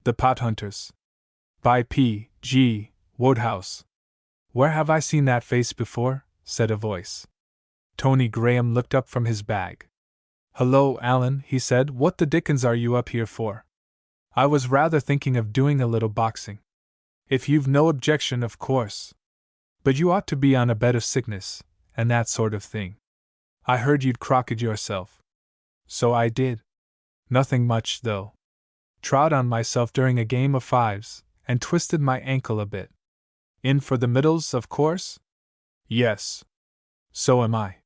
The Pothunters. By P. G. Wodehouse. Where have I seen that face before? Said a voice. Tony Graham looked up from his bag. Hello, Alan, he said. What the dickens are you up here for? I was rather thinking of doing a little boxing. If you've no objection, of course. But you ought to be on a bed of sickness, and that sort of thing. I heard you'd crocked yourself. So I did. Nothing much, though. Trod on myself during a game of fives, and twisted my ankle a bit. In for the middles, of course? Yes. So am I.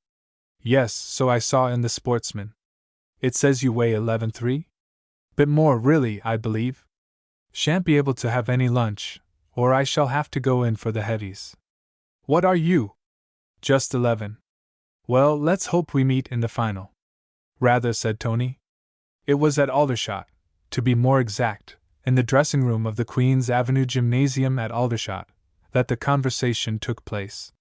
Yes, so I saw in the Sportsman. It says you weigh 11.3? Bit more, really, I believe. Shan't be able to have any lunch, or I shall have to go in for the heavies. What are you? Just 11. Well, let's hope we meet in the final. Rather, said Tony. It was at Aldershot, to be more exact, in the dressing room of the Queen's Avenue Gymnasium at Aldershot, that the conversation took place.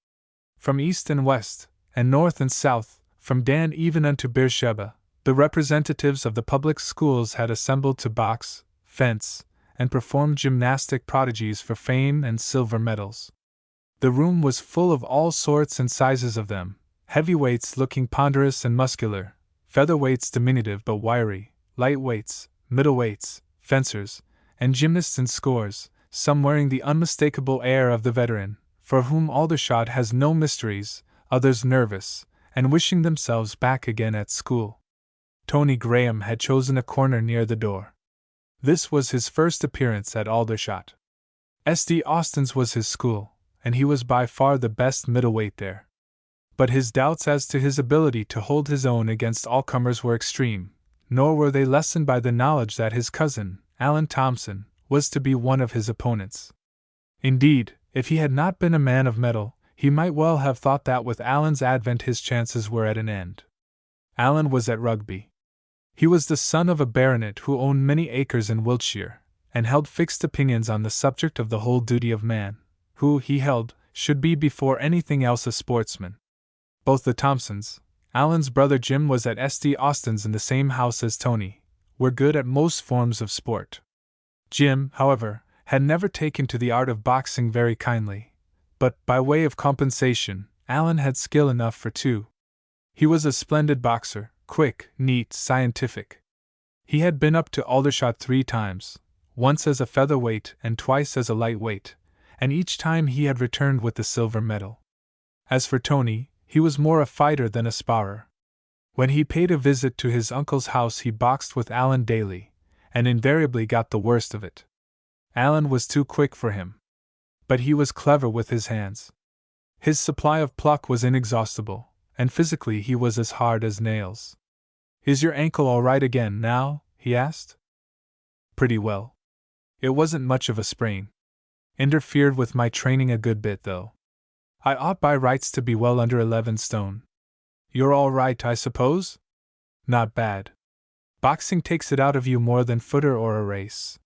From east and west, and north and south, from Dan even unto Beersheba, the representatives of the public schools had assembled to box, fence, and perform gymnastic prodigies for fame and silver medals. The room was full of all sorts and sizes of them, heavyweights looking ponderous and muscular, featherweights diminutive but wiry, lightweights, middleweights, fencers, and gymnasts in scores, some wearing the unmistakable air of the veteran, for whom Aldershot has no mysteries, others nervous, and wishing themselves back again at school. Tony Graham had chosen a corner near the door. This was his first appearance at Aldershot. S.D. Austin's was his school, and he was by far the best middleweight there. But his doubts as to his ability to hold his own against all comers were extreme, nor were they lessened by the knowledge that his cousin, Alan Thompson, was to be one of his opponents. Indeed, if he had not been a man of mettle, he might well have thought that with Alan's advent his chances were at an end. Alan was at Rugby. He was the son of a baronet who owned many acres in Wiltshire, and held fixed opinions on the subject of the whole duty of man, who, he held, should be before anything else a sportsman. Both the Thompsons, Alan's brother Jim was at S.D. Austin's in the same house as Tony, were good at most forms of sport. Jim, however, had never taken to the art of boxing very kindly, but, by way of compensation, Alan had skill enough for two. He was a splendid boxer, quick, neat, scientific. He had been up to Aldershot 3 times, once as a featherweight and twice as a lightweight, and each time he had returned with the silver medal. As for Tony, he was more a fighter than a sparrer. When he paid a visit to his uncle's house he boxed with Alan daily, and invariably got the worst of it. Alan was too quick for him. But he was clever with his hands. His supply of pluck was inexhaustible, and physically he was as hard as nails. Is your ankle all right again now? He asked. Pretty well. It wasn't much of a sprain. Interfered with my training a good bit, though. I ought by rights to be well under 11 stone. You're all right, I suppose? Not bad. Boxing takes it out of you more than footer or a race.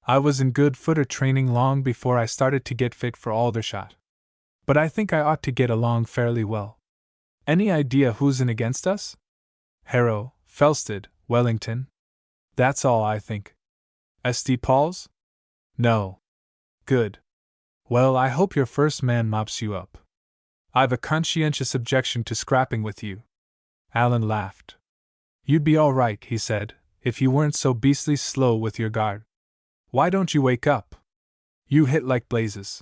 I was in good footer training long before I started to get fit for Aldershot. But I think I ought to get along fairly well. Any idea who's in against us? Harrow, Felsted, Wellington. That's all, I think. S.D. Pauls? No. Good. Well, I hope your first man mops you up. I've a conscientious objection to scrapping with you. Alan laughed. You'd be all right, he said, if you weren't so beastly slow with your guard. Why don't you wake up? You hit like blazes.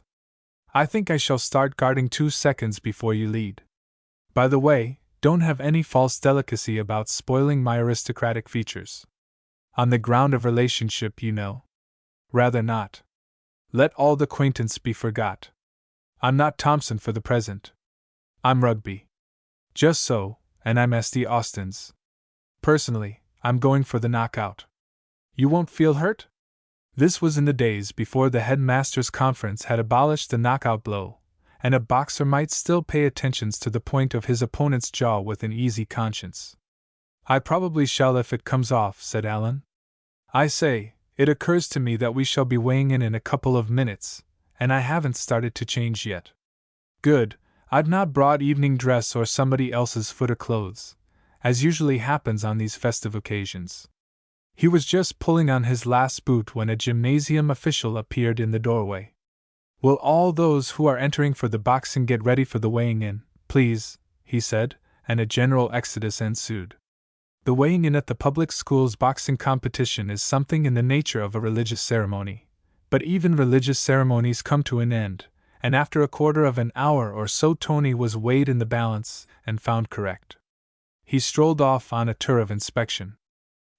I think I shall start guarding 2 seconds before you lead. By the way, don't have any false delicacy about spoiling my aristocratic features. On the ground of relationship, you know. Rather not. Let auld acquaintance be forgot. I'm not Thompson for the present. I'm Rugby. Just so, and I'm S.D. Austin's. Personally, I'm going for the knockout. You won't feel hurt? This was in the days before the headmasters' conference had abolished the knockout blow, and a boxer might still pay attentions to the point of his opponent's jaw with an easy conscience. I probably shall if it comes off, said Alan. I say, it occurs to me that we shall be weighing in a couple of minutes, and I haven't started to change yet. Good, I've not brought evening dress or somebody else's footer clothes, as usually happens on these festive occasions. He was just pulling on his last boot when a gymnasium official appeared in the doorway. "Will all those who are entering for the boxing get ready for the weighing in, please?" he said, and a general exodus ensued. The weighing in at the public school's boxing competition is something in the nature of a religious ceremony, but even religious ceremonies come to an end, and after a quarter of an hour or so Tony was weighed in the balance and found correct. He strolled off on a tour of inspection.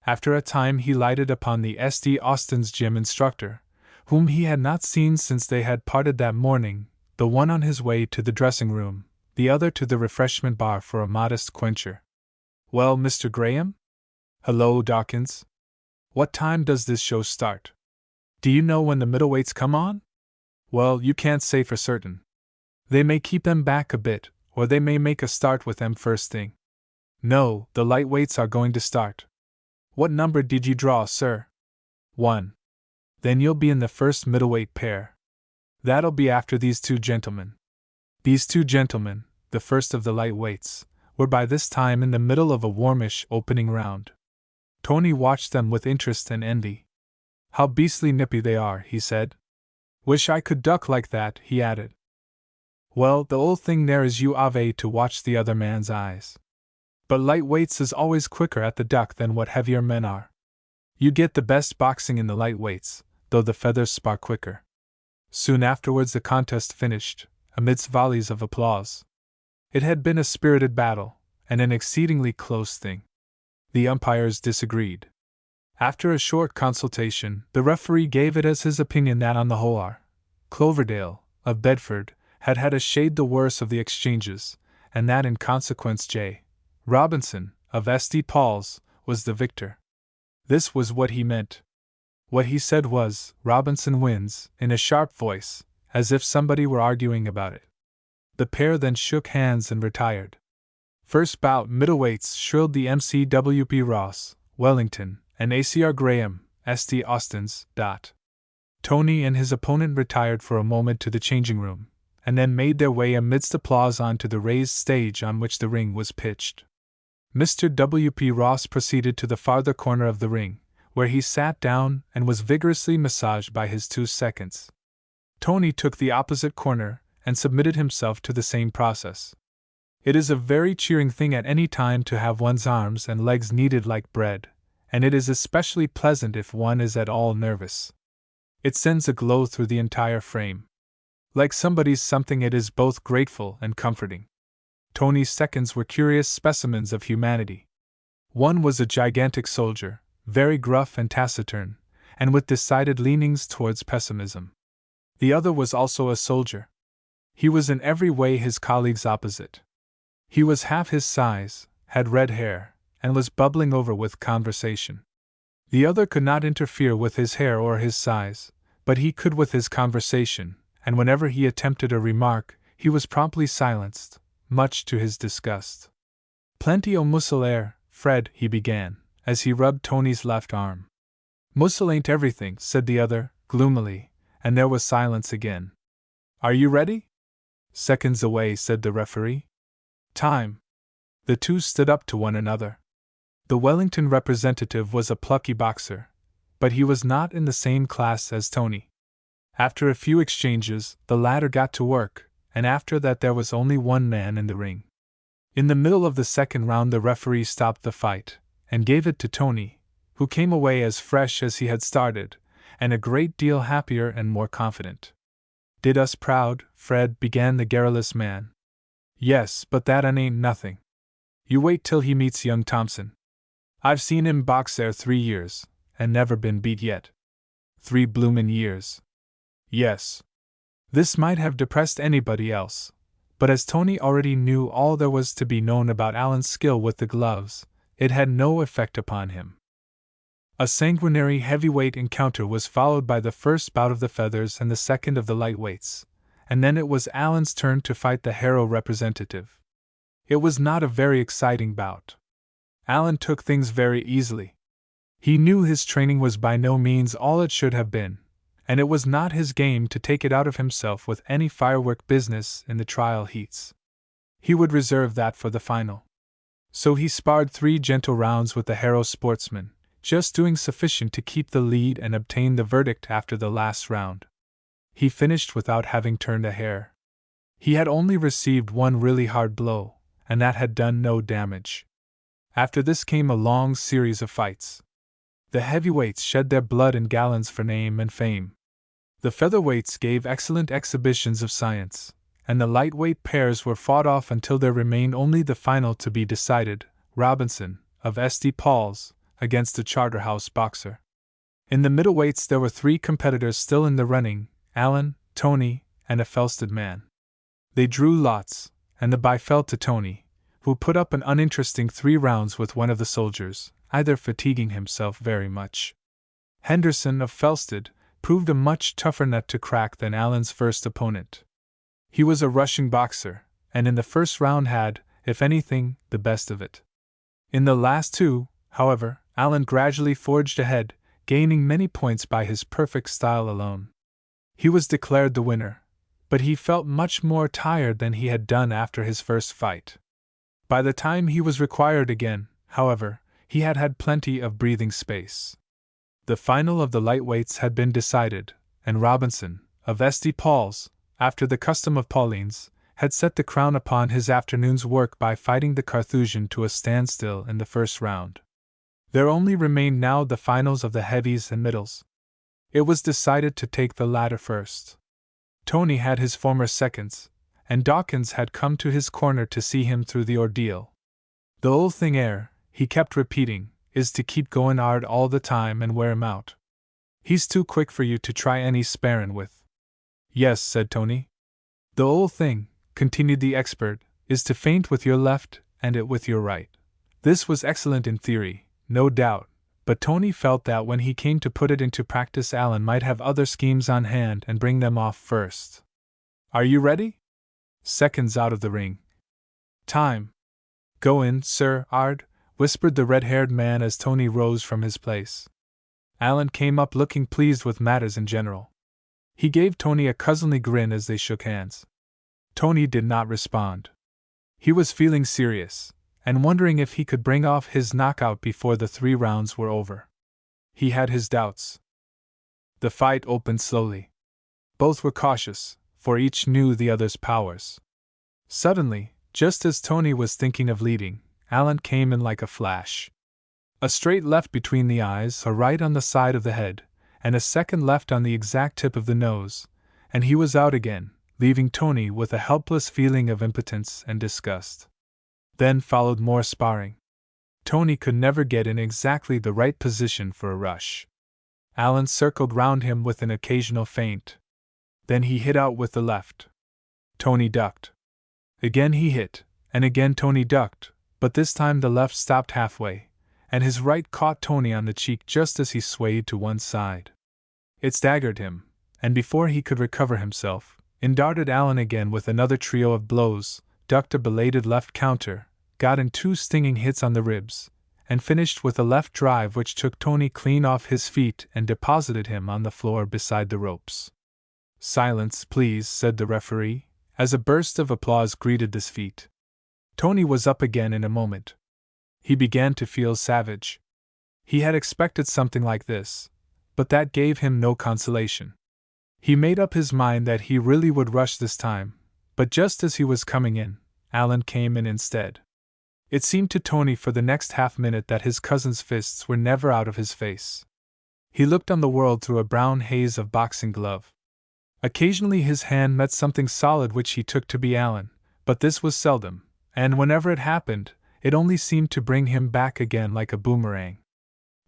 After a time he lighted upon the St. Austin's gym instructor, whom he had not seen since they had parted that morning, the one on his way to the dressing room, the other to the refreshment bar for a modest quencher. "Well, Mr. Graham?" "Hello, Dawkins. What time does this show start? Do you know when the middleweights come on?" "Well, you can't say for certain. They may keep them back a bit, or they may make a start with them first thing." "No, the lightweights are going to start." "What number did you draw, sir?" "1. Then you'll be in the first middleweight pair. That'll be after these two gentlemen." These two gentlemen, the first of the lightweights, were by this time in the middle of a warmish opening round. Tony watched them with interest and envy. "How beastly nippy they are," he said. "Wish I could duck like that," he added. "Well, the old thing there is you have to watch the other man's eyes. But lightweights is always quicker at the duck than what heavier men are. You get the best boxing in the lightweights, though the feathers spar quicker." Soon afterwards the contest finished, amidst volleys of applause. It had been a spirited battle, and an exceedingly close thing. The umpires disagreed. After a short consultation, the referee gave it as his opinion that on the whole R. Cloverdale, of Bedford, had had a shade the worse of the exchanges, and that in consequence J. Robinson, of St. Paul's, was the victor. This was what he meant. What he said was, "Robinson wins," in a sharp voice, as if somebody were arguing about it. The pair then shook hands and retired. "First bout middleweights," shrilled the MCWP Ross, Wellington, and ACR Graham, St. Austin's. Tony and his opponent retired for a moment to the changing room, and then made their way amidst applause onto the raised stage on which the ring was pitched. Mr. W.P. Ross proceeded to the farther corner of the ring, where he sat down and was vigorously massaged by his 2 seconds. Tony took the opposite corner and submitted himself to the same process. It is a very cheering thing at any time to have one's arms and legs kneaded like bread, and it is especially pleasant if one is at all nervous. It sends a glow through the entire frame. Like somebody's something, it is both grateful and comforting. Tony's seconds were curious specimens of humanity. One was a gigantic soldier, very gruff and taciturn, and with decided leanings towards pessimism. The other was also a soldier. He was in every way his colleague's opposite. He was half his size, had red hair, and was bubbling over with conversation. The other could not interfere with his hair or his size, but he could with his conversation, and whenever he attempted a remark, he was promptly silenced, much to his disgust. "Plenty o' muscle air, Fred," he began, as he rubbed Tony's left arm. "Muscle ain't everything," said the other, gloomily, and there was silence again. "Are you ready?" "Seconds away," said the referee. "Time." The two stood up to one another. The Wellington representative was a plucky boxer, but he was not in the same class as Tony. After a few exchanges, the latter got to work, and after that there was only one man in the ring. In the middle of the second round the referee stopped the fight, and gave it to Tony, who came away as fresh as he had started, and a great deal happier and more confident. "Did us proud, Fred," began the garrulous man. "Yes, but that ain't nothing. You wait till he meets young Thompson. I've seen him box there 3 years, and never been beat yet. 3 bloomin' years. Yes." This might have depressed anybody else, but as Tony already knew all there was to be known about Alan's skill with the gloves, it had no effect upon him. A sanguinary heavyweight encounter was followed by the first bout of the feathers and the second of the lightweights, and then it was Alan's turn to fight the Harrow representative. It was not a very exciting bout. Alan took things very easily. He knew his training was by no means all it should have been, and it was not his game to take it out of himself with any firework business in the trial heats. He would reserve that for the final. So he sparred 3 gentle rounds with the Harrow sportsman, just doing sufficient to keep the lead and obtain the verdict after the last round. He finished without having turned a hair. He had only received one really hard blow, and that had done no damage. After this came a long series of fights. The heavyweights shed their blood in gallons for name and fame. The featherweights gave excellent exhibitions of science, and the lightweight pairs were fought off until there remained only the final to be decided, Robinson, of St. Paul's, against a Charterhouse boxer. In the middleweights there were 3 competitors still in the running, Allen, Tony, and a Felsted man. They drew lots, and the bye fell to Tony, who put up an uninteresting 3 rounds with one of the soldiers, either fatiguing himself very much. Henderson of Felsted proved a much tougher nut to crack than Allen's first opponent. He was a rushing boxer, and in the first round had, if anything, the best of it. In the last 2, however, Allen gradually forged ahead, gaining many points by his perfect style alone. He was declared the winner, but he felt much more tired than he had done after his first fight. By the time he was required again, however, he had had plenty of breathing space. The final of the lightweights had been decided, and Robinson, of St. Paul's, after the custom of Pauline's, had set the crown upon his afternoon's work by fighting the Carthusian to a standstill in the first round. There only remained now the finals of the heavies and middles. It was decided to take the latter first. Tony had his former seconds, and Dawkins had come to his corner to see him through the ordeal. The old thing he kept repeating, is to keep going hard all the time and wear him out. He's too quick for you to try any sparrin' with. Yes, said Tony. The old thing, continued the expert, is to feint with your left and it with your right. This was excellent in theory, no doubt, but Tony felt that when he came to put it into practice Allen might have other schemes on hand and bring them off first. Are you ready? Seconds out of the ring. Time. Go in, Sir Ard, whispered the red-haired man as Tony rose from his place. Allen came up looking pleased with matters in general. He gave Tony a cousinly grin as they shook hands. Tony did not respond. He was feeling serious, and wondering if he could bring off his knockout before the 3 rounds were over. He had his doubts. The fight opened slowly. Both were cautious, for each knew the other's powers. Suddenly, just as Tony was thinking of leading, Allen came in like a flash. A straight left between the eyes, a right on the side of the head, and a second left on the exact tip of the nose, and he was out again, leaving Tony with a helpless feeling of impotence and disgust. Then followed more sparring. Tony could never get in exactly the right position for a rush. Allen circled round him with an occasional feint. Then he hit out with the left. Tony ducked. Again he hit, and again Tony ducked, but this time the left stopped halfway, and his right caught Tony on the cheek just as he swayed to one side. It staggered him, and before he could recover himself, in darted Allen again with another trio of blows, ducked a belated left counter, got in 2 stinging hits on the ribs, and finished with a left drive which took Tony clean off his feet and deposited him on the floor beside the ropes. Silence, please, said the referee, as a burst of applause greeted this feat. Tony was up again in a moment. He began to feel savage. He had expected something like this, but that gave him no consolation. He made up his mind that he really would rush this time, but just as he was coming in, Allen came in instead. It seemed to Tony for the next half-minute that his cousin's fists were never out of his face. He looked on the world through a brown haze of boxing glove. Occasionally his hand met something solid which he took to be Allen, but this was seldom, and whenever it happened, it only seemed to bring him back again like a boomerang.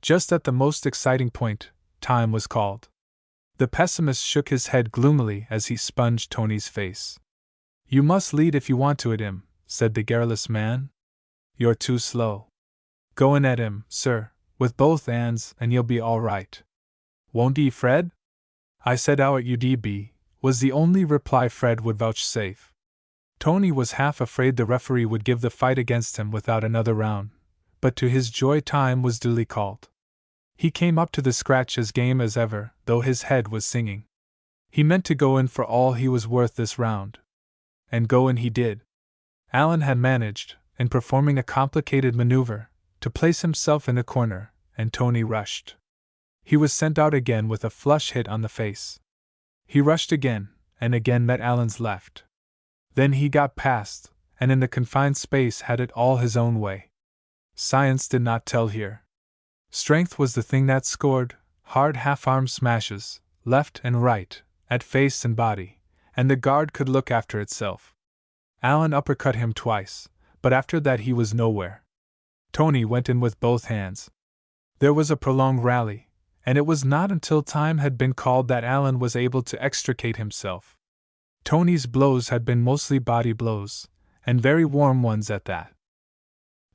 Just at the most exciting point, time was called. The pessimist shook his head gloomily as he sponged Tony's face. You must lead if you want to hit him, said the garrulous man. You're too slow. Go in at him, sir, with both hands, and you'll be all right. Won't ye, Fred? I said how it you'd be, was the only reply Fred would vouchsafe. Tony was half afraid the referee would give the fight against him without another round, but to his joy time was duly called. He came up to the scratch as game as ever, though his head was singing. He meant to go in for all he was worth this round. And go in he did. Allen had managed, in performing a complicated maneuver, to place himself in a corner, and Tony rushed. He was sent out again with a flush hit on the face. He rushed again, and again met Alan's left. Then he got past, and in the confined space had it all his own way. Science did not tell here. Strength was the thing that scored, hard half-arm smashes, left and right, at face and body, and the guard could look after itself. Alan uppercut him twice, but after that he was nowhere. Tony went in with both hands. There was a prolonged rally, and it was not until time had been called that Alan was able to extricate himself. Tony's blows had been mostly body blows, and very warm ones at that.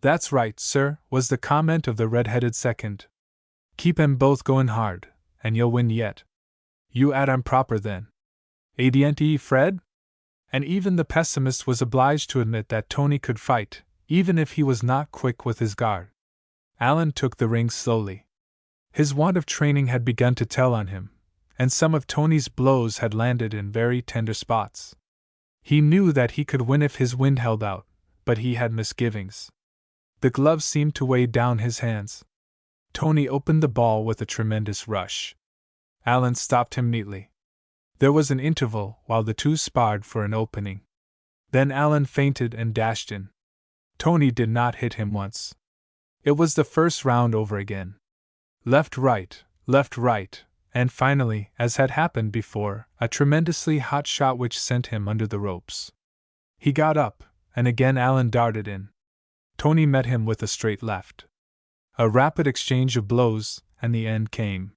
"That's right, sir," was the comment of the red-headed second. "Keep 'em both goin' hard, and you'll win yet. You at 'em proper then. Adiente, Fred?" And even the pessimist was obliged to admit that Tony could fight, even if he was not quick with his guard. Alan took the ring slowly. His want of training had begun to tell on him, and some of Tony's blows had landed in very tender spots. He knew that he could win if his wind held out, but he had misgivings. The gloves seemed to weigh down his hands. Tony opened the ball with a tremendous rush. Alan stopped him neatly. There was an interval while the two sparred for an opening. Then Alan feinted and dashed in. Tony did not hit him once. It was the first round over again. Left, right, and finally, as had happened before, a tremendously hot shot which sent him under the ropes. He got up, and again Alan darted in. Tony met him with a straight left. A rapid exchange of blows, and the end came.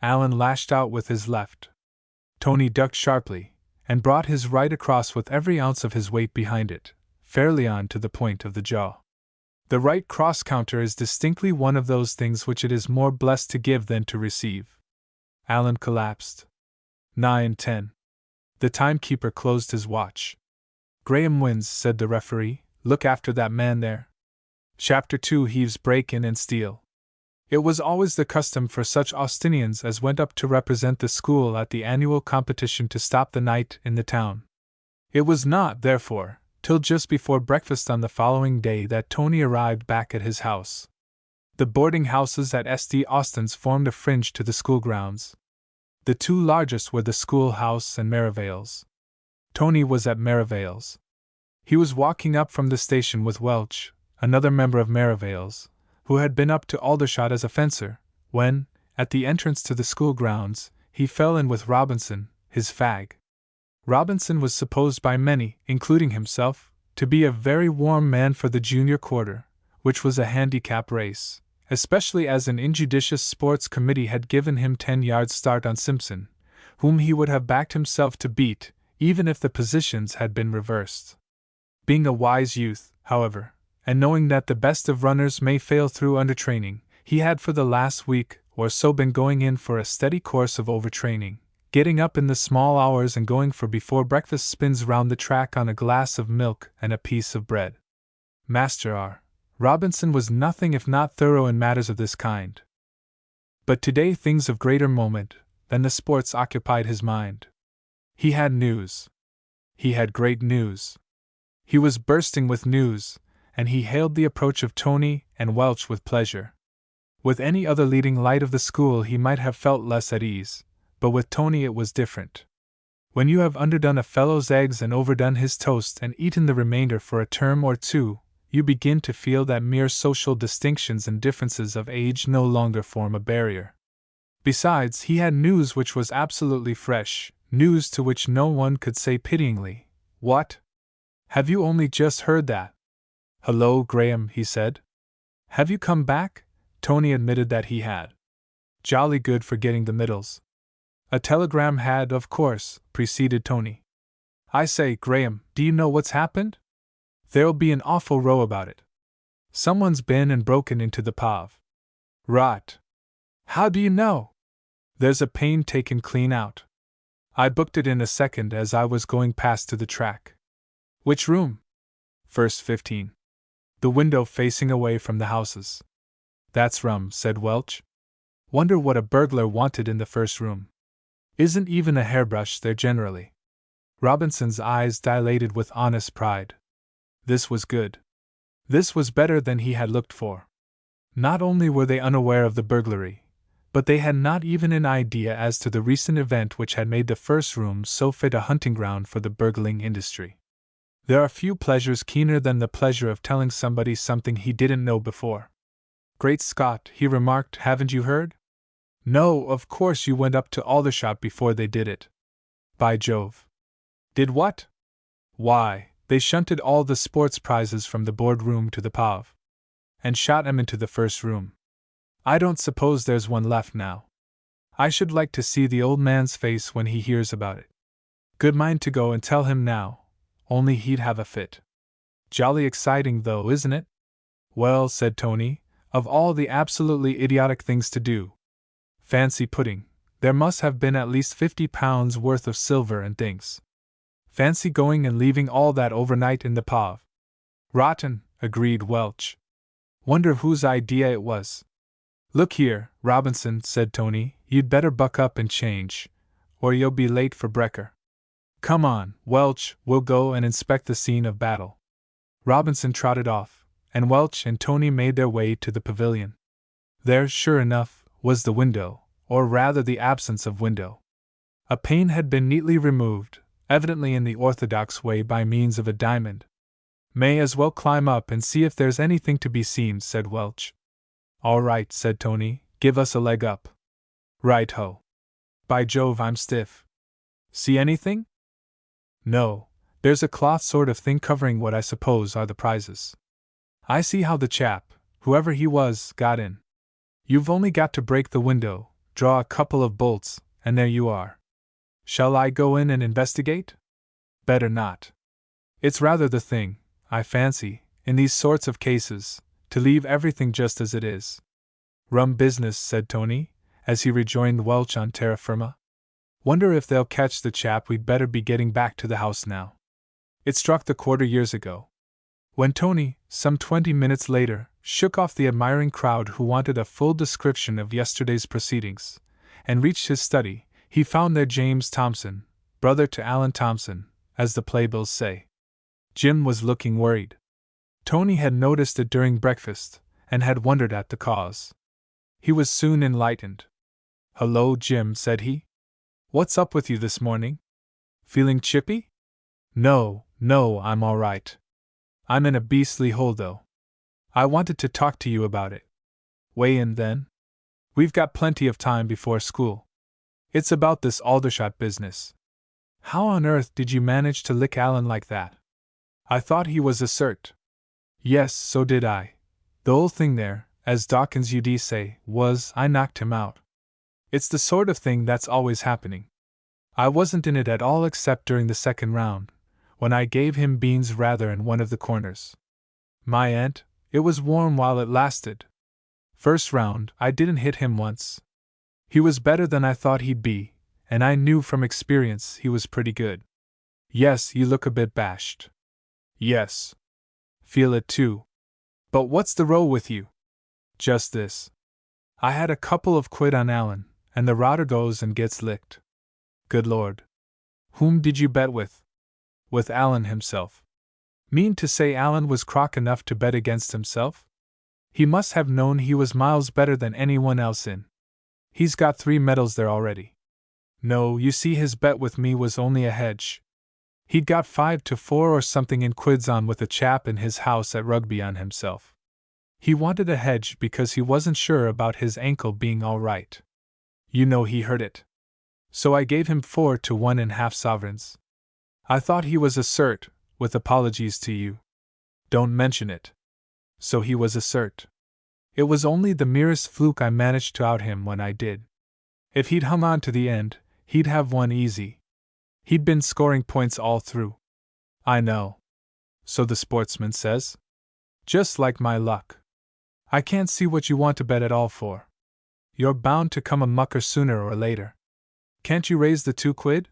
Alan lashed out with his left. Tony ducked sharply, and brought his right across with every ounce of his weight behind it, fairly on to the point of the jaw. The right cross-counter is distinctly one of those things which it is more blessed to give than to receive. Alan collapsed. 9:10. The timekeeper closed his watch. "Graham wins," said the referee. "Look after that man there." Chapter 2 Heaves break in and steal. It was always the custom for such Austinians as went up to represent the school at the annual competition to stop the night in the town. It was not, therefore, till just before breakfast on the following day that Tony arrived back at his house. The boarding houses at St. Austin's formed a fringe to the school grounds. The two largest were the schoolhouse and Merivale's. Tony was at Merivale's. He was walking up from the station with Welch, another member of Merivale's, who had been up to Aldershot as a fencer, when, at the entrance to the school grounds, he fell in with Robinson, his fag. Robinson was supposed by many, including himself, to be a very warm man for the junior quarter, which was a handicap race, especially as an injudicious sports committee had given him 10 yards start on Simpson, whom he would have backed himself to beat, even if the positions had been reversed. Being a wise youth, however, and knowing that the best of runners may fail through undertraining, he had for the last week or so been going in for a steady course of overtraining, getting up in the small hours and going for before breakfast spins round the track on a glass of milk and a piece of bread. Master R. Robinson was nothing if not thorough in matters of this kind. But today things of greater moment than the sports occupied his mind. He had news. He had great news. He was bursting with news, and he hailed the approach of Tony and Welch with pleasure. With any other leading light of the school he might have felt less at ease, but with Tony it was different. When you have underdone a fellow's eggs and overdone his toast and eaten the remainder for a term or two, you begin to feel that mere social distinctions and differences of age no longer form a barrier. Besides, he had news which was absolutely fresh, news to which no one could say pityingly, "What? Have you only just heard that?" "Hello, Graham," he said. "Have you come back?" Tony admitted that he had. "Jolly good for getting the middles." A telegram had, of course, preceded Tony. "I say, Graham, do you know what's happened? There'll be an awful row about it. Someone's been and broken into the Pav." "Rot. How do you know?" "There's a pane taken clean out. I booked it in a second as I was going past to the track." "Which room?" "First 15. The window facing away from the houses." "That's rum," said Welch. "Wonder what a burglar wanted in the first room. Isn't even a hairbrush there generally." Robinson's eyes dilated with honest pride. This was good. This was better than he had looked for. Not only were they unaware of the burglary, but they had not even an idea as to the recent event which had made the first room so fit a hunting ground for the burgling industry. There are few pleasures keener than the pleasure of telling somebody something he didn't know before. "Great Scott," he remarked, "haven't you heard? No, of course you went up to Aldershot before they did it. By Jove." "Did what?" "Why, they shunted all the sports prizes from the board room to the Pav. And shot 'em into the first room. I don't suppose there's one left now. I should like to see the old man's face when he hears about it. Good mind to go and tell him now, only he'd have a fit. Jolly exciting though, isn't it?" "Well," said Tony, "of all the absolutely idiotic things to do. Fancy putting, there must have been at least £50 worth of silver and things. Fancy going and leaving all that overnight in the Pav." "Rotten," agreed Welch. "Wonder whose idea it was." "Look here, Robinson," said Tony, "you'd better buck up and change, or you'll be late for brekker. Come on, Welch, we'll go and inspect the scene of battle." Robinson trotted off, and Welch and Tony made their way to the pavilion. There, sure enough, was the window, or rather the absence of window. A pane had been neatly removed, evidently in the orthodox way by means of a diamond. "May as well climb up and see if there's anything to be seen," said Welch. "All right," said Tony, "give us a leg up." "Right-ho. By Jove, I'm stiff. See anything?" "No, there's a cloth sort of thing covering what I suppose are the prizes. I see how the chap, whoever he was, got in. You've only got to break the window, draw a couple of bolts, and there you are. Shall I go in and investigate?" "Better not. It's rather the thing, I fancy, in these sorts of cases, to leave everything just as it is." "Rum business," said Tony, as he rejoined Welch on terra firma. "Wonder if they'll catch the chap. We'd better be getting back to the house now." It struck the quarter years ago. When Tony, some 20 minutes later, shook off the admiring crowd who wanted a full description of yesterday's proceedings, and reached his study, he found there James Thompson, brother to Alan Thompson, as the playbills say. Jim was looking worried. Tony had noticed it during breakfast, and had wondered at the cause. He was soon enlightened. "Hello, Jim," said he. "What's up with you this morning? Feeling chippy?" No, I'm all right. I'm in a beastly hole, though. I wanted to talk to you about it." "Weigh in, then. We've got plenty of time before school. It's about this Aldershot business. How on earth did you manage to lick Alan like that?" "I thought he was a cert." "Yes, so did I. The whole thing there, as Dawkins UD say, I knocked him out. It's the sort of thing that's always happening. I wasn't in it at all except during the second round, when I gave him beans rather in one of the corners. My aunt, it was warm while it lasted. First round, I didn't hit him once. He was better than I thought he'd be, and I knew from experience he was pretty good." "Yes, you look a bit bashed." "Yes. Feel it too. But what's the row with you?" "Just this. I had a couple of quid on Alan, and the rotter goes and gets licked." "Good Lord. Whom did you bet with?" "With Alan himself." "Mean to say Alan was crock enough to bet against himself? He must have known he was miles better than anyone else in. He's got 3 medals there already." "No, you see his bet with me was only a hedge. He'd got 5-4 or something in quids on with a chap in his house at Rugby on himself. He wanted a hedge because he wasn't sure about his ankle being all right. You know he hurt it. So I gave him 4-1 in half sovereigns. I thought he was a cert, with apologies to you. Don't mention it. So he was a cert. It was only the merest fluke I managed to out him when I did. If he'd hung on to the end, he'd have won easy. He'd been scoring points all through." "I know. So the sportsman says? Just like my luck. I can't see what you want to bet at all for. You're bound to come a mucker sooner or later. Can't you raise the 2 quid?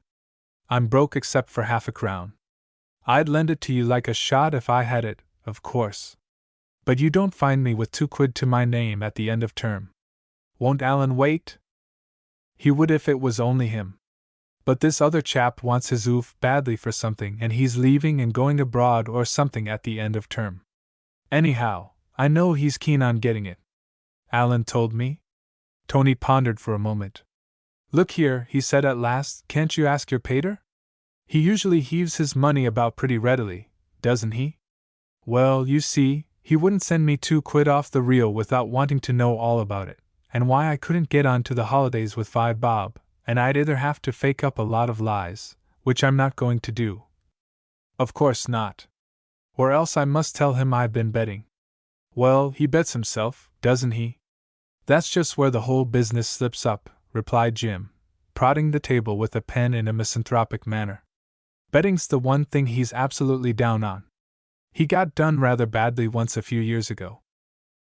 I'm broke except for half a crown. I'd lend it to you like a shot if I had it, of course. But you don't find me with 2 quid to my name at the end of term. Won't Alan wait?" "He would if it was only him. But this other chap wants his oof badly for something, and he's leaving and going abroad or something at the end of term. Anyhow, I know he's keen on getting it. Alan told me. Tony pondered for a moment. Look here, he said at last, can't you ask your pater? He usually heaves his money about pretty readily, doesn't he? Well, you see, he wouldn't send me 2 quid off the reel without wanting to know all about it, and why I couldn't get on to the holidays with 5 bob, and I'd either have to fake up a lot of lies, which I'm not going to do. Of course not. Or else I must tell him I've been betting. Well, he bets himself, doesn't he? That's just where the whole business slips up, replied Jim, prodding the table with a pen in a misanthropic manner. Betting's the one thing he's absolutely down on. He got done rather badly once a few years ago.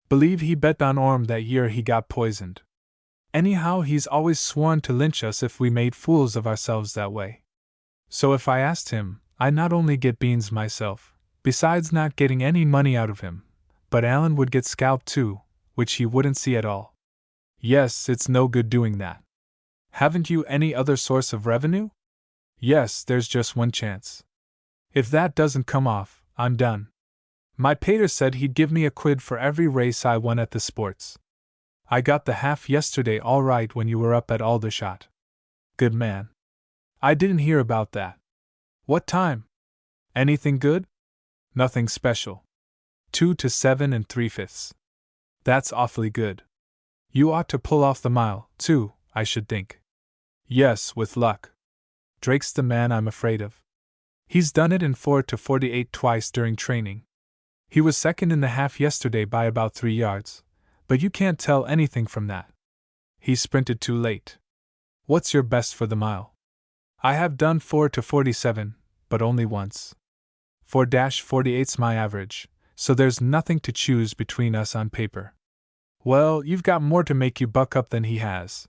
Believe he bet on Orm that year he got poisoned. Anyhow, he's always sworn to lynch us if we made fools of ourselves that way. So if I asked him, I'd not only get beans myself, besides not getting any money out of him, but Alan would get scalped too, which he wouldn't see at all. Yes, it's no good doing that. Haven't you any other source of revenue? Yes, there's just one chance. If that doesn't come off, I'm done. My pater said he'd give me a quid for every race I won at the sports. I got the half yesterday all right when you were up at Aldershot. Good man. I didn't hear about that. What time? Anything good? Nothing special. 2 to 7 3/5. That's awfully good. You ought to pull off the mile, too, I should think. Yes, with luck. Drake's the man I'm afraid of. He's done it in 4 to 48 twice during training. He was second in the half yesterday by about 3 yards, but you can't tell anything from that. He sprinted too late. What's your best for the mile? I have done 4 to 47, but only once. 4-48's my average, so there's nothing to choose between us on paper. Well, you've got more to make you buck up than he has.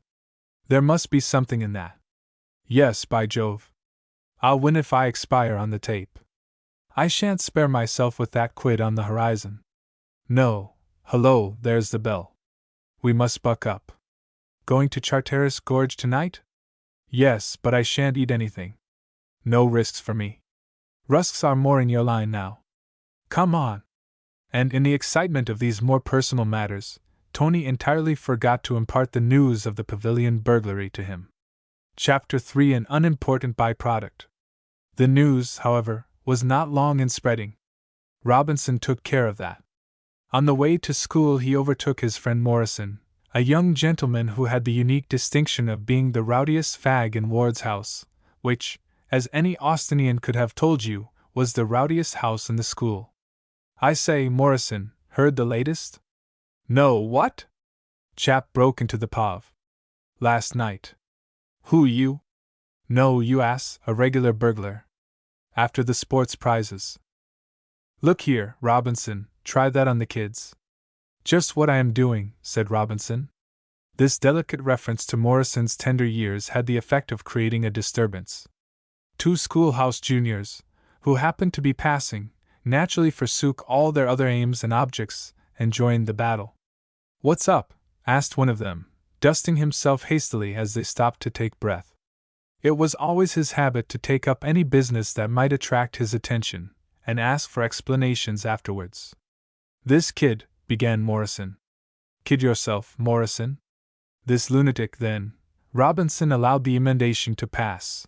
There must be something in that. Yes, by Jove. I'll win if I expire on the tape. I shan't spare myself with that quid on the horizon. No, hello, there's the bell. We must buck up. Going to Charteris Gorge tonight? Yes, but I shan't eat anything. No risks for me. Rusks are more in your line now. Come on. And in the excitement of these more personal matters, Tony entirely forgot to impart the news of the pavilion burglary to him. Chapter 3: An unimportant byproduct. The news, however, was not long in spreading. Robinson took care of that. On the way to school he overtook his friend Morrison, a young gentleman who had the unique distinction of being the rowdiest fag in Ward's house, which, as any Austinian could have told you, was the rowdiest house in the school. I say, Morrison, heard the latest? No, what? Chap broke into the Pov. Last night. Who, you? No, you ass, a regular burglar. After the sports prizes. Look here, Robinson, try that on the kids. Just what I am doing, said Robinson. This delicate reference to Morrison's tender years had the effect of creating a disturbance. 2 schoolhouse juniors, who happened to be passing, naturally forsook all their other aims and objects, and joined the battle. What's up? Asked one of them, dusting himself hastily as they stopped to take breath. It was always his habit to take up any business that might attract his attention, and ask for explanations afterwards. This kid, began Morrison. Kid yourself, Morrison? This lunatic, then. Robinson allowed the emendation to pass.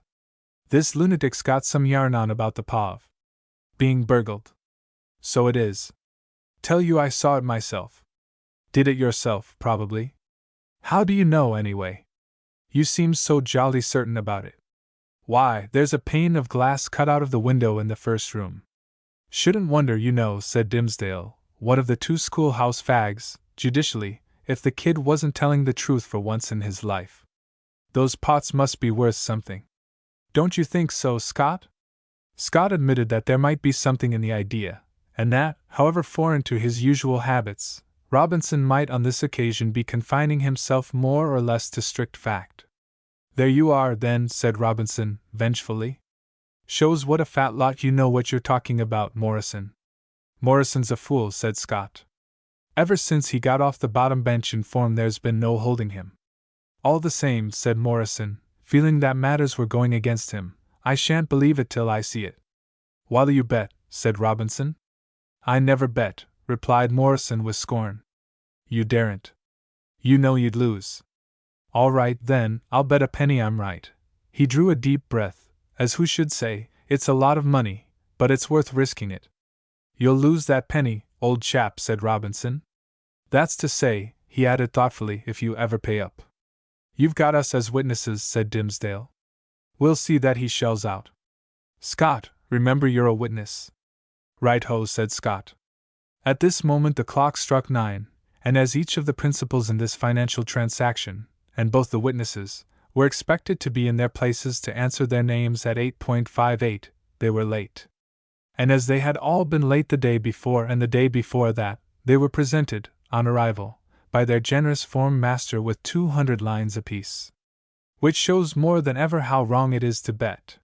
This lunatic's got some yarn on about the Pov being burgled. So it is. Tell you I saw it myself. Did it yourself, probably. How do you know, anyway? You seem so jolly certain about it. Why, there's a pane of glass cut out of the window in the first room. Shouldn't wonder, you know, said Dimsdale, one of the 2 schoolhouse fags, judicially, if the kid wasn't telling the truth for once in his life. Those pots must be worth something. Don't you think so, Scott? Scott admitted that there might be something in the idea, and that, however foreign to his usual habits, Robinson might on this occasion be confining himself more or less to strict fact. There you are, then, said Robinson, vengefully. Shows what a fat lot you know what you're talking about, Morrison. Morrison's a fool, said Scott. Ever since he got off the bottom bench in form there's been no holding him. All the same, said Morrison, feeling that matters were going against him, I shan't believe it till I see it. What'll you bet? Said Robinson. I never bet, replied Morrison with scorn. You daren't. You know you'd lose. All right, then, I'll bet a penny I'm right. He drew a deep breath, as who should say, it's a lot of money, but it's worth risking it. You'll lose that penny, old chap, said Robinson. That's to say, he added thoughtfully, if you ever pay up. You've got us as witnesses, said Dimmesdale. We'll see that he shells out. Scott, remember you're a witness. Right-ho, said Scott. At this moment the clock struck 9, and as each of the principals in this financial transaction, and both the witnesses, were expected to be in their places to answer their names at 8:58, they were late. And as they had all been late the day before and the day before that, they were presented, on arrival, by their generous form master with 200 lines apiece. Which shows more than ever how wrong it is to bet.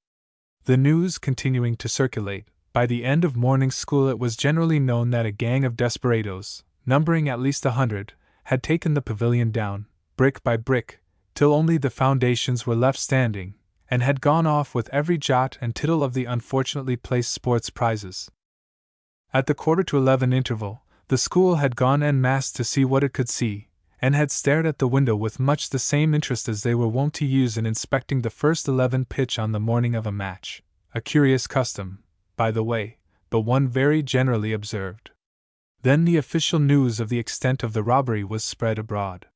The news continuing to circulate, by the end of morning school it was generally known that a gang of desperadoes, numbering at least 100, had taken the pavilion down, brick by brick, till only the foundations were left standing, and had gone off with every jot and tittle of the unfortunately placed sports prizes. At the 11:15 interval, the school had gone en masse to see what it could see, and had stared at the window with much the same interest as they were wont to use in inspecting the first 11 pitch on the morning of a match, a curious custom, by the way, but one very generally observed. Then the official news of the extent of the robbery was spread abroad.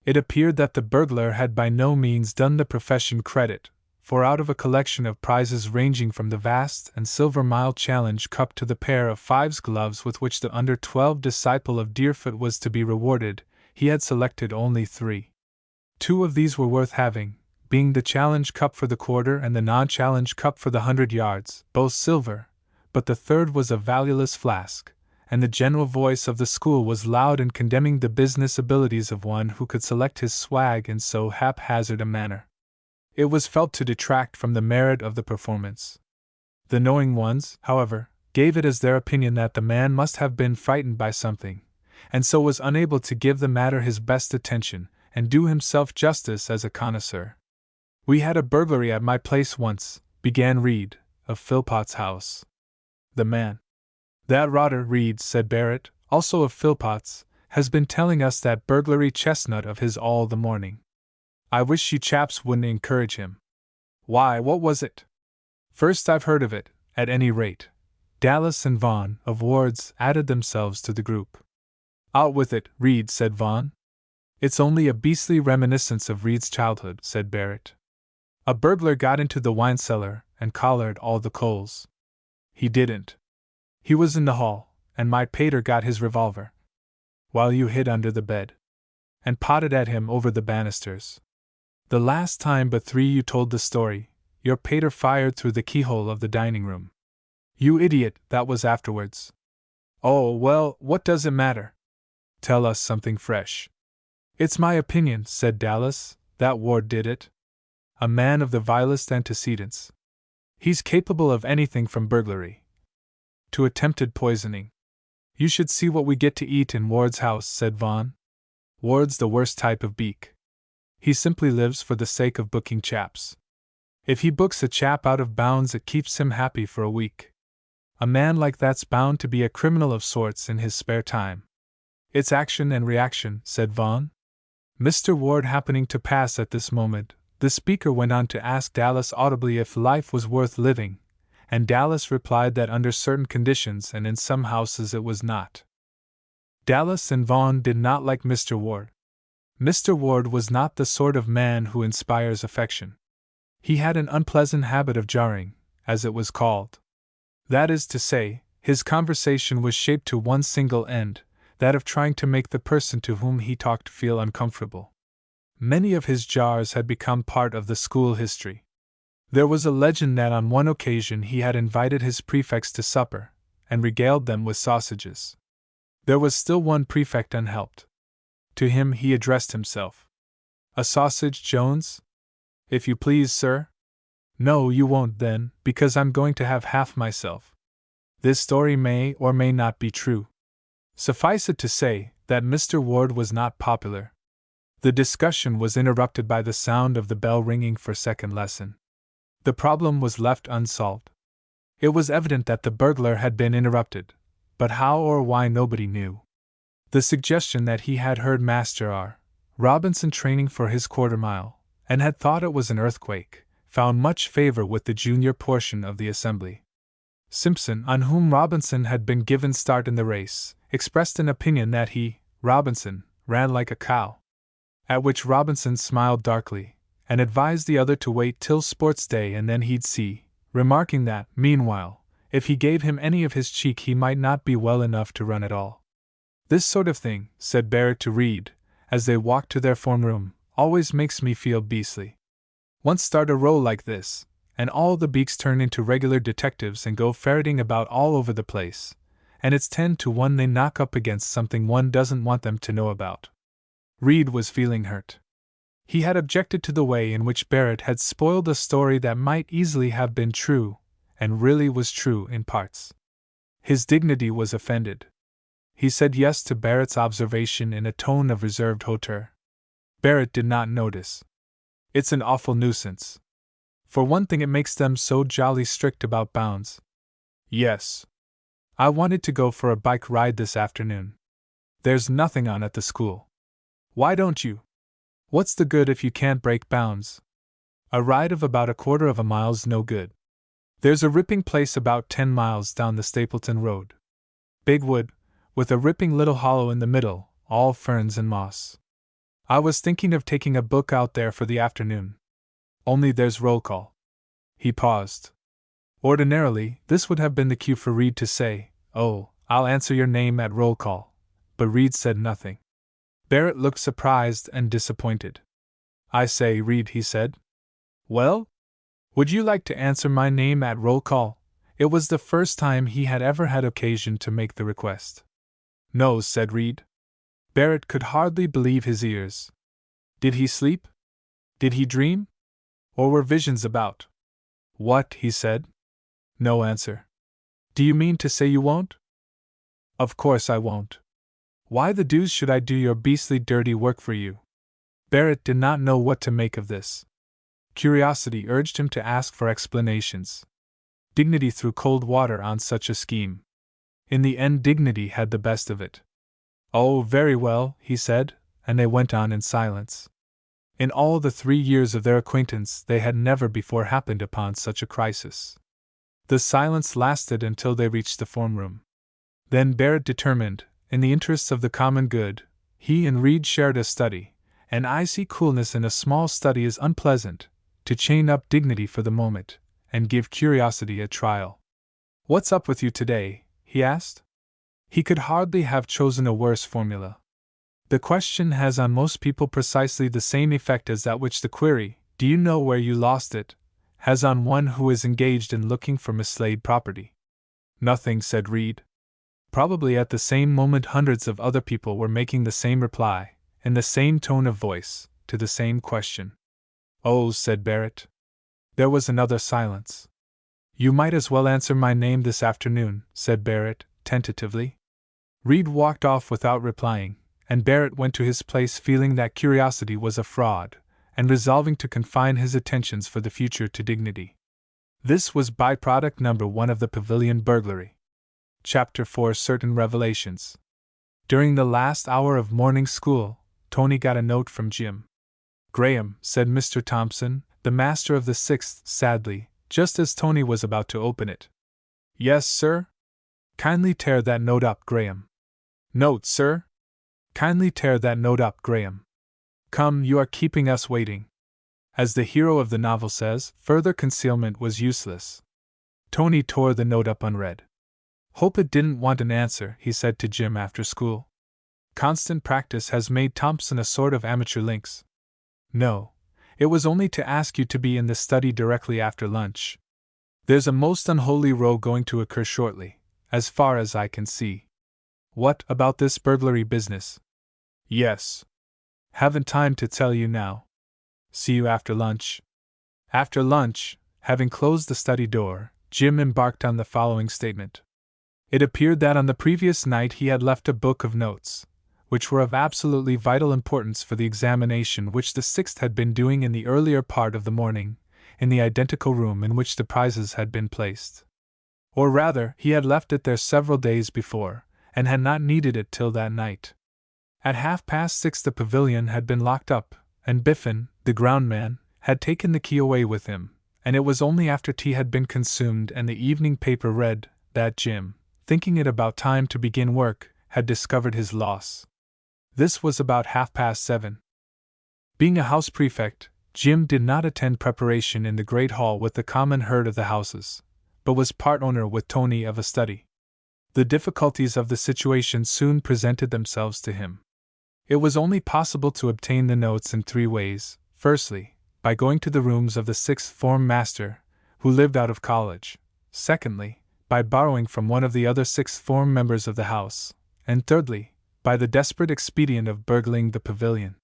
It appeared that the burglar had by no means done the profession credit, for out of a collection of prizes ranging from the vast and silver mile challenge cup to the pair of fives gloves with which the under-12 disciple of Deerfoot was to be rewarded, he had selected only 3. 2 of these were worth having, being the challenge cup for the quarter and the non-challenge cup for the 100 yards, both silver, but the third was a valueless flask, and the general voice of the school was loud in condemning the business abilities of one who could select his swag in so haphazard a manner. It was felt to detract from the merit of the performance. The knowing ones, however, gave it as their opinion that the man must have been frightened by something, and so was unable to give the matter his best attention, and do himself justice as a connoisseur. We had a burglary at my place once, began Reed, of Philpot's house. The man. That rotter, Reed, said Barrett, also of Philpot's, has been telling us that burglary chestnut of his all the morning. I wish you chaps wouldn't encourage him. Why, what was it? First I've heard of it, at any rate. Dallas and Vaughan, of Ward's, added themselves to the group. Out with it, Reed, said Vaughan. It's only a beastly reminiscence of Reed's childhood, said Barrett. A burglar got into the wine cellar and collared all the coals. He didn't. He was in the hall, and my pater got his revolver, while you hid under the bed, and potted at him over the banisters. The last time but 3 you told the story, your pater fired through the keyhole of the dining room. You idiot, that was afterwards. Oh, well, what does it matter? Tell us something fresh. It's my opinion, said Dallas, that Ward did it. A man of the vilest antecedents. He's capable of anything from burglary to attempted poisoning. You should see what we get to eat in Ward's house, said Vaughan. Ward's the worst type of beak. He simply lives for the sake of booking chaps. If he books a chap out of bounds, it keeps him happy for a week. A man like that's bound to be a criminal of sorts in his spare time. It's action and reaction, said Vaughan. Mr. Ward happening to pass at this moment, the speaker went on to ask Dallas audibly if life was worth living, and Dallas replied that under certain conditions and in some houses it was not. Dallas and Vaughan did not like Mr. Ward. Mr. Ward was not the sort of man who inspires affection. He had an unpleasant habit of jarring, as it was called. That is to say, his conversation was shaped to one single end, that of trying to make the person to whom he talked feel uncomfortable. Many of his jars had become part of the school history. There was a legend that on one occasion he had invited his prefects to supper, and regaled them with sausages. There was still one prefect unhelped. To him he addressed himself. A sausage, Jones? If you please, sir. No, you won't then, because I'm going to have half myself. This story may or may not be true. Suffice it to say that Mr. Ward was not popular. The discussion was interrupted by the sound of the bell ringing for second lesson. The problem was left unsolved. It was evident that the burglar had been interrupted, but how or why nobody knew. The suggestion that he had heard Master R. Robinson, training for his quarter mile, and had thought it was an earthquake, found much favor with the junior portion of the assembly. Simpson, on whom Robinson had been given start in the race, expressed an opinion that he, Robinson, ran like a cow. At which Robinson smiled darkly, and advised the other to wait till sports day and then he'd see, remarking that, meanwhile, if he gave him any of his cheek he might not be well enough to run at all. This sort of thing, said Barrett to Reed, as they walked to their form room, always makes me feel beastly. Once start a row like this, and all the beaks turn into regular detectives and go ferreting about all over the place, and it's 10 to 1 they knock up against something one doesn't want them to know about. Reed was feeling hurt. He had objected to the way in which Barrett had spoiled a story that might easily have been true, and really was true in parts. His dignity was offended. He said yes to Barrett's observation in a tone of reserved hauteur. Barrett did not notice. It's an awful nuisance. For one thing, it makes them so jolly strict about bounds. Yes. I wanted to go for a bike ride this afternoon. There's nothing on at the school. Why don't you? What's the good if you can't break bounds? A ride of about a quarter of a mile's no good. There's a ripping place about 10 miles down the Stapleton Road. Big wood, with a ripping little hollow in the middle, all ferns and moss. I was thinking of taking a book out there for the afternoon. Only there's roll call. He paused. Ordinarily, this would have been the cue for Reed to say, "Oh, I'll answer your name at roll call," but Reed said nothing. Barrett looked surprised and disappointed. "I say, Reed," he said. "Well? Would you like to answer my name at roll call?" It was the first time he had ever had occasion to make the request. "No," said Reed. Barrett could hardly believe his ears. Did he sleep? Did he dream? Or were visions about? "What?" he said. No answer. "Do you mean to say you won't?" "Of course I won't. Why the deuce should I do your beastly dirty work for you?" Barrett did not know what to make of this. Curiosity urged him to ask for explanations. Dignity threw cold water on such a scheme. In the end, dignity had the best of it. "Oh, very well," he said, and they went on in silence. In all the 3 years of their acquaintance they had never before happened upon such a crisis. The silence lasted until they reached the form room. Then Barrett determined, in the interests of the common good, he and Reed shared a study, and icy coolness in a small study is unpleasant, to chain up dignity for the moment, and give curiosity a trial. "What's up with you today?" he asked. He could hardly have chosen a worse formula. The question has on most people precisely the same effect as that which the query, "Do you know where you lost it?" has on one who is engaged in looking for mislaid property. "Nothing," said Reed. Probably at the same moment hundreds of other people were making the same reply, in the same tone of voice, to the same question. "Oh," said Barrett. There was another silence. "You might as well answer my name this afternoon," said Barrett, tentatively. Reed walked off without replying, and Barrett went to his place feeling that curiosity was a fraud, and resolving to confine his attentions for the future to dignity. This was byproduct number 1 of the Pavilion burglary. Chapter 4: Certain Revelations. During the last hour of morning school, Tony got a note from Jim. "Graham," said Mr. Thompson, the master of the 6th, sadly, just as Tony was about to open it. "Yes, sir?" "Kindly tear that note up, Graham." "Note, sir?" "Kindly tear that note up, Graham. Come, you are keeping us waiting." As the hero of the novel says, further concealment was useless. Tony tore the note up unread. "Hope it didn't want an answer," he said to Jim after school. "Constant practice has made Thompson a sort of amateur lynx." "No, it was only to ask you to be in the study directly after lunch. There's a most unholy row going to occur shortly, as far as I can see." "What about this burglary business?" "Yes. Haven't time to tell you now. See you after lunch." After lunch, having closed the study door, Jim embarked on the following statement. It appeared that on the previous night he had left a book of notes, which were of absolutely vital importance for the examination which the 6th had been doing in the earlier part of the morning, in the identical room in which the prizes had been placed. Or rather, he had left it there several days before, and had not needed it till that night. At 6:30 the pavilion had been locked up, and Biffin, the groundman, had taken the key away with him, and it was only after tea had been consumed and the evening paper read that Jim, thinking it about time to begin work, had discovered his loss. This was about 7:30. Being a house prefect, Jim did not attend preparation in the great hall with the common herd of the houses, but was part owner with Tony of a study. The difficulties of the situation soon presented themselves to him. It was only possible to obtain the notes in 3 ways. Firstly, by going to the rooms of the sixth form master, who lived out of college. Secondly, by borrowing from one of the other sixth form members of the house. And thirdly, by the desperate expedient of burgling the pavilion.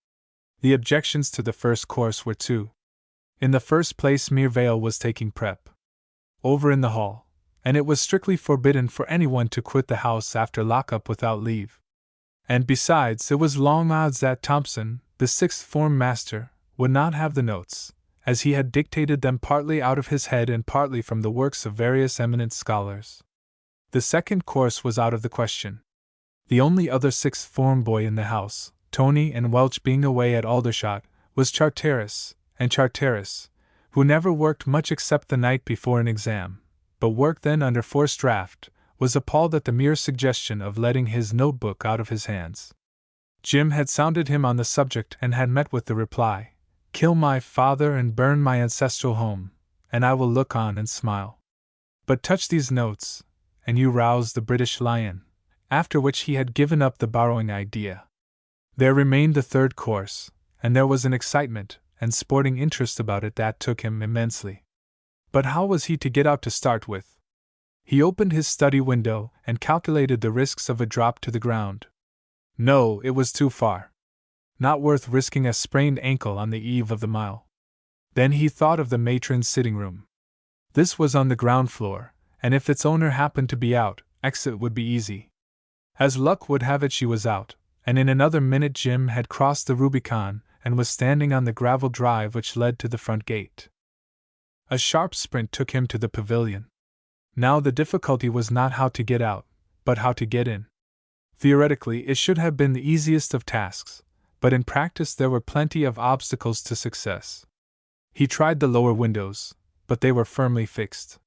The objections to the first course were 2. In the first place, Mirvale was taking prep over in the hall, and it was strictly forbidden for anyone to quit the house after lock-up without leave. And besides, it was long odds that Thompson, the sixth form master, would not have the notes, as he had dictated them partly out of his head and partly from the works of various eminent scholars. The second course was out of the question. The only other sixth form boy in the house, Tony and Welch being away at Aldershot, was Charteris, and Charteris, who never worked much except the night before an exam, but worked then under forced draught, was appalled at the mere suggestion of letting his notebook out of his hands. Jim had sounded him on the subject and had met with the reply, "Kill my father and burn my ancestral home, and I will look on and smile. But touch these notes, and you rouse the British lion," after which he had given up the borrowing idea. There remained the third course, and there was an excitement and sporting interest about it that took him immensely. But how was he to get out to start with? He opened his study window and calculated the risks of a drop to the ground. No, it was too far. Not worth risking a sprained ankle on the eve of the mile. Then he thought of the matron's sitting room. This was on the ground floor, and if its owner happened to be out, exit would be easy. As luck would have it, she was out, and in another minute Jim had crossed the Rubicon and was standing on the gravel drive which led to the front gate. A sharp sprint took him to the pavilion. Now the difficulty was not how to get out, but how to get in. Theoretically, it should have been the easiest of tasks, but in practice there were plenty of obstacles to success. He tried the lower windows, but they were firmly fixed.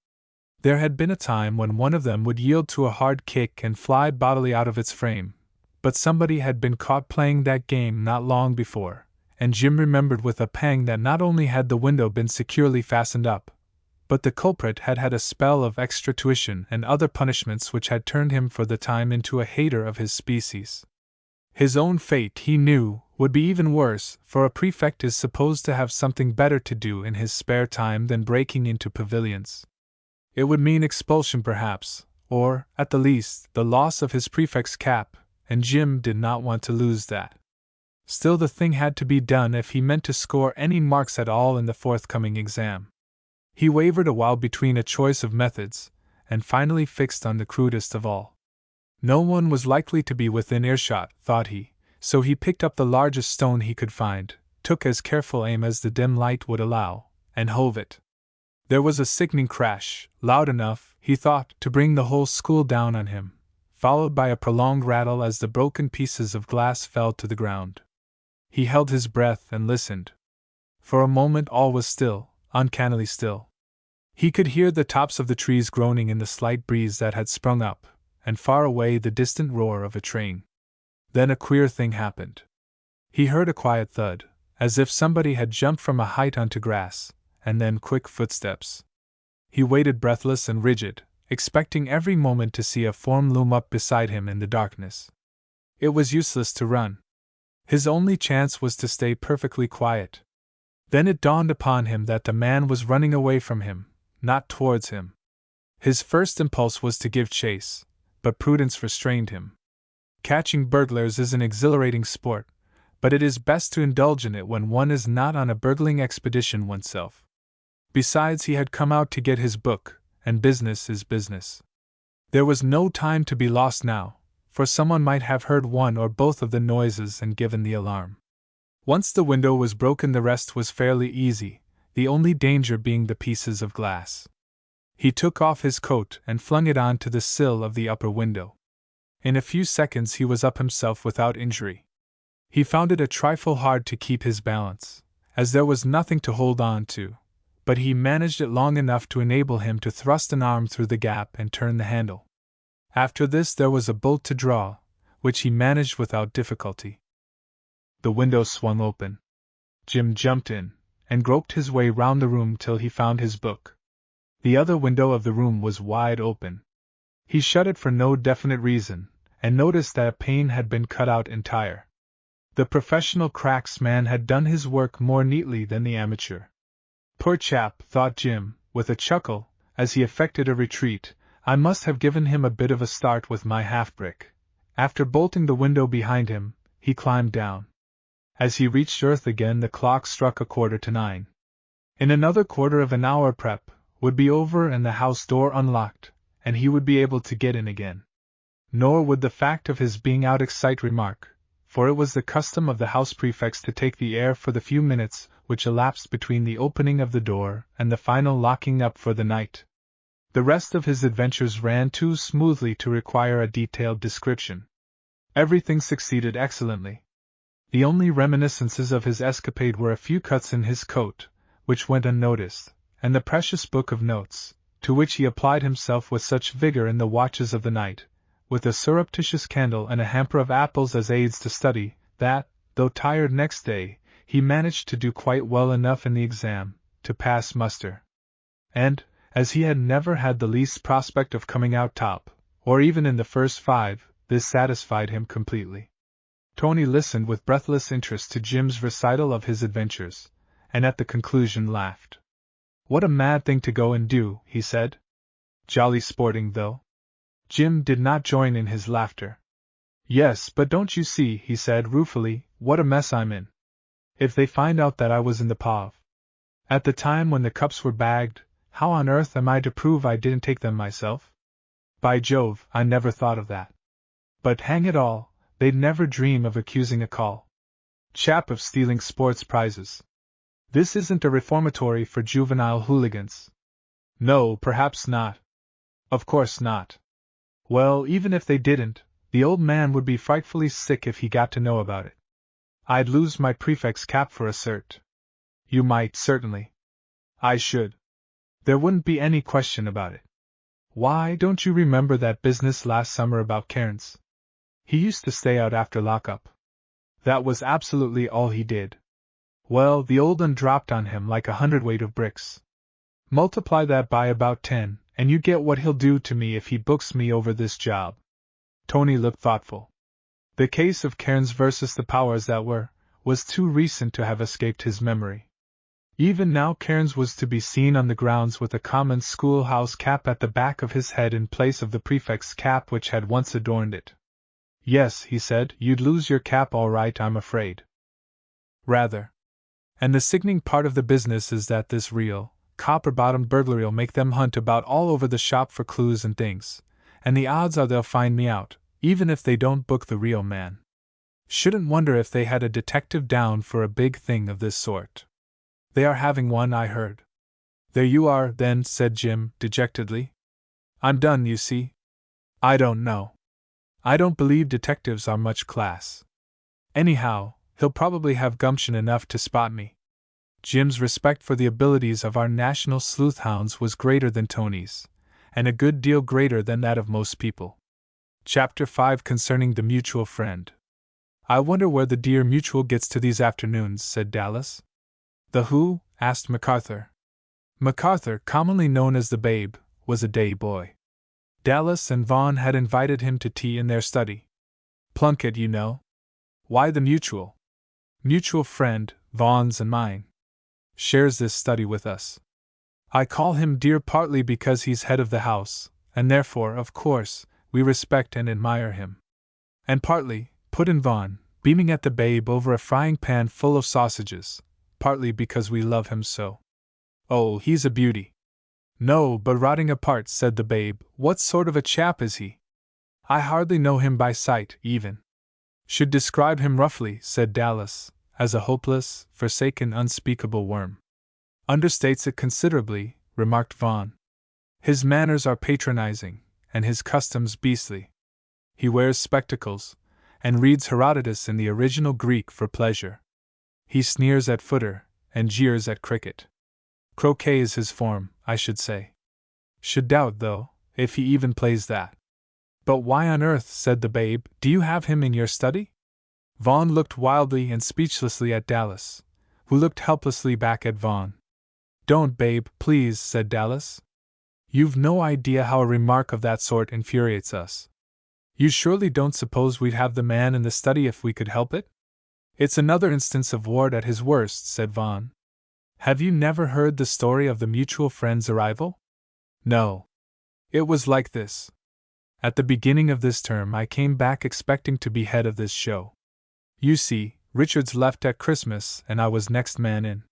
There had been a time when one of them would yield to a hard kick and fly bodily out of its frame, but somebody had been caught playing that game not long before, and Jim remembered with a pang that not only had the window been securely fastened up, but the culprit had had a spell of extra tuition and other punishments which had turned him for the time into a hater of his species. His own fate, he knew, would be even worse, for a prefect is supposed to have something better to do in his spare time than breaking into pavilions. It would mean expulsion perhaps, or, at the least, the loss of his prefect's cap, and Jim did not want to lose that. Still, the thing had to be done if he meant to score any marks at all in the forthcoming exam. He wavered a while between a choice of methods, and finally fixed on the crudest of all. No one was likely to be within earshot, thought he, so he picked up the largest stone he could find, took as careful aim as the dim light would allow, and hove it. There was a sickening crash, loud enough, he thought, to bring the whole school down on him, followed by a prolonged rattle as the broken pieces of glass fell to the ground. He held his breath and listened. For a moment all was still, uncannily still. He could hear the tops of the trees groaning in the slight breeze that had sprung up, and far away the distant roar of a train. Then a queer thing happened. He heard a quiet thud, as if somebody had jumped from a height onto grass, and then quick footsteps. He waited breathless and rigid, expecting every moment to see a form loom up beside him in the darkness. It was useless to run. His only chance was to stay perfectly quiet. Then it dawned upon him that the man was running away from him, not towards him. His first impulse was to give chase, but prudence restrained him. Catching burglars is an exhilarating sport, but it is best to indulge in it when one is not on a burgling expedition oneself. Besides, he had come out to get his book, and business is business. There was no time to be lost now, for someone might have heard one or both of the noises and given the alarm. Once the window was broken, the rest was fairly easy, the only danger being the pieces of glass. He took off his coat and flung it on to the sill of the upper window. In a few seconds he was up himself without injury. He found it a trifle hard to keep his balance, as there was nothing to hold on to, but he managed it long enough to enable him to thrust an arm through the gap and turn the handle. After this there was a bolt to draw, which he managed without difficulty. The window swung open. Jim jumped in, and groped his way round the room till he found his book. The other window of the room was wide open. He shut it for no definite reason, and noticed that a pane had been cut out entire. The professional cracksman had done his work more neatly than the amateur. Poor chap, thought Jim, with a chuckle, as he effected a retreat, I must have given him a bit of a start with my half-brick. After bolting the window behind him, he climbed down. As he reached earth again the clock struck 9:15. In another quarter of an hour prep would be over and the house door unlocked, and he would be able to get in again. Nor would the fact of his being out excite remark, for it was the custom of the house prefects to take the air for the few minutes which elapsed between the opening of the door and the final locking up for the night. The rest of his adventures ran too smoothly to require a detailed description. Everything succeeded excellently. The only reminiscences of his escapade were a few cuts in his coat, which went unnoticed, and the precious book of notes, to which he applied himself with such vigor in the watches of the night, with a surreptitious candle and a hamper of apples as aids to study, that, though tired next day, he managed to do quite well enough in the exam, to pass muster. And, as he had never had the least prospect of coming out top, or even in the first 5, this satisfied him completely. Tony listened with breathless interest to Jim's recital of his adventures, and at the conclusion laughed. What a mad thing to go and do, he said. Jolly sporting, though. Jim did not join in his laughter. Yes, but don't you see, he said ruefully, what a mess I'm in. If they find out that I was in the Pov at the time when the cups were bagged, how on earth am I to prove I didn't take them myself? By Jove, I never thought of that. But hang it all, they'd never dream of accusing a chap of stealing sports prizes. This isn't a reformatory for juvenile hooligans. No, perhaps not. Of course not. Well, even if they didn't, the old man would be frightfully sick if he got to know about it. I'd lose my prefect's cap for a cert. You might, certainly. I should. There wouldn't be any question about it. Why, don't you remember that business last summer about Cairns? He used to stay out after lockup. That was absolutely all he did. Well, the old un dropped on him like 100 weight of bricks. Multiply that by about 10, and you get what he'll do to me if he books me over this job. Tony looked thoughtful. The case of Cairns versus the powers that were was too recent to have escaped his memory. Even now Cairns was to be seen on the grounds with a common schoolhouse cap at the back of his head in place of the prefect's cap which had once adorned it. Yes, he said, you'd lose your cap all right, I'm afraid. Rather. And the sickening part of the business is that this real, copper-bottomed burglary'll make them hunt about all over the shop for clues and things, and the odds are they'll find me out, even if they don't book the real man. Shouldn't wonder if they had a detective down for a big thing of this sort. They are having one, I heard. There you are, then, said Jim, dejectedly. I'm done, you see. I don't know. I don't believe detectives are much class. Anyhow, he'll probably have gumption enough to spot me. Jim's respect for the abilities of our national sleuth-hounds was greater than Tony's, and a good deal greater than that of most people. Chapter 5 Concerning the Mutual Friend. I wonder where the dear mutual gets to these afternoons, said Dallas. The who? Asked MacArthur. MacArthur, commonly known as the Babe, was a day boy. Dallas and Vaughan had invited him to tea in their study. Plunkett, you know. Why the mutual? Mutual friend, Vaughan's and mine. Shares this study with us. I call him dear partly because he's head of the house, and therefore, of course, we respect and admire him. And partly, put in Vaughan, beaming at the Babe over a frying pan full of sausages, partly because we love him so. Oh, he's a beauty. No, but rotting apart, said the Babe. What sort of a chap is he? I hardly know him by sight, even. Should describe him roughly, said Dallas, as a hopeless, forsaken, unspeakable worm. Understates it considerably, remarked Vaughan. His manners are patronizing, and his customs beastly. He wears spectacles, and reads Herodotus in the original Greek for pleasure. He sneers at footer, and jeers at cricket. Croquet is his form, I should say. Should doubt, though, if he even plays that. But why on earth, said the babe, do you have him in your study? Vaughn looked wildly and speechlessly at Dallas, who looked helplessly back at Vaughn. Don't, babe, please, said Dallas. You've no idea how a remark of that sort infuriates us. You surely don't suppose we'd have the man in the study if we could help it? It's another instance of Ward at his worst, said Vaughn. Have you never heard the story of the mutual friend's arrival? No. It was like this. At the beginning of this term I came back expecting to be head of this show. You see, Richards left at Christmas and I was next man in.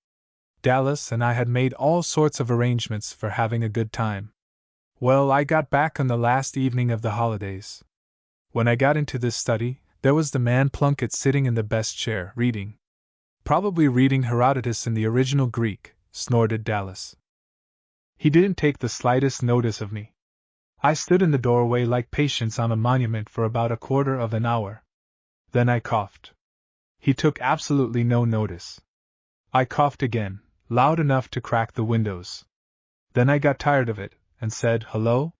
Dallas and I had made all sorts of arrangements for having a good time. Well, I got back on the last evening of the holidays. When I got into this study, there was the man Plunkett sitting in the best chair, reading. Probably reading Herodotus in the original Greek, snorted Dallas. He didn't take the slightest notice of me. I stood in the doorway like Patience on a monument for about a quarter of an hour. Then I coughed. He took absolutely no notice. I coughed again, loud enough to crack the windows. Then I got tired of it, and said, "Hello?"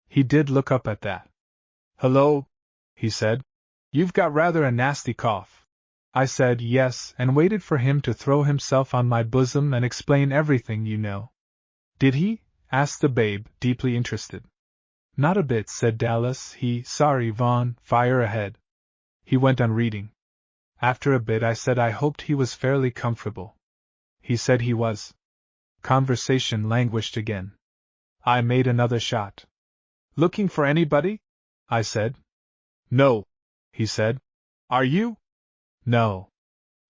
He did look up at that. "Hello," he said. "You've got rather a nasty cough." I said yes, and waited for him to throw himself on my bosom and explain everything, you know. Did he? Asked the babe, deeply interested. Not a bit, said Dallas. Sorry, Vaughn, fire ahead. He went on reading. After a bit I said I hoped he was fairly comfortable. He said he was. Conversation languished again. I made another shot. Looking for anybody? I said. No, he said. Are you? No.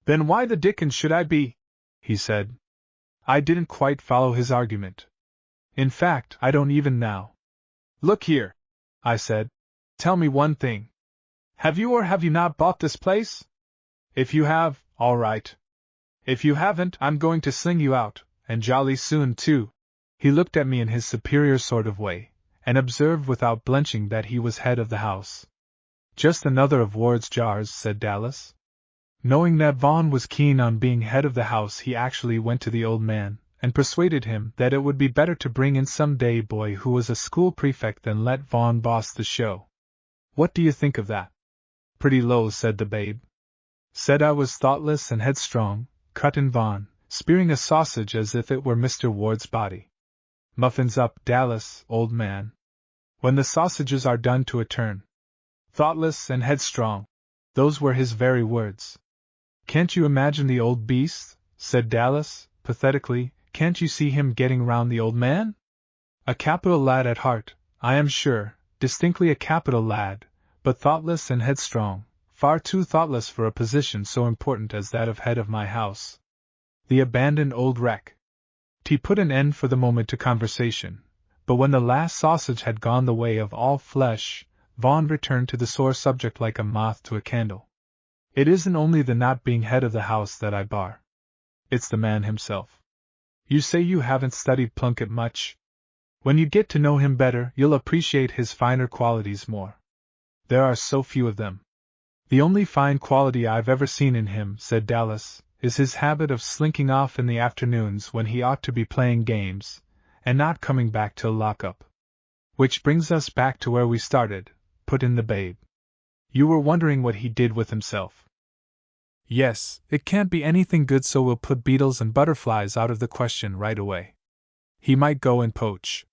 Then why the dickens should I be? He said. I didn't quite follow his argument. In fact, I don't even now. Look here, I said. Tell me one thing. Have you or have you not bought this place? If you have, all right. If you haven't, I'm going to sling you out, and jolly soon, too. He looked at me in his superior sort of way, and observed without blenching that he was head of the house. Just another of Ward's jars, said Dallas. Knowing that Vaughn was keen on being head of the house, he actually went to the old man, and persuaded him that it would be better to bring in some day boy who was a school prefect than let Vaughn boss the show. What do you think of that? Pretty low, said the babe. Said I was thoughtless and headstrong, cut in Vaughn, spearing a sausage as if it were Mr. Ward's body. Muffins up, Dallas, old man. When the sausages are done to a turn. Thoughtless and headstrong. Those were his very words. Can't you imagine the old beast? Said Dallas, pathetically. Can't you see him getting round the old man? A capital lad at heart, I am sure, distinctly a capital lad, but thoughtless and headstrong, far too thoughtless for a position so important as that of head of my house. The abandoned old wreck. He put an end for the moment to conversation, but when the last sausage had gone the way of all flesh, Vaughn returned to the sore subject like a moth to a candle. It isn't only the not being head of the house that I bar. It's the man himself. You say you haven't studied Plunkett much? When you get to know him better, you'll appreciate his finer qualities more. There are so few of them. The only fine quality I've ever seen in him, said Dallas, is his habit of slinking off in the afternoons when he ought to be playing games, and not coming back till lock-up. Which brings us back to where we started, put in the babe. You were wondering what he did with himself. Yes, it can't be anything good, so we'll put beetles and butterflies out of the question right away. He might go and poach.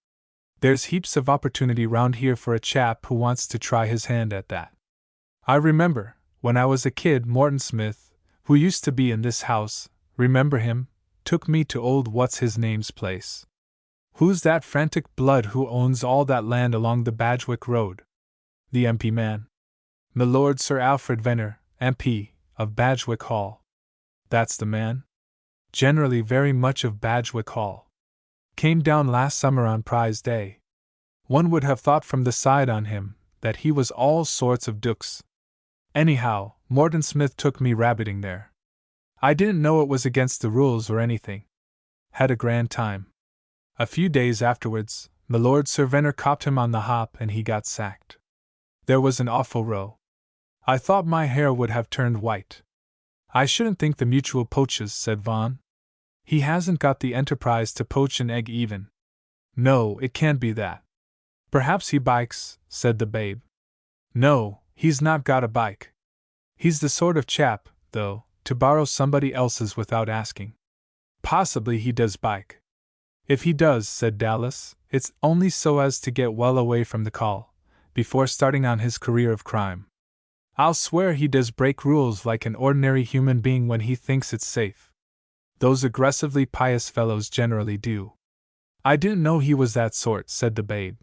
There's heaps of opportunity round here for a chap who wants to try his hand at that. I remember, when I was a kid, Morton Smith, who used to be in this house, remember him, took me to old what's-his-name's place. Who's that frantic blood who owns all that land along the Badgwick Road? The MP man. Milord Sir Alfred Venner, MP, of Badgwick Hall. That's the man. Generally very much of Badgwick Hall. Came down last summer on prize day. One would have thought from the side on him that he was all sorts of dukes. Anyhow, Morton Smith took me rabbiting there. I didn't know it was against the rules or anything. Had a grand time. A few days afterwards, Milord Sir Venner copped him on the hop and he got sacked. There was an awful row. I thought my hair would have turned white. I shouldn't think the mutual poaches, said Vaughn. He hasn't got the enterprise to poach an egg even. No, it can't be that. Perhaps he bikes, said the babe. No, he's not got a bike. He's the sort of chap, though, to borrow somebody else's without asking. Possibly he does bike. If he does, said Dallas, it's only so as to get well away from the call, before starting on his career of crime. I'll swear he does break rules like an ordinary human being when he thinks it's safe. Those aggressively pious fellows generally do. I didn't know he was that sort, said the babe.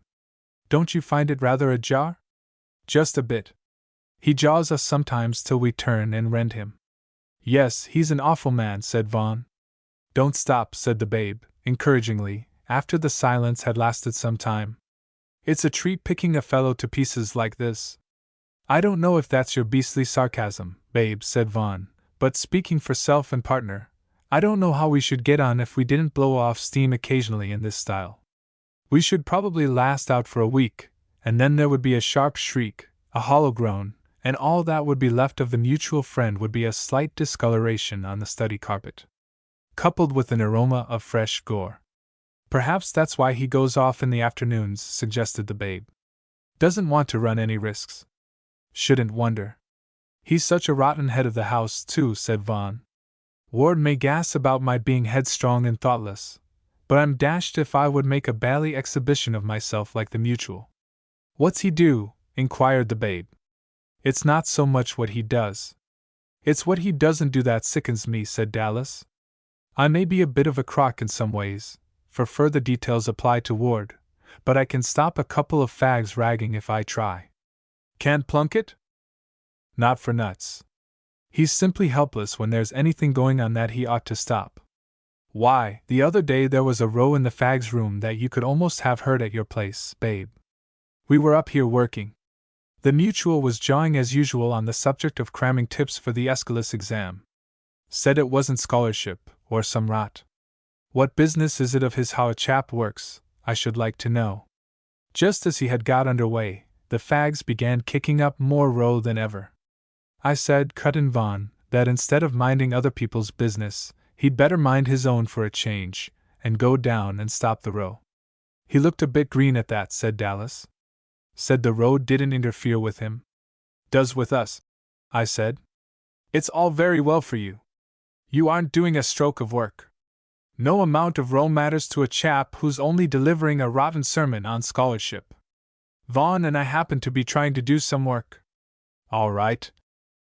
Don't you find it rather a jar? Just a bit. He jaws us sometimes till we turn and rend him. Yes, he's an awful man, said Vaughn. Don't stop, said the babe, encouragingly, after the silence had lasted some time. It's a treat picking a fellow to pieces like this. I don't know if that's your beastly sarcasm, babe, said Vaughn, but speaking for self and partner, I don't know how we should get on if we didn't blow off steam occasionally in this style. We should probably last out for a week, and then there would be a sharp shriek, a hollow groan, and all that would be left of the mutual friend would be a slight discoloration on the study carpet, coupled with an aroma of fresh gore. Perhaps that's why he goes off in the afternoons, suggested the babe. Doesn't want to run any risks. Shouldn't wonder. He's such a rotten head of the house, too, said Vaughn. Ward may gas about my being headstrong and thoughtless, but I'm dashed if I would make a bally exhibition of myself like the mutual. What's he do? Inquired the babe. It's not so much what he does. It's what he doesn't do that sickens me, said Dallas. I may be a bit of a crock in some ways, for further details apply to Ward, but I can stop a couple of fags ragging if I try. Can't Plunkett? Not for nuts. He's simply helpless when there's anything going on that he ought to stop. Why, the other day there was a row in the fags' room that you could almost have heard at your place, babe. We were up here working. The mutual was jawing as usual on the subject of cramming tips for the Aeschylus exam. Said it wasn't scholarship, or some rot. What business is it of his how a chap works, I should like to know. Just as he had got under way, the fags began kicking up more row than ever. I said, cut in Vaughn, that instead of minding other people's business, he'd better mind his own for a change, and go down and stop the row. He looked a bit green at that, said Dallas. Said the row didn't interfere with him. Does with us, I said. It's all very well for you. You aren't doing a stroke of work. No amount of row matters to a chap who's only delivering a rotten sermon on scholarship. Vaughn and I happen to be trying to do some work. All right,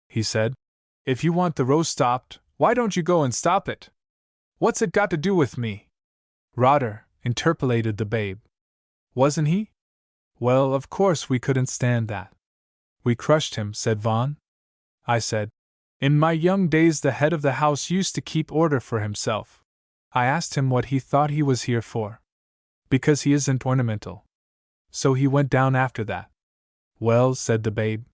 he said. If you want the row stopped, why don't you go and stop it? What's it got to do with me? Rotter, interpolated the babe. Wasn't he? Well, of course we couldn't stand that. We crushed him, said Vaughn. I said, in my young days the head of the house used to keep order for himself. I asked him what he thought he was here for. Because he isn't ornamental. So he went down after that. Well, said the babe.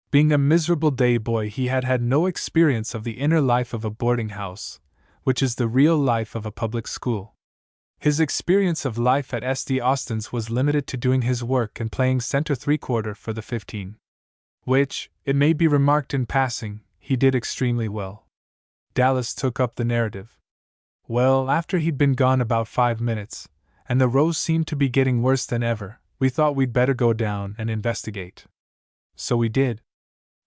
Being a miserable day boy, he had had no experience of the inner life of a boarding house, which is the real life of a public school. His experience of life at S.D. Austin's was limited to doing his work and playing center three-quarter for the 15. Which, it may be remarked in passing, he did extremely well. Dallas took up the narrative. Well, after he'd been gone about 5 minutes, and the row seemed to be getting worse than ever, we thought we'd better go down and investigate. So we did.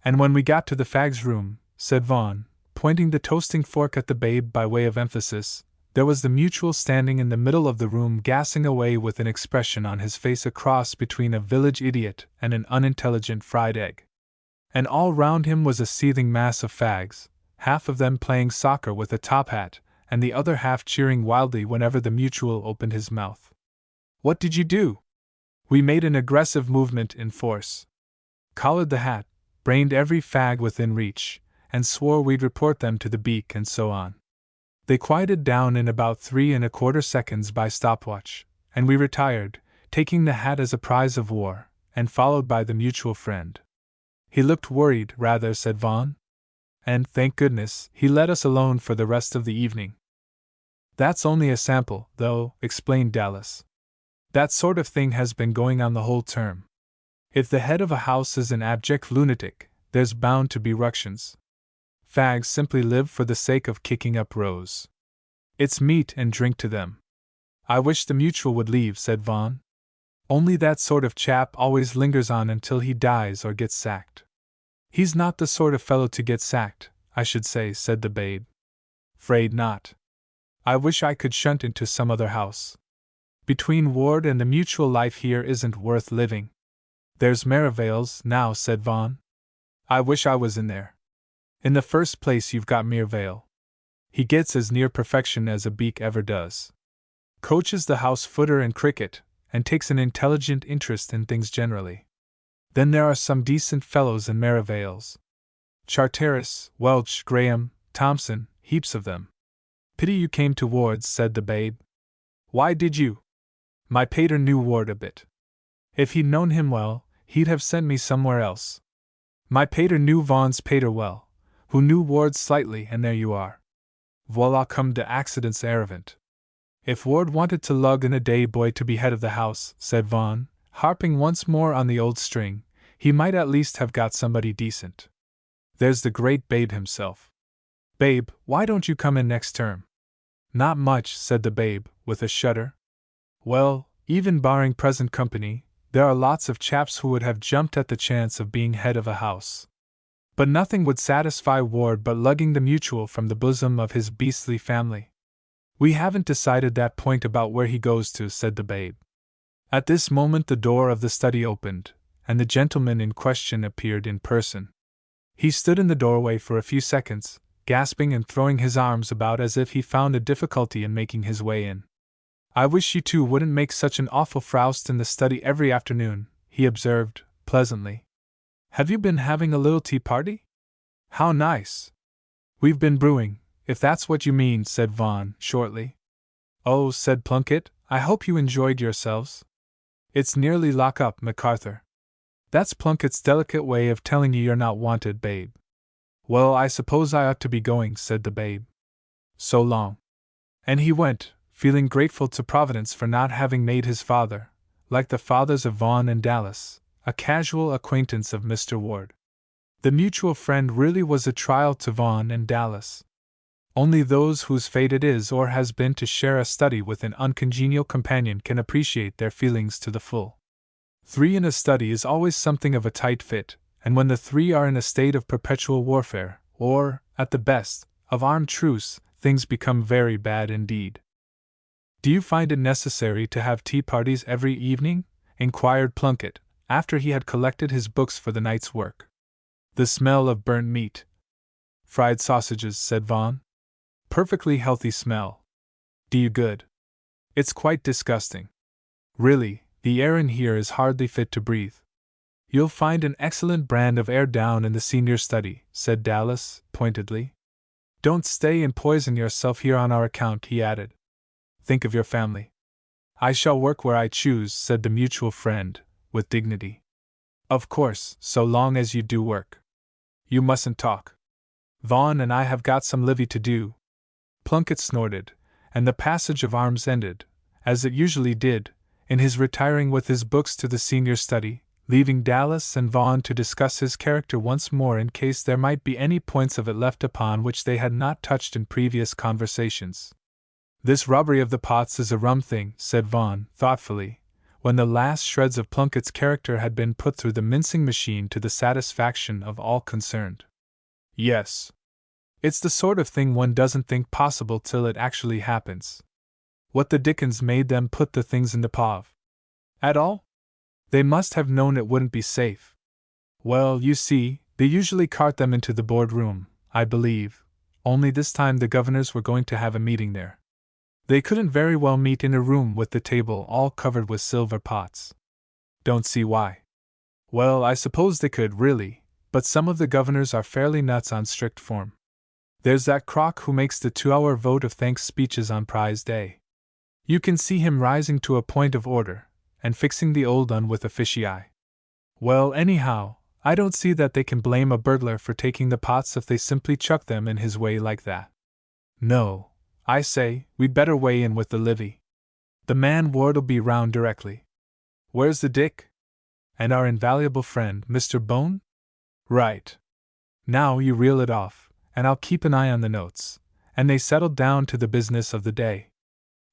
And when we got to the fags' room, said Vaughn, pointing the toasting fork at the babe by way of emphasis, there was the mutual standing in the middle of the room gassing away with an expression on his face a cross between a village idiot and an unintelligent fried egg. And all round him was a seething mass of fags, half of them playing soccer with a top hat, and the other half cheering wildly whenever the mutual opened his mouth. What did you do? We made an aggressive movement in force. Collared the hat, brained every fag within reach, and swore we'd report them to the beak and so on. They quieted down in about 3 1/4 seconds by stopwatch, and we retired, taking the hat as a prize of war, and followed by the mutual friend. He looked worried, rather, said Vaughn. And, thank goodness, he let us alone for the rest of the evening. That's only a sample, though, explained Dallas. That sort of thing has been going on the whole term. If the head of a house is an abject lunatic, there's bound to be ructions. Fags simply live for the sake of kicking up rows. It's meat and drink to them. I wish the mutual would leave, said Vaughn. Only that sort of chap always lingers on until he dies or gets sacked. He's not the sort of fellow to get sacked, I should say, said the babe. 'Fraid not. I wish I could shunt into some other house. Between Ward and the mutual, life here isn't worth living. There's Merivale's now, said Vaughn. I wish I was in there. In the first place, you've got Merivale. He gets as near perfection as a beak ever does. Coaches the house footer and cricket, and takes an intelligent interest in things generally. Then there are some decent fellows in Merivale's. Charteris, Welch, Graham, Thompson, heaps of them. Pity you came to Ward's, said the babe. Why did you? My pater knew Ward a bit. If he'd known him well, he'd have sent me somewhere else. My pater knew Vaughan's pater well, who knew Ward slightly, and there you are. Voila cum de accidents errant. If Ward wanted to lug in a day boy to be head of the house, said Vaughan, harping once more on the old string, he might at least have got somebody decent. There's the great Babe himself. Babe, why don't you come in next term? Not much, said the babe, with a shudder. Well, even barring present company, there are lots of chaps who would have jumped at the chance of being head of a house. But nothing would satisfy Ward but lugging the mutual from the bosom of his beastly family. We haven't decided that point about where he goes to, said the babe. At this moment the door of the study opened, and the gentleman in question appeared in person. He stood in the doorway for a few seconds, gasping and throwing his arms about as if he found a difficulty in making his way in. I wish you two wouldn't make such an awful frowst in the study every afternoon, he observed, pleasantly. Have you been having a little tea party? How nice! We've been brewing, if that's what you mean, said Vaughn, shortly. Oh, said Plunkett, I hope you enjoyed yourselves. It's nearly lock up, MacArthur. That's Plunkett's delicate way of telling you you're not wanted, babe. Well, I suppose I ought to be going, said the babe. So long. And he went, feeling grateful to Providence for not having made his father, like the fathers of Vaughan and Dallas, a casual acquaintance of Mr. Ward. The mutual friend really was a trial to Vaughan and Dallas. Only those whose fate it is or has been to share a study with an uncongenial companion can appreciate their feelings to the full. 3 in a study is always something of a tight fit, and when the 3 are in a state of perpetual warfare, or, at the best, of armed truce, things become very bad indeed. Do you find it necessary to have tea parties every evening? Inquired Plunkett, after he had collected his books for the night's work. The smell of burnt meat. Fried sausages, said Vaughan. Perfectly healthy smell. Do you good? It's quite disgusting. Really, the air in here is hardly fit to breathe. You'll find an excellent brand of air down in the senior study, said Dallas, pointedly. Don't stay and poison yourself here on our account, he added. Think of your family. I shall work where I choose, said the mutual friend, with dignity. Of course, so long as you do work. You mustn't talk. Vaughan and I have got some livy to do. Plunkett snorted, and the passage of arms ended, as it usually did, in his retiring with his books to the senior study, leaving Dallas and Vaughan to discuss his character once more in case there might be any points of it left upon which they had not touched in previous conversations. This robbery of the pots is a rum thing, said Vaughan, thoughtfully, when the last shreds of Plunkett's character had been put through the mincing machine to the satisfaction of all concerned. Yes. It's the sort of thing one doesn't think possible till it actually happens. What the dickens made them put the things in the pov? At all? They must have known it wouldn't be safe. Well, you see, they usually cart them into the board room, I believe, only this time the governors were going to have a meeting there. They couldn't very well meet in a room with the table all covered with silver pots. Don't see why. Well, I suppose they could, really, but some of the governors are fairly nuts on strict form. There's that crock who makes the 2-hour vote of thanks speeches on prize day. You can see him rising to a point of order, and fixing the old un with a fishy eye. Well, anyhow, I don't see that they can blame a burglar for taking the pots if they simply chuck them in his way like that. No, I say, we'd better weigh in with the livy. The man Ward'll be round directly. Where's the Dick? And our invaluable friend, Mr. Bone? Right. Now you reel it off, and I'll keep an eye on the notes. And they settled down to the business of the day.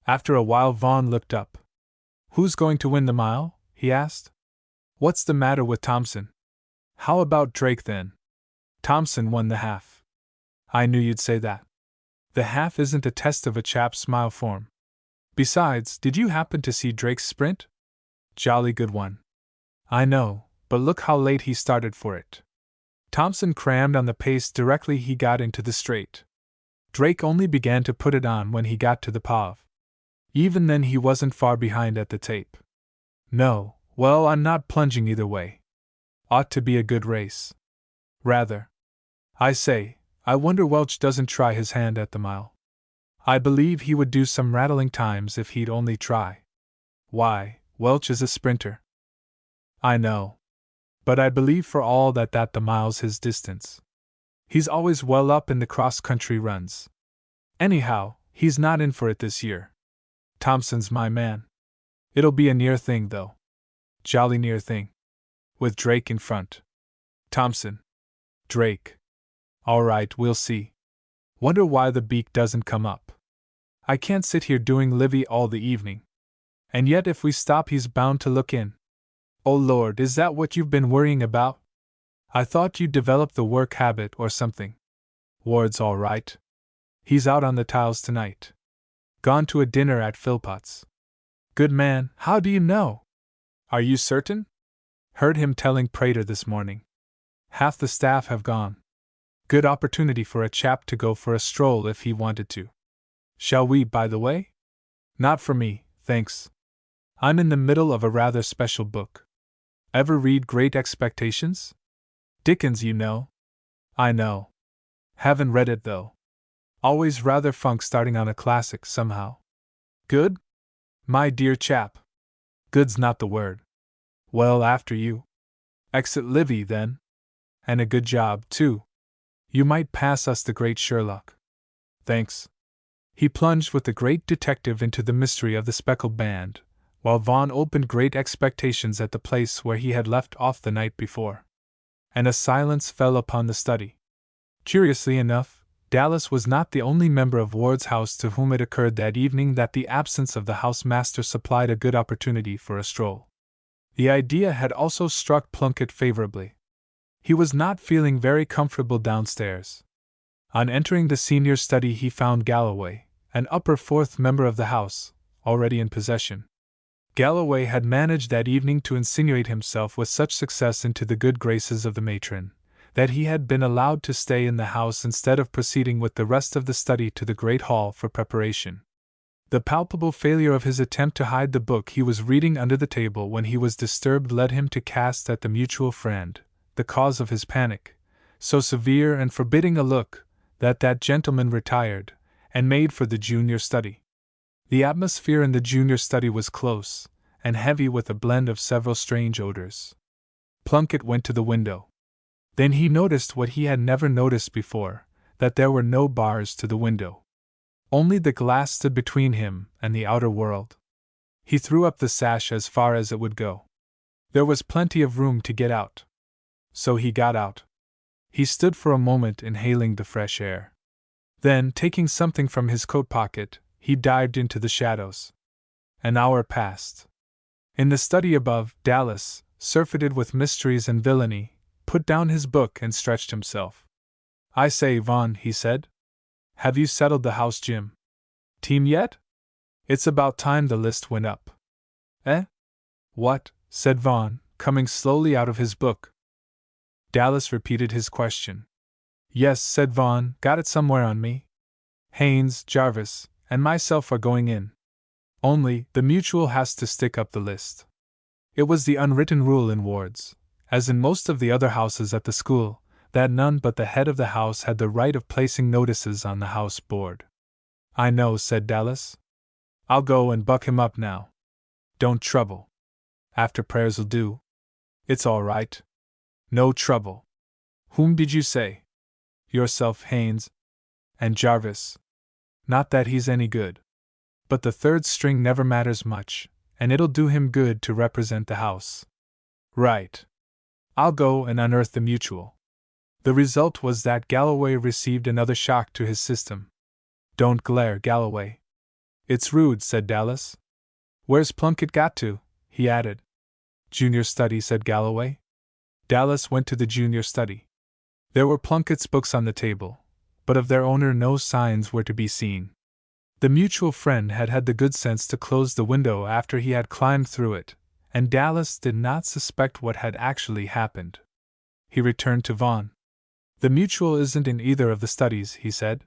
After a while, Vaughn looked up. Who's going to win the mile? He asked. What's the matter with Thompson? How about Drake then? Thompson won the half. I knew you'd say that. The half isn't a test of a chap's mile form. Besides, did you happen to see Drake's sprint? Jolly good one. I know, but look how late he started for it. Thompson crammed on the pace directly he got into the straight. Drake only began to put it on when he got to the Pav. Even then he wasn't far behind at the tape. No, well, I'm not plunging either way. Ought to be a good race. Rather. I say, I wonder Welch doesn't try his hand at the mile. I believe he would do some rattling times if he'd only try. Why, Welch is a sprinter. I know. But I believe for all that the mile's his distance. He's always well up in the cross-country runs. Anyhow, he's not in for it this year. Thompson's my man. It'll be a near thing, though. Jolly near thing. With Drake in front. Thompson. Drake. All right, we'll see. Wonder why the beak doesn't come up. I can't sit here doing Livy all the evening. And yet if we stop he's bound to look in. Oh Lord, is that what you've been worrying about? I thought you'd developed the work habit or something. Ward's all right. He's out on the tiles tonight. Gone to a dinner at Philpott's. Good man, how do you know? Are you certain? Heard him telling Prater this morning. Half the staff have gone. Good opportunity for a chap to go for a stroll if he wanted to. Shall we, by the way? Not for me, thanks. I'm in the middle of a rather special book. Ever read Great Expectations? Dickens, you know. I know. Haven't read it, though. Always rather funk starting on a classic, somehow. Good? My dear chap. Good's not the word. Well, after you. Exit Livy, then. And a good job, too. You might pass us the great Sherlock. Thanks. He plunged with the great detective into the mystery of the speckled band, while Vaughn opened Great Expectations at the place where he had left off the night before. And a silence fell upon the study. Curiously enough, Dallas was not the only member of Ward's house to whom it occurred that evening that the absence of the housemaster supplied a good opportunity for a stroll. The idea had also struck Plunkett favorably. He was not feeling very comfortable downstairs. On entering the senior study he found Galloway, an upper fourth member of the house, already in possession. Galloway had managed that evening to insinuate himself with such success into the good graces of the matron, that he had been allowed to stay in the house instead of proceeding with the rest of the study to the great hall for preparation. The palpable failure of his attempt to hide the book he was reading under the table when he was disturbed led him to cast at the mutual friend, the cause of his panic, so severe and forbidding a look, that gentleman retired, and made for the junior study. The atmosphere in the junior study was close, and heavy with a blend of several strange odors. Plunkett went to the window. Then he noticed what he had never noticed before, that there were no bars to the window. Only the glass stood between him and the outer world. He threw up the sash as far as it would go. There was plenty of room to get out. So he got out. He stood for a moment inhaling the fresh air. Then, taking something from his coat pocket, he dived into the shadows. An hour passed. In the study above, Dallas, surfeited with mysteries and villainy, put down his book and stretched himself. I say, Vaughn, he said. Have you settled the house gym team yet? It's about time the list went up. Eh? What? Said Vaughn, coming slowly out of his book. Dallas repeated his question. Yes, said Vaughn, got it somewhere on me. Haynes, Jarvis, and myself are going in. Only, the mutual has to stick up the list. It was the unwritten rule in Ward's, as in most of the other houses at the school, that none but the head of the house had the right of placing notices on the house board. I know, said Dallas. I'll go and buck him up now. Don't trouble. After prayers'll do. It's all right. No trouble. Whom did you say? Yourself, Haynes. And Jarvis. Not that he's any good. But the third string never matters much, and it'll do him good to represent the house. Right. I'll go and unearth the mutual. The result was that Galloway received another shock to his system. Don't glare, Galloway. It's rude, said Dallas. Where's Plunkett got to? He added. Junior study, said Galloway. Dallas went to the junior study. There were Plunkett's books on the table, but of their owner no signs were to be seen. The mutual friend had had the good sense to close the window after he had climbed through it, and Dallas did not suspect what had actually happened. He returned to Vaughn. The mutual isn't in either of the studies, he said.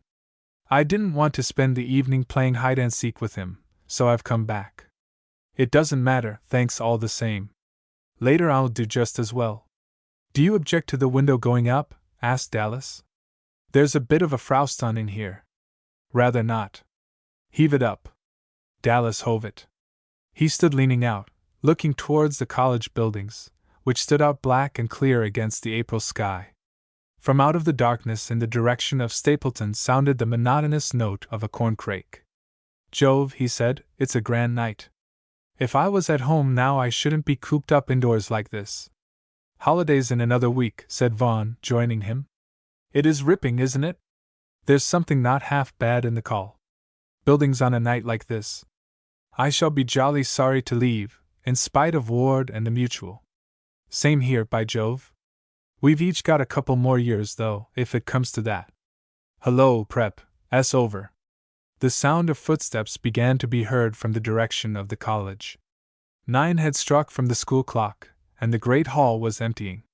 I didn't want to spend the evening playing hide-and-seek with him, so I've come back. It doesn't matter, thanks all the same. Later I'll do just as well. Do you object to the window going up? Asked Dallas. There's a bit of a frost on in here. Rather not. Heave it up. Dallas hove it. He stood leaning out, looking towards the college buildings, which stood out black and clear against the April sky. From out of the darkness in the direction of Stapleton sounded the monotonous note of a corncrake. Jove, he said, it's a grand night. If I was at home now I shouldn't be cooped up indoors like this. Holidays in another week, said Vaughn, joining him. It is ripping, isn't it? There's something not half bad in the call. Buildings on a night like this. I shall be jolly sorry to leave, in spite of Ward and the mutual. Same here, by Jove. We've each got a couple more years, though, if it comes to that. Hello, Prep, S over. The sound of footsteps began to be heard from the direction of the college. 9 had struck from the school clock, and the great hall was emptying.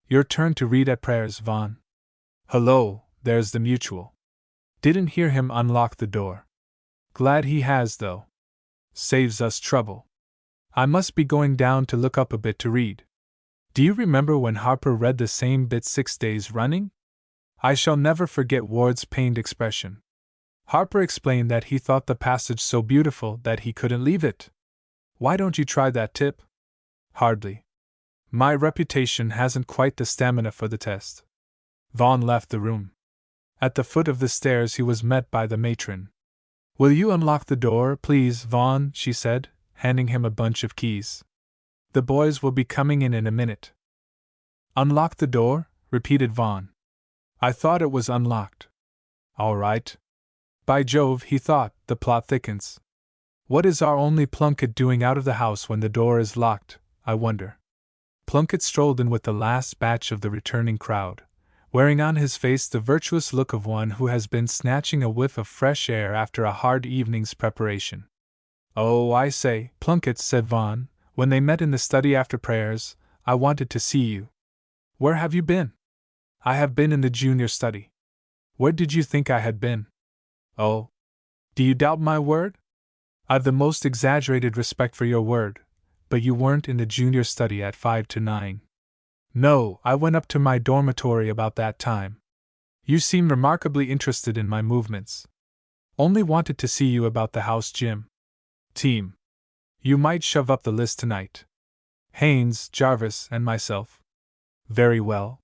Your turn to read at prayers, Vaughn. Hello, there's the mutual. Didn't hear him unlock the door. Glad he has, though. Saves us trouble. I must be going down to look up a bit to read. Do you remember when Harper read the same bit 6 days running? I shall never forget Ward's pained expression. Harper explained that he thought the passage so beautiful that he couldn't leave it. Why don't you try that, Tip? Hardly. My reputation hasn't quite the stamina for the test. Vaughn left the room. At the foot of the stairs he was met by the matron. Will you unlock the door, please, Vaughn, she said, handing him a bunch of keys. The boys will be coming in a minute. Unlock the door? Repeated Vaughn. I thought it was unlocked. All right. By Jove, he thought, the plot thickens. What is our only Plunkett doing out of the house when the door is locked, I wonder? Plunkett strolled in with the last batch of the returning crowd, wearing on his face the virtuous look of one who has been snatching a whiff of fresh air after a hard evening's preparation. Oh, I say, Plunkett, said Vaughn, when they met in the study after prayers, I wanted to see you. Where have you been? I have been in the junior study. Where did you think I had been? Oh. Do you doubt my word? I've the most exaggerated respect for your word, but you weren't in the junior study at 5 to 9. No, I went up to my dormitory about that time. You seem remarkably interested in my movements. Only wanted to see you about the house gym. Team. You might shove up the list tonight. Haynes, Jarvis, and myself. Very well.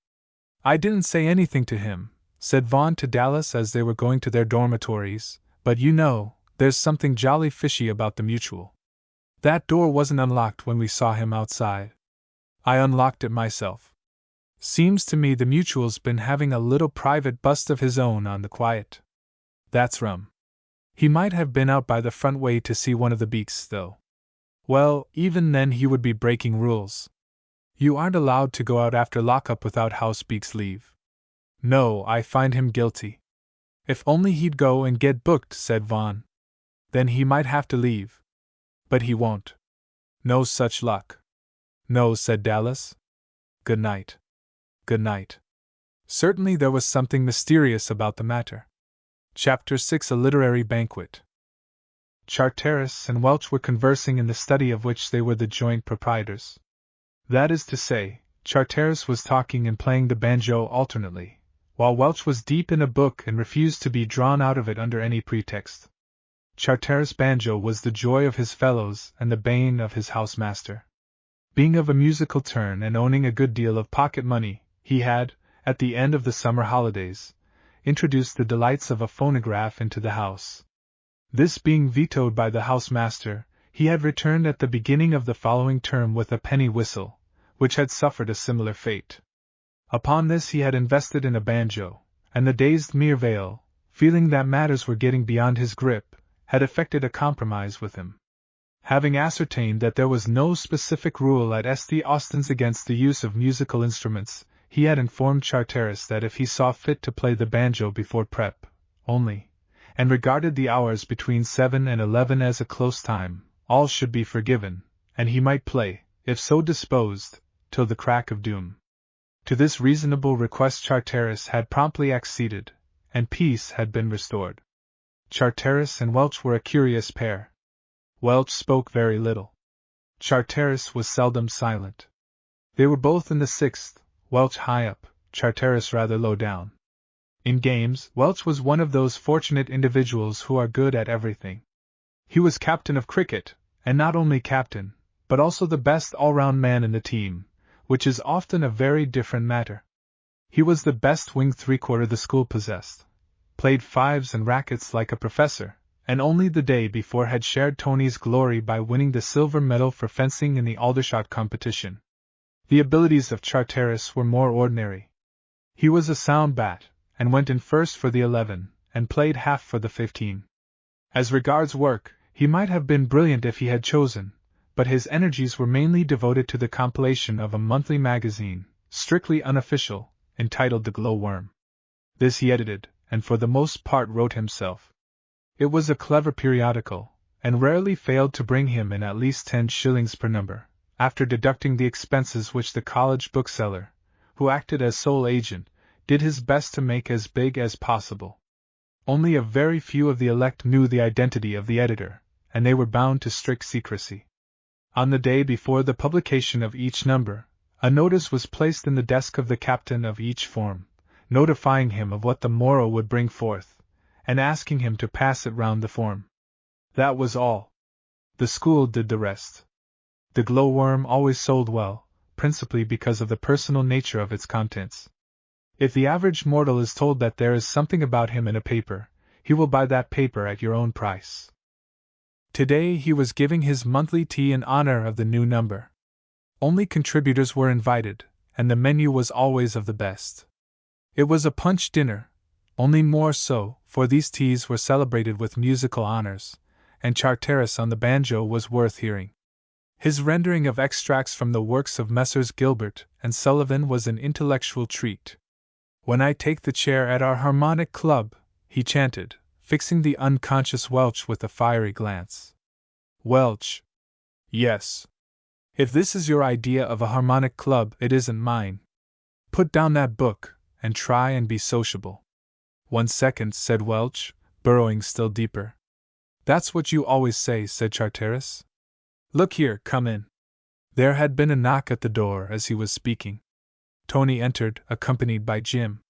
I didn't say anything to him, said Vaughn to Dallas as they were going to their dormitories, but you know, there's something jolly fishy about the mutual. That door wasn't unlocked when we saw him outside. I unlocked it myself. Seems to me the mutual's been having a little private bust of his own on the quiet. That's rum. He might have been out by the front way to see one of the beaks, though. Well, even then he would be breaking rules. You aren't allowed to go out after lockup without house beak's leave. No, I find him guilty. If only he'd go and get booked, said Vaughn. Then he might have to leave. But he won't. No such luck. No, said Dallas. Good night. Good night. Certainly there was something mysterious about the matter. Chapter 6: A Literary Banquet. Charteris and Welch were conversing in the study of which they were the joint proprietors. That is to say, Charteris was talking and playing the banjo alternately, while Welch was deep in a book and refused to be drawn out of it under any pretext. Charteris' banjo was the joy of his fellows and the bane of his housemaster. Being of a musical turn and owning a good deal of pocket money, he had, at the end of the summer holidays, introduced the delights of a phonograph into the house. This being vetoed by the housemaster, he had returned at the beginning of the following term with a penny whistle, which had suffered a similar fate. Upon this he had invested in a banjo, and the dazed Mirvale, feeling that matters were getting beyond his grip, had effected a compromise with him. Having ascertained that there was no specific rule at St. Austin's against the use of musical instruments, he had informed Charteris that if he saw fit to play the banjo before prep, only, and regarded the hours between 7 and 11 as a close time, all should be forgiven, and he might play, if so disposed, till the crack of doom. To this reasonable request Charteris had promptly acceded, and peace had been restored. Charteris and Welch were a curious pair. Welch spoke very little. Charteris was seldom silent. They were both in the 6th, Welch high up, Charteris rather low down. In games, Welch was one of those fortunate individuals who are good at everything. He was captain of cricket, and not only captain, but also the best all-round man in the team, which is often a very different matter. He was the best wing three-quarter the school possessed, played fives and rackets like a professor, and only the day before had shared Tony's glory by winning the silver medal for fencing in the Aldershot competition. The abilities of Charteris were more ordinary. He was a sound bat, and went in first for the 11, and played half for the 15. As regards work, he might have been brilliant if he had chosen, but his energies were mainly devoted to the compilation of a monthly magazine, strictly unofficial, entitled The Glowworm. This he edited, and for the most part wrote himself. It was a clever periodical, and rarely failed to bring him in at least 10 shillings per number, after deducting the expenses which the college bookseller, who acted as sole agent, did his best to make as big as possible. Only a very few of the elect knew the identity of the editor, and they were bound to strict secrecy. On the day before the publication of each number, a notice was placed in the desk of the captain of each form, notifying him of what the morrow would bring forth, and asking him to pass it round the form. That was all. The school did the rest. The Glowworm always sold well, principally because of the personal nature of its contents. If the average mortal is told that there is something about him in a paper, he will buy that paper at your own price. Today he was giving his monthly tea in honor of the new number. Only contributors were invited, and the menu was always of the best. It was a punch dinner, only more so, for these teas were celebrated with musical honors, and Charteris on the banjo was worth hearing. His rendering of extracts from the works of Messrs. Gilbert and Sullivan was an intellectual treat. "When I take the chair at our harmonic club," he chanted, fixing the unconscious Welch with a fiery glance. "Welch." "Yes. If this is your idea of a harmonic club, it isn't mine. Put down that book, and try and be sociable." "1 second," said Welch, burrowing still deeper. "That's what you always say," said Charteris. "Look here, come in." There had been a knock at the door as he was speaking. Tony entered, accompanied by Jim.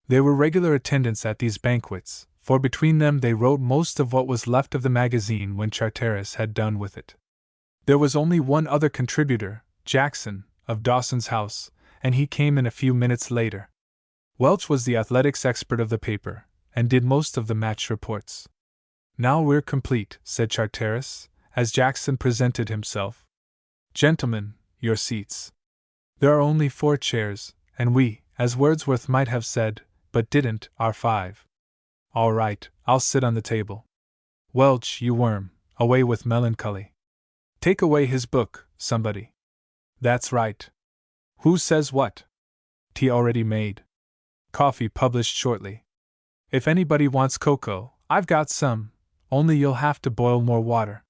They were regular attendants at these banquets, for between them they wrote most of what was left of the magazine when Charteris had done with it. There was only one other contributor, Jackson, of Dawson's House, and he came in a few minutes later. Welch was the athletics expert of the paper, and did most of the match reports. "Now we're complete," said Charteris, as Jackson presented himself. "Gentlemen, your seats. There are only 4 chairs, and we, as Wordsworth might have said, but didn't, are 5. All right, I'll sit on the table. Welch, you worm, away with melancholy. Take away his book, somebody. That's right. Who says what? Tea already made. Coffee published shortly. If anybody wants cocoa, I've got some, only you'll have to boil more water.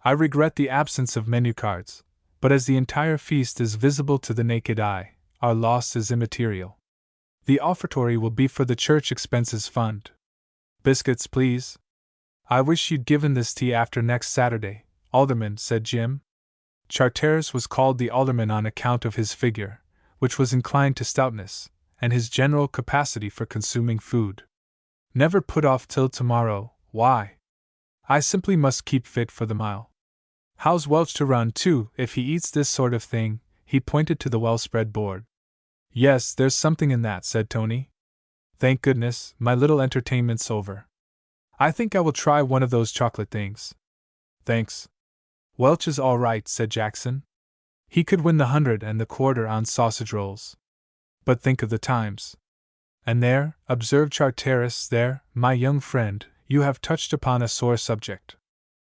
I regret the absence of menu cards, but as the entire feast is visible to the naked eye, our loss is immaterial. The offertory will be for the church expenses fund. Biscuits, please. I wish you'd given this tea after next Saturday, Alderman," said Jim. Charteris was called the Alderman on account of his figure, which was inclined to stoutness, and his general capacity for consuming food. "Never put off till tomorrow, why? I simply must keep fit for the mile. How's Welch to run, too, if he eats this sort of thing?" He pointed to the well-spread board. "Yes, there's something in that," said Tony. "Thank goodness, my little entertainment's over. I think I will try one of those chocolate things." "Thanks. Welch is all right," said Jackson. "He could win the 100 and the quarter on sausage rolls. But think of the times. And there, observed Charteris, there, my young friend, you have touched upon a sore subject.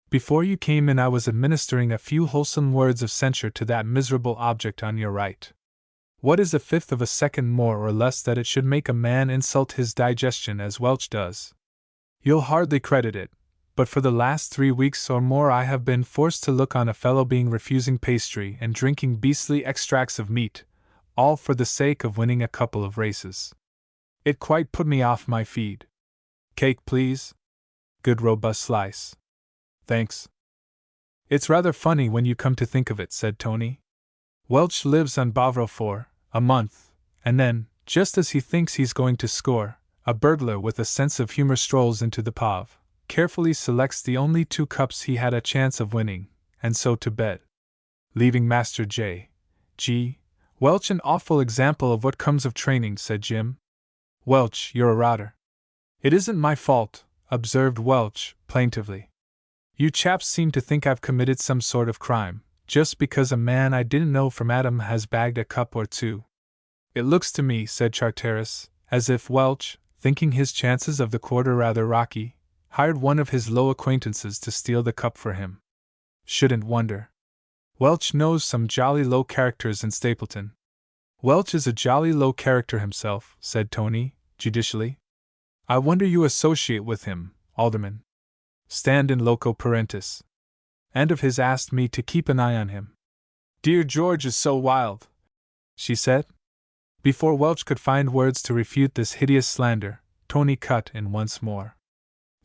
Before you came in I was administering a few wholesome words of censure to that miserable object on your right. What is a fifth of a second more or less that it should make a man insult his digestion as Welch does? You'll hardly credit it, but for the last 3 weeks or more I have been forced to look on a fellow being refusing pastry and drinking beastly extracts of meat, all for the sake of winning a couple of races. It quite put me off my feed. Cake, please? Good robust slice. Thanks. It's rather funny when you come to think of it, said Tony. Welch lives on Bovril for a month, and then, just as he thinks he's going to score, a burglar with a sense of humor strolls into the Pov, carefully selects the only 2 cups he had a chance of winning, and so to bed. Leaving Master J. G. Welch an awful example of what comes of training, said Jim. Welch, you're a rotter. It isn't my fault, observed Welch, plaintively. You chaps seem to think I've committed some sort of crime, just because a man I didn't know from Adam has bagged a cup or 2. It looks to me, said Charteris, as if Welch, thinking his chances of the quarter rather rocky, hired one of his low acquaintances to steal the cup for him. Shouldn't wonder. Welch knows some jolly low characters in Stapleton. Welch is a jolly low character himself, said Tony, judicially. I wonder you associate with him, Alderman. Stand in loco parentis. And of his asked me to keep an eye on him. Dear George is so wild, she said. Before Welch could find words to refute this hideous slander, Tony cut in once more.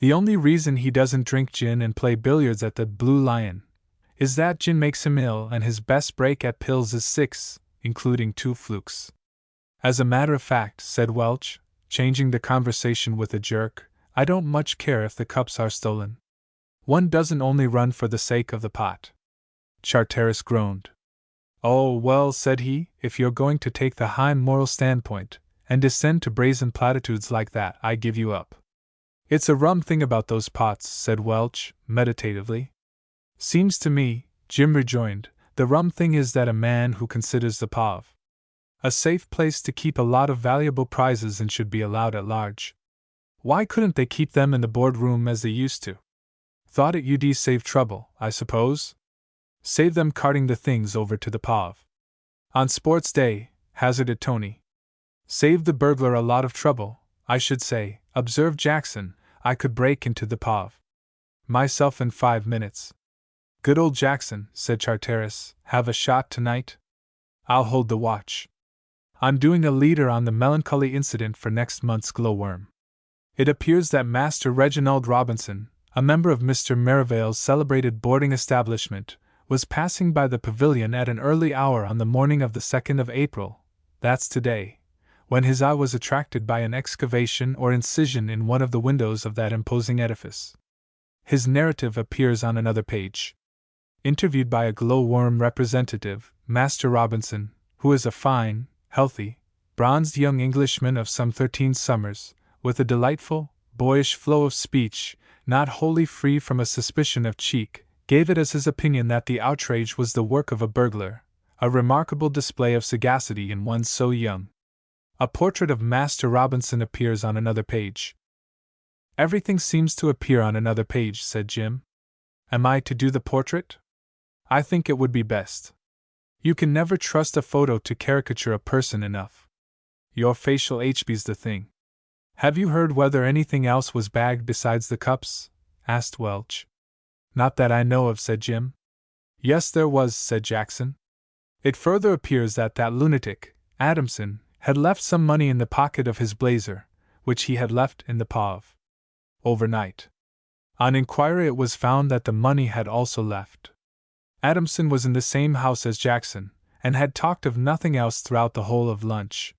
The only reason he doesn't drink gin and play billiards at the Blue Lion is that gin makes him ill and his best break at pills is 6, including 2 flukes. As a matter of fact, said Welch, changing the conversation with a jerk, I don't much care if the cups are stolen. One doesn't only run for the sake of the pot. Charteris groaned. Oh, well, said he, if you're going to take the high moral standpoint, and descend to brazen platitudes like that, I give you up. It's a rum thing about those pots, said Welch, meditatively. Seems to me, Jim rejoined, the rum thing is that a man who considers the Pov a safe place to keep a lot of valuable prizes and should be allowed at large. Why couldn't they keep them in the boardroom as they used to? Thought it'd save trouble, I suppose? Save them carting the things over to the Pov. On sports day, hazarded Tony. Save the burglar a lot of trouble, I should say, observed Jackson. I could break into the Pov myself in 5 minutes. Good old Jackson, said Charteris. Have a shot tonight? I'll hold the watch. I'm doing a leader on the melancholy incident for next month's Glowworm. It appears that Master Reginald Robinson, a member of Mr. Merivale's celebrated boarding establishment, was passing by the pavilion at an early hour on the morning of the 2nd of April, that's today, when his eye was attracted by an excavation or incision in one of the windows of that imposing edifice. His narrative appears on another page. Interviewed by a Glowworm representative, Master Robinson, who is a fine, healthy, bronzed young Englishman of some 13 summers, with a delightful, boyish flow of speech, not wholly free from a suspicion of cheek, gave it as his opinion that the outrage was the work of a burglar, a remarkable display of sagacity in one so young. A portrait of Master Robinson appears on another page. Everything seems to appear on another page, said Jim. Am I to do the portrait? I think it would be best. You can never trust a photo to caricature a person enough. Your facial HB's the thing. Have you heard whether anything else was bagged besides the cups? Asked Welch. Not that I know of, said Jim. Yes, there was, said Jackson. It further appears that lunatic, Adamson, had left some money in the pocket of his blazer, which he had left in the Pov overnight. On inquiry it was found that the money had also left. Adamson was in the same house as Jackson, and had talked of nothing else throughout the whole of lunch.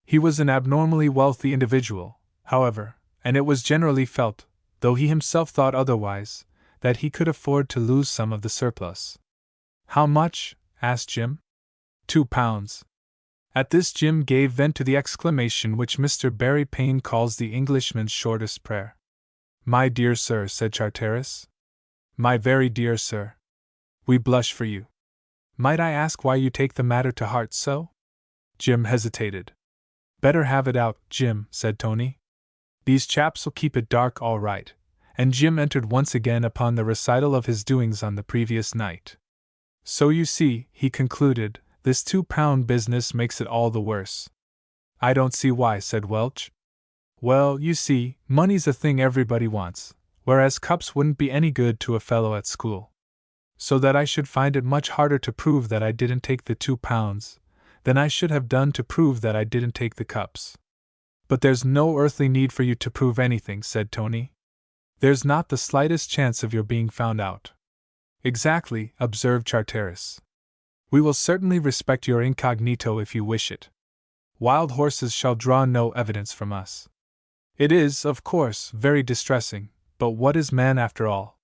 He was an abnormally wealthy individual, however, and it was generally felt, though he himself thought otherwise, that he could afford to lose some of the surplus. How much? Asked Jim. £2. At this Jim gave vent to the exclamation which Mr. Barry Payne calls the Englishman's shortest prayer. My dear sir, said Charteris. My very dear sir. We blush for you. Might I ask why you take the matter to heart so? Jim hesitated. Better have it out, Jim, said Tony. These chaps'll keep it dark all right. And Jim entered once again upon the recital of his doings on the previous night. So you see, he concluded, this £2 business makes it all the worse. I don't see why, said Welch. Well, you see, money's a thing everybody wants, whereas cups wouldn't be any good to a fellow at school. So that I should find it much harder to prove that I didn't take the £2 than I should have done to prove that I didn't take the cups. But there's no earthly need for you to prove anything, said Tony. There's not the slightest chance of your being found out. Exactly, observed Charteris. We will certainly respect your incognito if you wish it. Wild horses shall draw no evidence from us. It is, of course, very distressing, but what is man after all?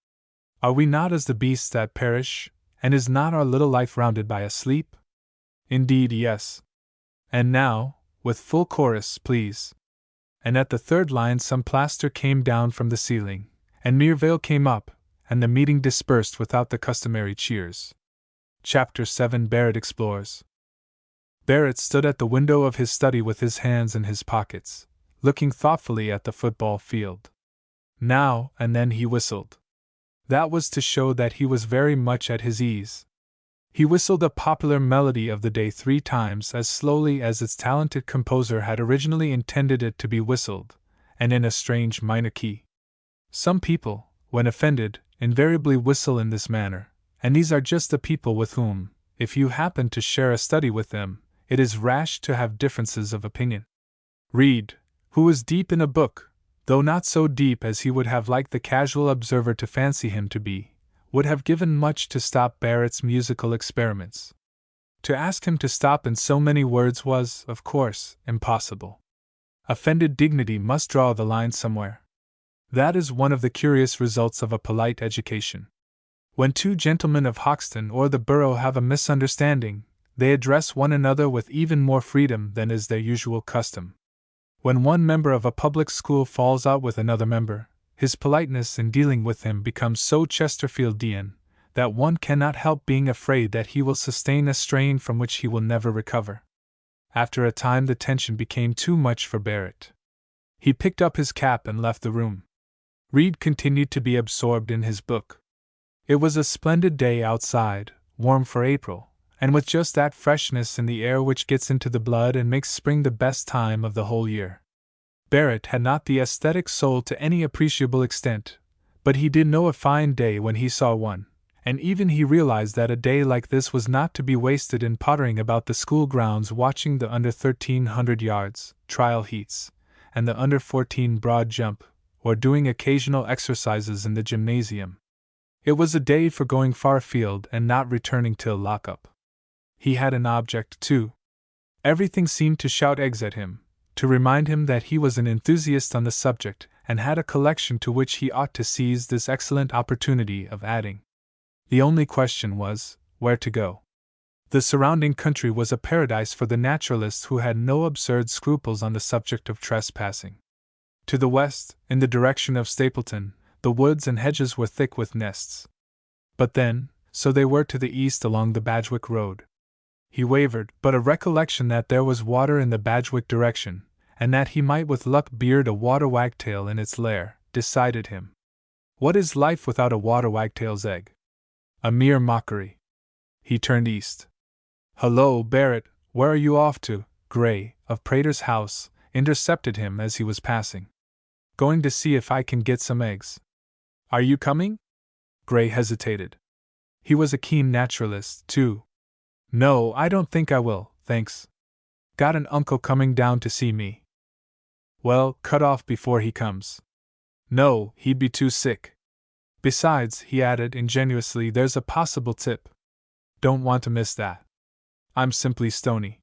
Are we not as the beasts that perish, and is not our little life rounded by a sleep? Indeed, yes. And now, with full chorus, please. And at the third line some plaster came down from the ceiling, and Mervale came up, and the meeting dispersed without the customary cheers. Chapter 7 Barrett Explores. Barrett stood at the window of his study with his hands in his pockets, looking thoughtfully at the football field. Now and then he whistled. That was to show that he was very much at his ease. He whistled a popular melody of the day 3 times as slowly as its talented composer had originally intended it to be whistled, and in a strange minor key. Some people, when offended, invariably whistle in this manner, and these are just the people with whom, if you happen to share a study with them, it is rash to have differences of opinion. Reed, who was deep in a book, though not so deep as he would have liked the casual observer to fancy him to be, would have given much to stop Barrett's musical experiments. To ask him to stop in so many words was, of course, impossible. Offended dignity must draw the line somewhere. That is one of the curious results of a polite education. When 2 gentlemen of Hoxton or the Borough have a misunderstanding, they address one another with even more freedom than is their usual custom. When one member of a public school falls out with another member, his politeness in dealing with him becomes so Chesterfieldian that one cannot help being afraid that he will sustain a strain from which he will never recover. After a time the tension became too much for Barrett. He picked up his cap and left the room. Reed continued to be absorbed in his book. It was a splendid day outside, warm for April, and with just that freshness in the air which gets into the blood and makes spring the best time of the whole year. Barrett had not the aesthetic soul to any appreciable extent, but he did know a fine day when he saw one, and even he realized that a day like this was not to be wasted in pottering about the school grounds watching the under 1300 yards trial heats, and the under 14 broad jump, or doing occasional exercises in the gymnasium. It was a day for going far afield and not returning till lock-up. He had an object, too. Everything seemed to shout eggs at him, to remind him that he was an enthusiast on the subject and had a collection to which he ought to seize this excellent opportunity of adding. The only question was, where to go. The surrounding country was a paradise for the naturalist who had no absurd scruples on the subject of trespassing. To the west, in the direction of Stapleton, the woods and hedges were thick with nests. But then, so they were to the east along the Badgwick road. He wavered, but a recollection that there was water in the Badgwick direction, and that he might with luck beard a water wagtail in its lair, decided him. What is life without a water wagtail's egg? A mere mockery. He turned east. "Hullo, Barrett, where are you off to?" Gray, of Prater's house, intercepted him as he was passing. "Going to see if I can get some eggs." "Are you coming?" Gray hesitated. He was a keen naturalist, too. "No, I don't think I will, thanks. Got an uncle coming down to see me." "Well, cut off before he comes." "No, he'd be too sick. Besides," he added ingenuously, "there's a possible tip. Don't want to miss that. I'm simply stony.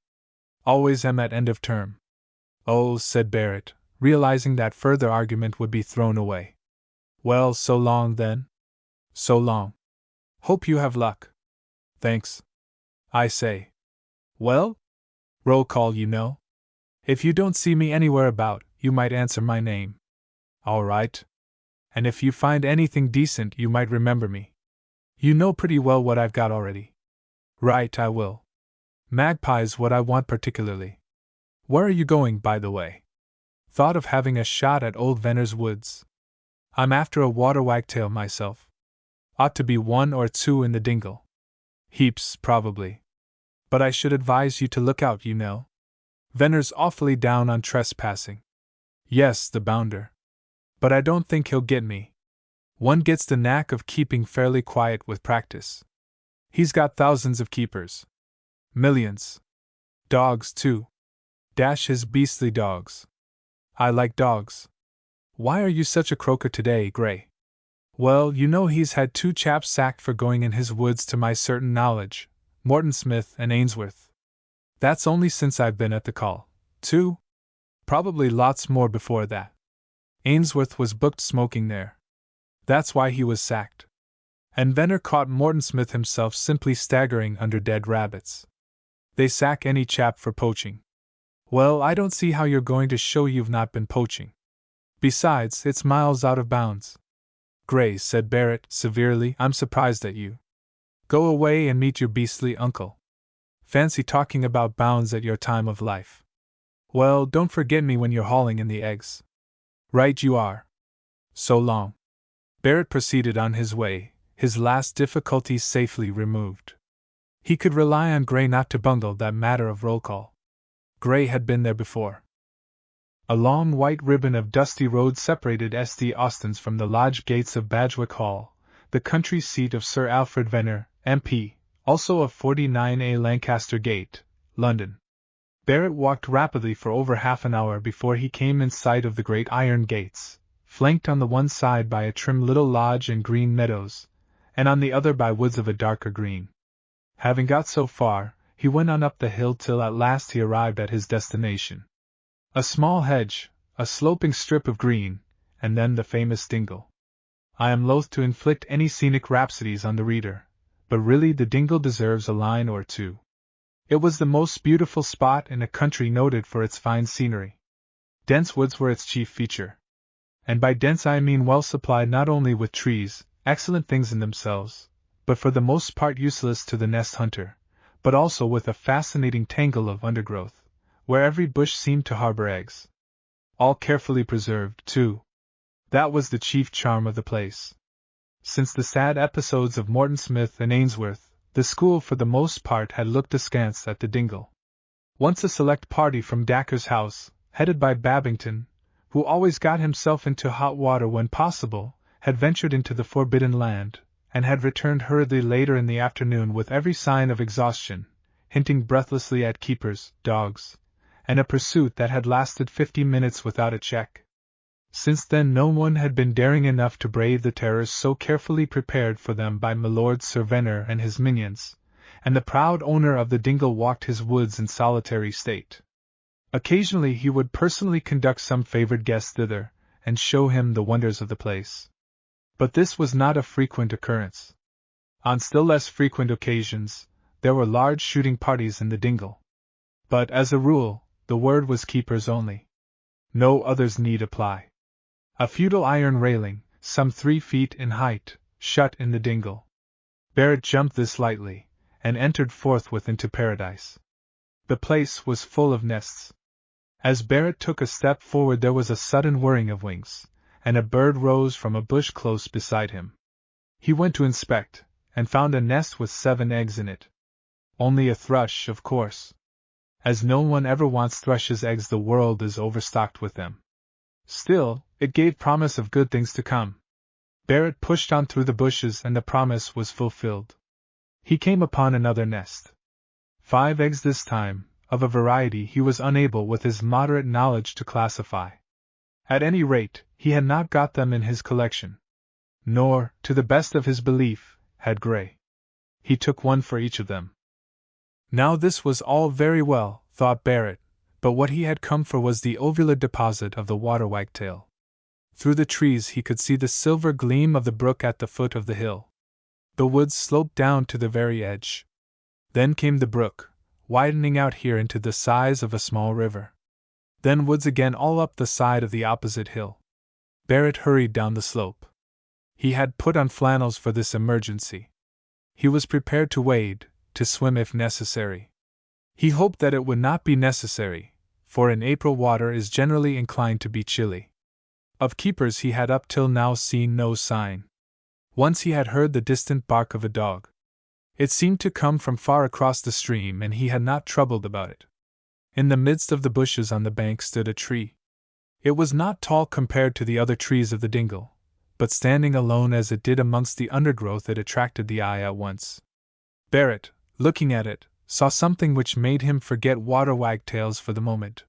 Always am at end of term." "Oh," said Barrett, realizing that further argument would be thrown away. "Well, so long then." "So long. Hope you have luck." "Thanks. I say." "Well?" "Roll call, you know. If you don't see me anywhere about, you might answer my name." "All right. And if you find anything decent, you might remember me. You know pretty well what I've got already." "Right, I will. Magpie's what I want particularly." Where are you going, by the way? Thought of having a shot at old Venner's woods. I'm after a water wagtail myself. Ought to be 1 or 2 in the dingle. Heaps, probably. But I should advise you to look out, you know. Venner's awfully down on trespassing. Yes, the bounder. But I don't think he'll get me. One gets the knack of keeping fairly quiet with practice. He's got thousands of keepers. Millions. Dogs, too. Dash his beastly dogs. I like dogs. Why are you such a croaker today, Gray? Well, you know he's had 2 chaps sacked for going in his woods to my certain knowledge, Morton Smith and Ainsworth. That's only since I've been at the call. 2? Probably lots more before that. Ainsworth was booked smoking there. That's why he was sacked. And Venner caught Morton Smith himself simply staggering under dead rabbits. They sack any chap for poaching. Well, I don't see how you're going to show you've not been poaching. Besides, it's miles out of bounds. Gray, said Barrett severely, I'm surprised at you. Go away and meet your beastly uncle. Fancy talking about bounds at your time of life. Well, don't forget me when you're hauling in the eggs. Right you are. So long. Barrett proceeded on his way, his last difficulties safely removed. He could rely on Gray not to bungle that matter of roll call. Gray had been there before. A long white ribbon of dusty road separated St. Austin's from the lodge gates of Badgewick Hall, the country seat of Sir Alfred Venner, MP, also of 49A Lancaster Gate, London. Barrett walked rapidly for over half an hour before he came in sight of the great iron gates, flanked on the one side by a trim little lodge and green meadows, and on the other by woods of a darker green. Having got so far, he went on up the hill till at last he arrived at his destination. A small hedge, a sloping strip of green, and then the famous dingle. I am loath to inflict any scenic rhapsodies on the reader, but really the dingle deserves a line or 2. It was the most beautiful spot in a country noted for its fine scenery. Dense woods were its chief feature. And by dense I mean well supplied not only with trees, excellent things in themselves, but for the most part useless to the nest hunter, but also with a fascinating tangle of undergrowth, where every bush seemed to harbor eggs. All carefully preserved, too. That was the chief charm of the place. Since the sad episodes of Morton Smith and Ainsworth, the school for the most part had looked askance at the dingle. Once a select party from Dacre's house, headed by Babington, who always got himself into hot water when possible, had ventured into the forbidden land, and had returned hurriedly later in the afternoon with every sign of exhaustion, hinting breathlessly at keepers, dogs, and a pursuit that had lasted 50 minutes without a check. Since then no one had been daring enough to brave the terrors so carefully prepared for them by Milord Sir Venner and his minions, and the proud owner of the dingle walked his woods in solitary state. Occasionally he would personally conduct some favored guest thither, and show him the wonders of the place. But this was not a frequent occurrence. On still less frequent occasions, there were large shooting parties in the dingle. But, as a rule, the word was keepers only. No others need apply. A feudal iron railing, some 3 feet in height, shut in the dingle. Barrett jumped this lightly, and entered forthwith into paradise. The place was full of nests. As Barrett took a step forward there was a sudden whirring of wings, and a bird rose from a bush close beside him. He went to inspect, and found a nest with 7 eggs in it. Only a thrush, of course. As no one ever wants thrush's eggs, the world is overstocked with them. Still, it gave promise of good things to come. Barrett pushed on through the bushes and the promise was fulfilled. He came upon another nest. 5 eggs this time, of a variety he was unable with his moderate knowledge to classify. At any rate, he had not got them in his collection. Nor, to the best of his belief, had Gray. He took 1 for each of them. Now this was all very well, thought Barrett, but what he had come for was the ovular deposit of the water wagtail. Through the trees he could see the silver gleam of the brook at the foot of the hill. The woods sloped down to the very edge. Then came the brook, widening out here into the size of a small river. Then woods again all up the side of the opposite hill. Barrett hurried down the slope. He had put on flannels for this emergency. He was prepared to wade, to swim if necessary. He hoped that it would not be necessary, for in April water is generally inclined to be chilly. Of keepers he had up till now seen no sign. Once he had heard the distant bark of a dog. It seemed to come from far across the stream, and he had not troubled about it. In the midst of the bushes on the bank stood a tree. It was not tall compared to the other trees of the dingle, but standing alone as it did amongst the undergrowth, it attracted the eye at once. Barrett, looking at it, saw something which made him forget water wagtails for the moment.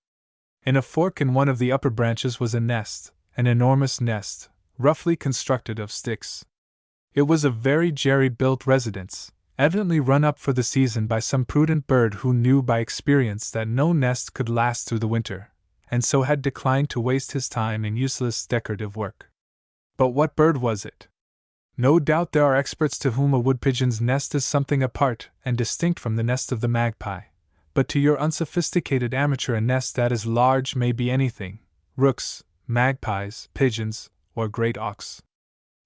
In a fork in one of the upper branches was a nest, an enormous nest, roughly constructed of sticks. It was a very jerry-built residence, evidently run up for the season by some prudent bird who knew by experience that no nest could last through the winter, and so had declined to waste his time in useless decorative work. But what bird was it? No doubt there are experts to whom a woodpigeon's nest is something apart and distinct from the nest of the magpie, but to your unsophisticated amateur a nest that is large may be anything: rooks, magpies, pigeons, or great auks.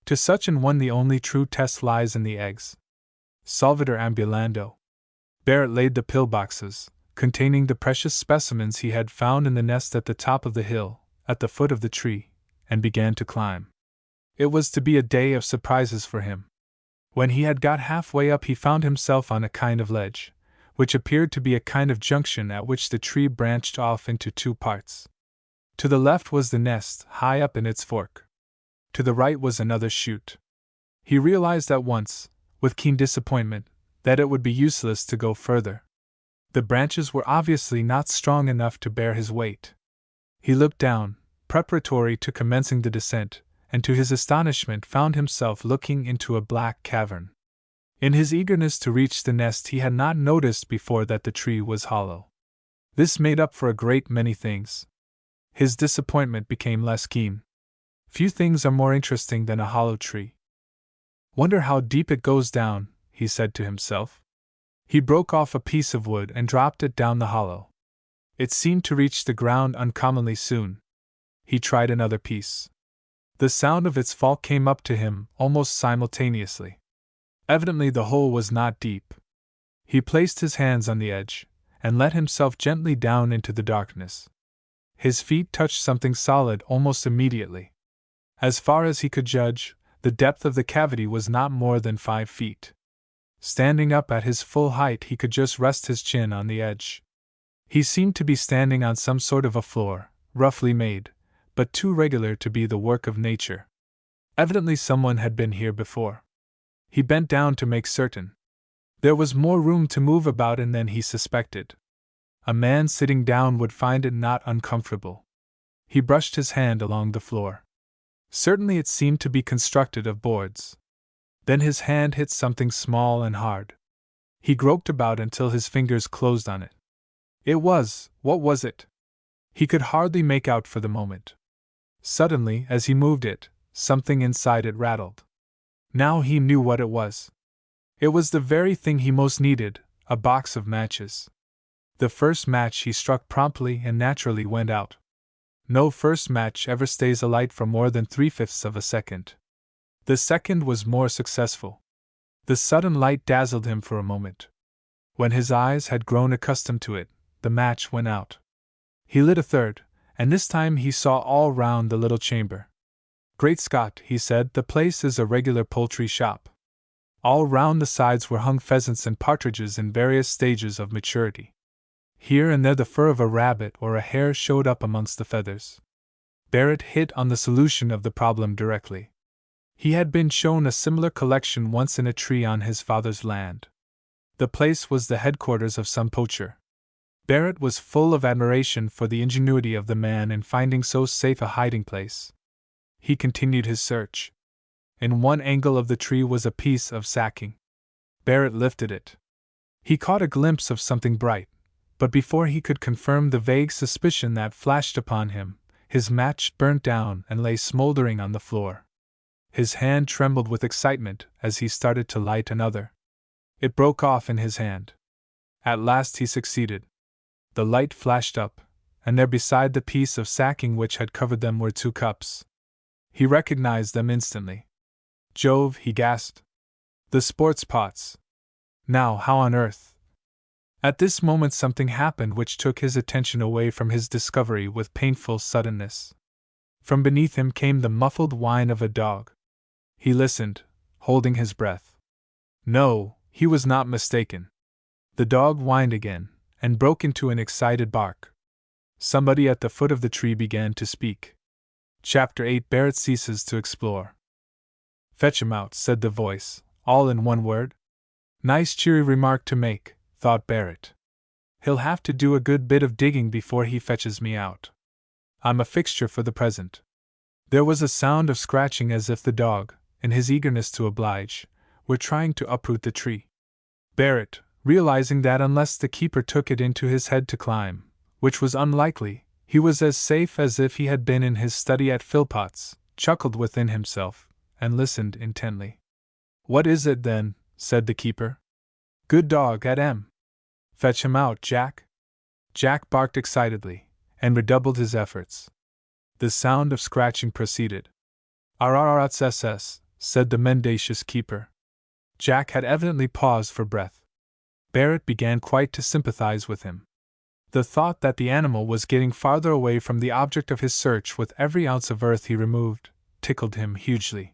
To such an one the only true test lies in the eggs. Solvitur ambulando. Barrett laid the pillboxes, containing the precious specimens he had found in the nest at the top of the hill, at the foot of the tree, and began to climb. It was to be a day of surprises for him. When he had got halfway up he found himself on a kind of ledge, which appeared to be a kind of junction at which the tree branched off into two parts. To the left was the nest, high up in its fork. To the right was another shoot. He realized at once, with keen disappointment, that it would be useless to go further. The branches were obviously not strong enough to bear his weight. He looked down, preparatory to commencing the descent, and to his astonishment found himself looking into a black cavern. In his eagerness to reach the nest he had not noticed before that the tree was hollow. This made up for a great many things. His disappointment became less keen. Few things are more interesting than a hollow tree. Wonder how deep it goes down, he said to himself. He broke off a piece of wood and dropped it down the hollow. It seemed to reach the ground uncommonly soon. He tried another piece. The sound of its fall came up to him almost simultaneously. Evidently the hole was not deep. He placed his hands on the edge, and let himself gently down into the darkness. His feet touched something solid almost immediately. As far as he could judge, the depth of the cavity was not more than 5 feet. Standing up at his full height he could just rest his chin on the edge. He seemed to be standing on some sort of a floor, roughly made, but too regular to be the work of nature. Evidently someone had been here before. He bent down to make certain. There was more room to move about in than he suspected. A man sitting down would find it not uncomfortable. He brushed his hand along the floor. Certainly it seemed to be constructed of boards. Then his hand hit something small and hard. He groped about until his fingers closed on it. What was it? He could hardly make out for the moment. Suddenly, as he moved it, something inside it rattled. Now he knew what it was. It was the very thing he most needed, a box of matches. The first match he struck promptly and naturally went out. No first match ever stays alight for more than 3/5 of a second. The second was more successful. The sudden light dazzled him for a moment. When his eyes had grown accustomed to it, the match went out. He lit a third, and this time he saw all round the little chamber. Great Scott, he said, the place is a regular poultry shop. All round the sides were hung pheasants and partridges in various stages of maturity. Here and there the fur of a rabbit or a hare showed up amongst the feathers. Barrett hit on the solution of the problem directly. He had been shown a similar collection once in a tree on his father's land. The place was the headquarters of some poacher. Barrett was full of admiration for the ingenuity of the man in finding so safe a hiding place. He continued his search. In one angle of the tree was a piece of sacking. Barrett lifted it. He caught a glimpse of something bright, but before he could confirm the vague suspicion that flashed upon him, his match burnt down and lay smoldering on the floor. His hand trembled with excitement as he started to light another. It broke off in his hand. At last he succeeded. The light flashed up, and there beside the piece of sacking which had covered them were 2 cups. He recognized them instantly. Jove, he gasped. The sports pots. Now, how on earth? At this moment something happened which took his attention away from his discovery with painful suddenness. From beneath him came the muffled whine of a dog. He listened, holding his breath. No, he was not mistaken. The dog whined again, and broke into an excited bark. Somebody at the foot of the tree began to speak. Chapter 8 Barrett ceases to explore. Fetch him out, said the voice, all in one word. Nice cheery remark to make, thought Barrett. He'll have to do a good bit of digging before he fetches me out. I'm a fixture for the present. There was a sound of scratching as if the dog, in his eagerness to oblige, were trying to uproot the tree. Barrett, realizing that unless the keeper took it into his head to climb, which was unlikely, he was as safe as if he had been in his study at Philpotts, chuckled within himself, and listened intently. What is it, then? Said the keeper. Good dog at M. Fetch him out, Jack. Jack barked excitedly, and redoubled his efforts. The sound of scratching proceeded. "Arrararats," said the mendacious keeper. Jack had evidently paused for breath. Barrett began quite to sympathize with him. The thought that the animal was getting farther away from the object of his search with every ounce of earth he removed tickled him hugely.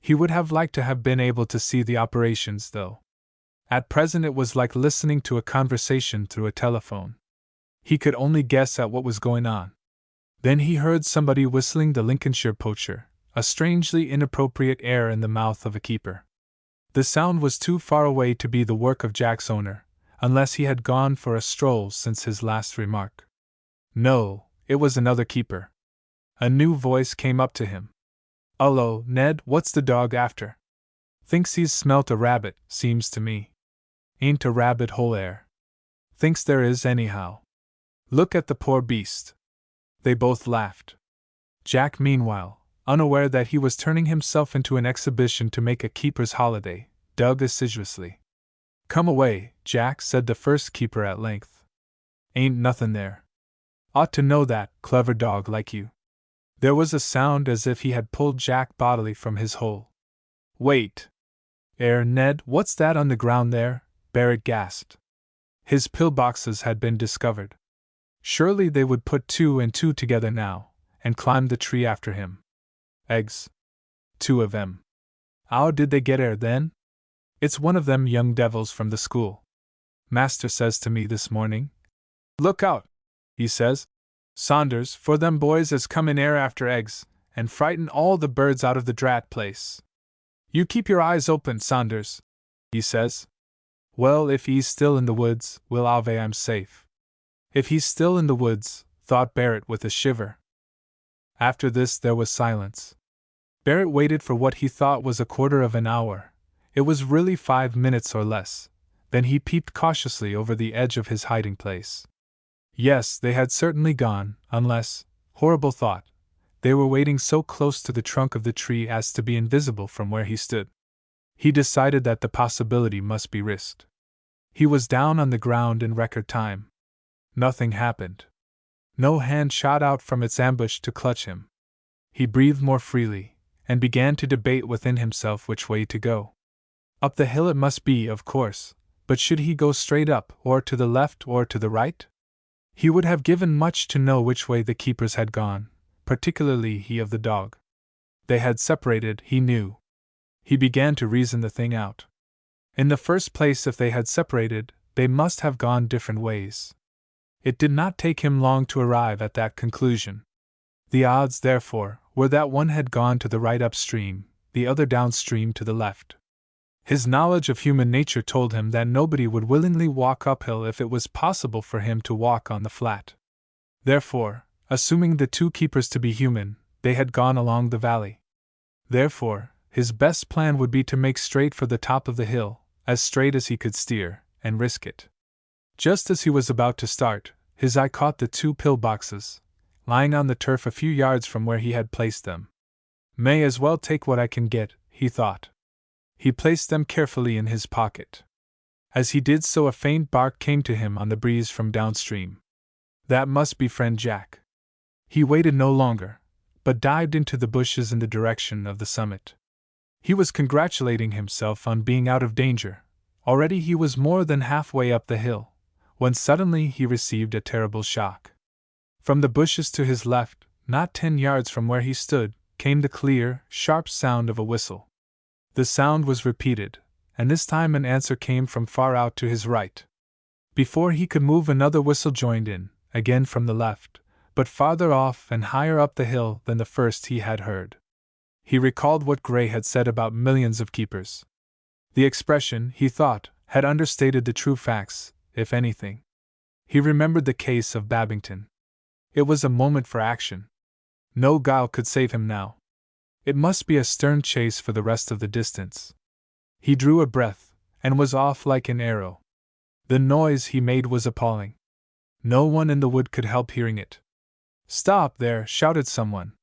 He would have liked to have been able to see the operations, though. At present it was like listening to a conversation through a telephone. He could only guess at what was going on. Then he heard somebody whistling the Lincolnshire Poacher, a strangely inappropriate air in the mouth of a keeper. The sound was too far away to be the work of Jack's owner, unless he had gone for a stroll since his last remark. No, it was another keeper. A new voice came up to him. "'Ullo, Ned, what's the dog after? Thinks he's smelt a rabbit, seems to me. Ain't a rabbit hole air. Thinks there is, anyhow. Look at the poor beast." They both laughed. Jack, meanwhile, unaware that he was turning himself into an exhibition to make a keeper's holiday, dug assiduously. "Come away, Jack," said the first keeper at length. "Ain't nothin' there. Ought to know that, clever dog like you." There was a sound as if he had pulled Jack bodily from his hole. "Wait. Ned, what's that on the ground there?" Barrett gasped. His pillboxes had been discovered. Surely they would put 2 and 2 together now, and climb the tree after him. Eggs. 2 of 'em. How did they get 'ere then? It's one of them young devils from the school. Master says to me this morning, 'Look out,' he says, 'Saunders, for them boys as come in 'ere after eggs, and frighten all the birds out of the drat place. You keep your eyes open, Saunders,' he says. Well, if he's still in the woods, will ave I'm safe. If he's still in the woods, thought Barrett with a shiver. After this there was silence. Barrett waited for what he thought was a quarter of an hour. It was really 5 minutes or less. Then he peeped cautiously over the edge of his hiding place. Yes, they had certainly gone, unless, horrible thought, they were waiting so close to the trunk of the tree as to be invisible from where he stood. He decided that the possibility must be risked. He was down on the ground in record time. Nothing happened. No hand shot out from its ambush to clutch him. He breathed more freely, and began to debate within himself which way to go. Up the hill it must be, of course, but should he go straight up, or to the left, or to the right? He would have given much to know which way the keepers had gone, particularly he of the dog. They had separated, he knew. He began to reason the thing out. In the first place, if they had separated, they must have gone different ways. It did not take him long to arrive at that conclusion. The odds, therefore, were that one had gone to the right upstream, the other downstream to the left. His knowledge of human nature told him that nobody would willingly walk uphill if it was possible for him to walk on the flat. Therefore, assuming the 2 keepers to be human, they had gone along the valley. Therefore, his best plan would be to make straight for the top of the hill, as straight as he could steer, and risk it. Just as he was about to start, his eye caught the 2 pillboxes, lying on the turf a few yards from where he had placed them. May as well take what I can get, he thought. He placed them carefully in his pocket. As he did so, a faint bark came to him on the breeze from downstream. That must be friend Jack. He waited no longer, but dived into the bushes in the direction of the summit. He was congratulating himself on being out of danger. Already he was more than halfway up the hill, when suddenly he received a terrible shock. From the bushes to his left, not 10 yards from where he stood, came the clear, sharp sound of a whistle. The sound was repeated, and this time an answer came from far out to his right. Before he could move, another whistle joined in, again from the left, but farther off and higher up the hill than the first he had heard. He recalled what Gray had said about millions of keepers. The expression, he thought, had understated the true facts, if anything. He remembered the case of Babington. It was a moment for action. No guile could save him now. It must be a stern chase for the rest of the distance. He drew a breath, and was off like an arrow. The noise he made was appalling. No one in the wood could help hearing it. "Stop there!" shouted someone.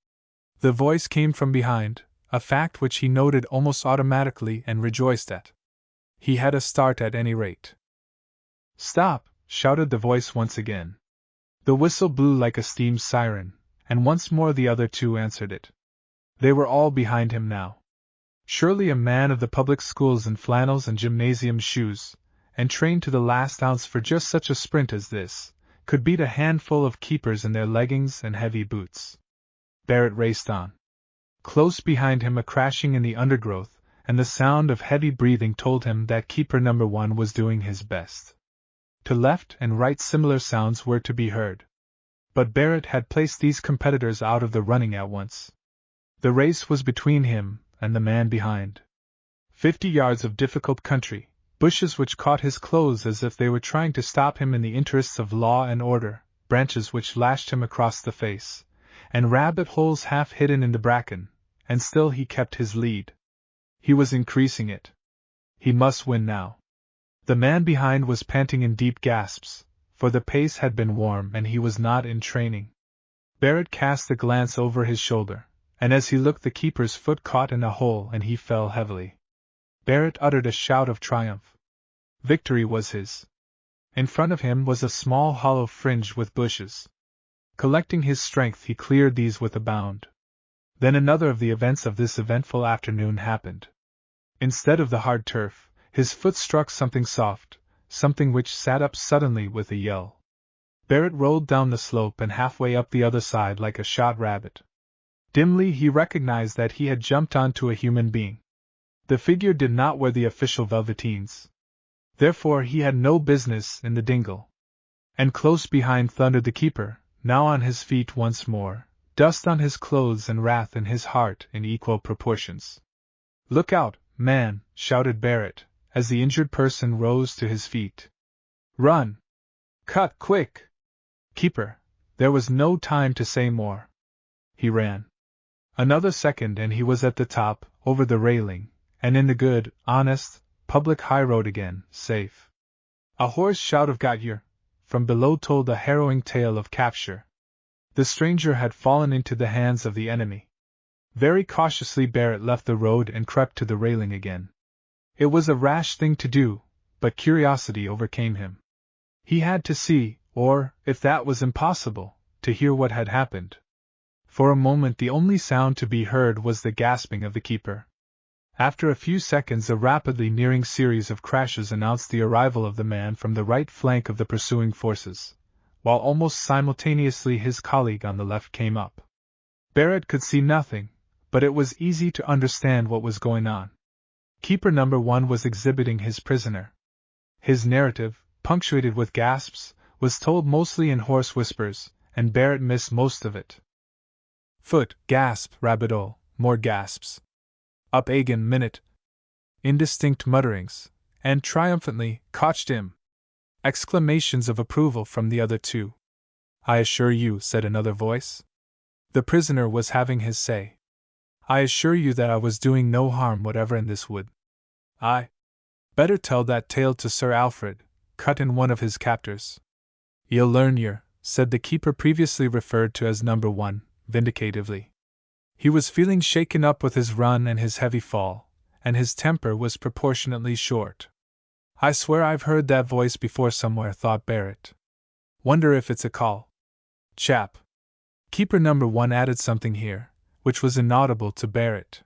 The voice came from behind, a fact which he noted almost automatically and rejoiced at. He had a start at any rate. "Stop!" shouted the voice once again. The whistle blew like a steam siren, and once more the other two answered it. They were all behind him now. Surely a man of the public schools in flannels and gymnasium shoes, and trained to the last ounce for just such a sprint as this, could beat a handful of keepers in their leggings and heavy boots. Barrett raced on. Close behind him a crashing in the undergrowth, and the sound of heavy breathing told him that keeper number 1 was doing his best. To left and right similar sounds were to be heard. But Barrett had placed these competitors out of the running at once. The race was between him and the man behind. 50 yards of difficult country, bushes which caught his clothes as if they were trying to stop him in the interests of law and order, branches which lashed him across the face, and rabbit holes half hidden in the bracken, and still he kept his lead. He was increasing it. He must win now. The man behind was panting in deep gasps, for the pace had been warm and he was not in training. Barrett cast a glance over his shoulder, and as he looked the keeper's foot caught in a hole and he fell heavily. Barrett uttered a shout of triumph. Victory was his. In front of him was a small hollow fringed with bushes. Collecting his strength he cleared these with a bound. Then another of the events of this eventful afternoon happened. Instead of the hard turf, his foot struck something soft, something which sat up suddenly with a yell. Barrett rolled down the slope and halfway up the other side like a shot rabbit. Dimly he recognized that he had jumped onto a human being. The figure did not wear the official velveteens. Therefore he had no business in the dingle. And close behind thundered the keeper, now on his feet once more, dust on his clothes and wrath in his heart in equal proportions. "Look out, man!" shouted Barrett, as the injured person rose to his feet. "Run! Cut, quick!" "Keeper!" There was no time to say more. He ran. Another second and he was at the top, over the railing, and in the good, honest, public highroad again, safe. A hoarse shout of "Got yer!" from below told a harrowing tale of capture. The stranger had fallen into the hands of the enemy. Very cautiously Barrett left the road and crept to the railing again. It was a rash thing to do, but curiosity overcame him. He had to see, or, if that was impossible, to hear what had happened. For a moment the only sound to be heard was the gasping of the keeper. After a few seconds a rapidly nearing series of crashes announced the arrival of the man from the right flank of the pursuing forces, while almost simultaneously his colleague on the left came up. Barrett could see nothing, but it was easy to understand what was going on. Keeper number 1 was exhibiting his prisoner. His narrative, punctuated with gasps, was told mostly in hoarse whispers, and Barrett missed most of it. Foot, gasp, rabbit hole, more gasps. Up again, minute. Indistinct mutterings, and triumphantly, "Cotched him!" Exclamations of approval from the other two. "I assure you," said another voice. The prisoner was having his say. "I assure you that I was doing no harm whatever in this wood." "I better tell that tale to Sir Alfred," cut in one of his captors. "You'll learn yer," said the keeper previously referred to as number 1, vindicatively. He was feeling shaken up with his run and his heavy fall, and his temper was proportionately short. "I swear I've heard that voice before somewhere," thought Barrett. "Wonder if it's a call chap." Keeper number 1 added something here, which was inaudible to Barrett.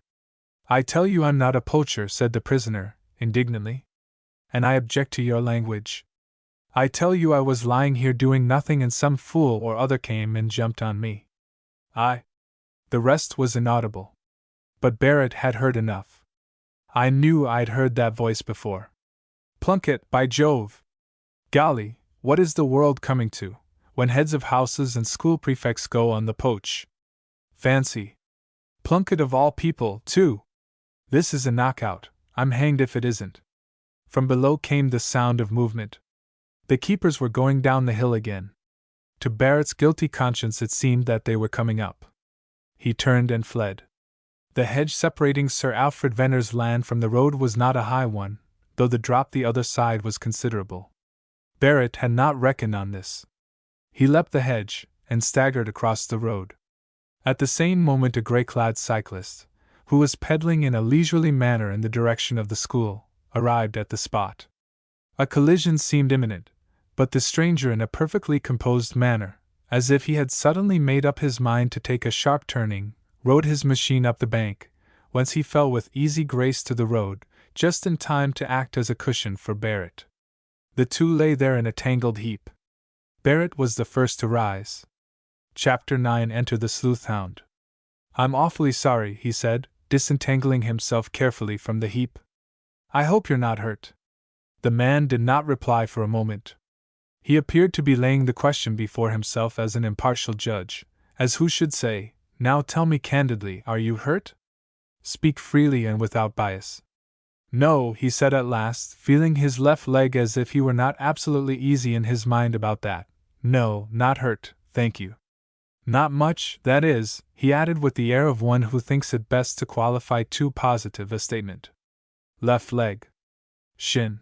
"I tell you I'm not a poacher," said the prisoner, indignantly. "And I object to your language. I tell you I was lying here doing nothing and some fool or other came and jumped on me. The rest was inaudible. But Barrett had heard enough. I knew I'd heard that voice before. Plunkett, by Jove! Golly, what is the world coming to, when heads of houses and school prefects go on the poach? Fancy! Plunkett of all people, too! This is a knockout, I'm hanged if it isn't. From below came the sound of movement. The keepers were going down the hill again. To Barrett's guilty conscience it seemed that they were coming up. He turned and fled. The hedge separating Sir Alfred Venner's land from the road was not a high one, though the drop the other side was considerable. Barrett had not reckoned on this. He leapt the hedge, and staggered across the road. At the same moment a grey-clad cyclist, who was pedaling in a leisurely manner in the direction of the school, arrived at the spot. A collision seemed imminent, but the stranger in a perfectly composed manner, as if he had suddenly made up his mind to take a sharp turning, rode his machine up the bank, whence he fell with easy grace to the road, just in time to act as a cushion for Barrett. The two lay there in a tangled heap. Barrett was the first to rise. Chapter 9. Enter the sleuth-hound. I'm awfully sorry, he said, disentangling himself carefully from the heap. I hope you're not hurt. The man did not reply for a moment. He appeared to be laying the question before himself as an impartial judge, as who should say, Now tell me candidly, are you hurt? Speak freely and without bias. No, he said at last, feeling his left leg as if he were not absolutely easy in his mind about that. No, not hurt, thank you. Not much, that is, he added with the air of one who thinks it best to qualify too positive a statement. Left leg. Shin.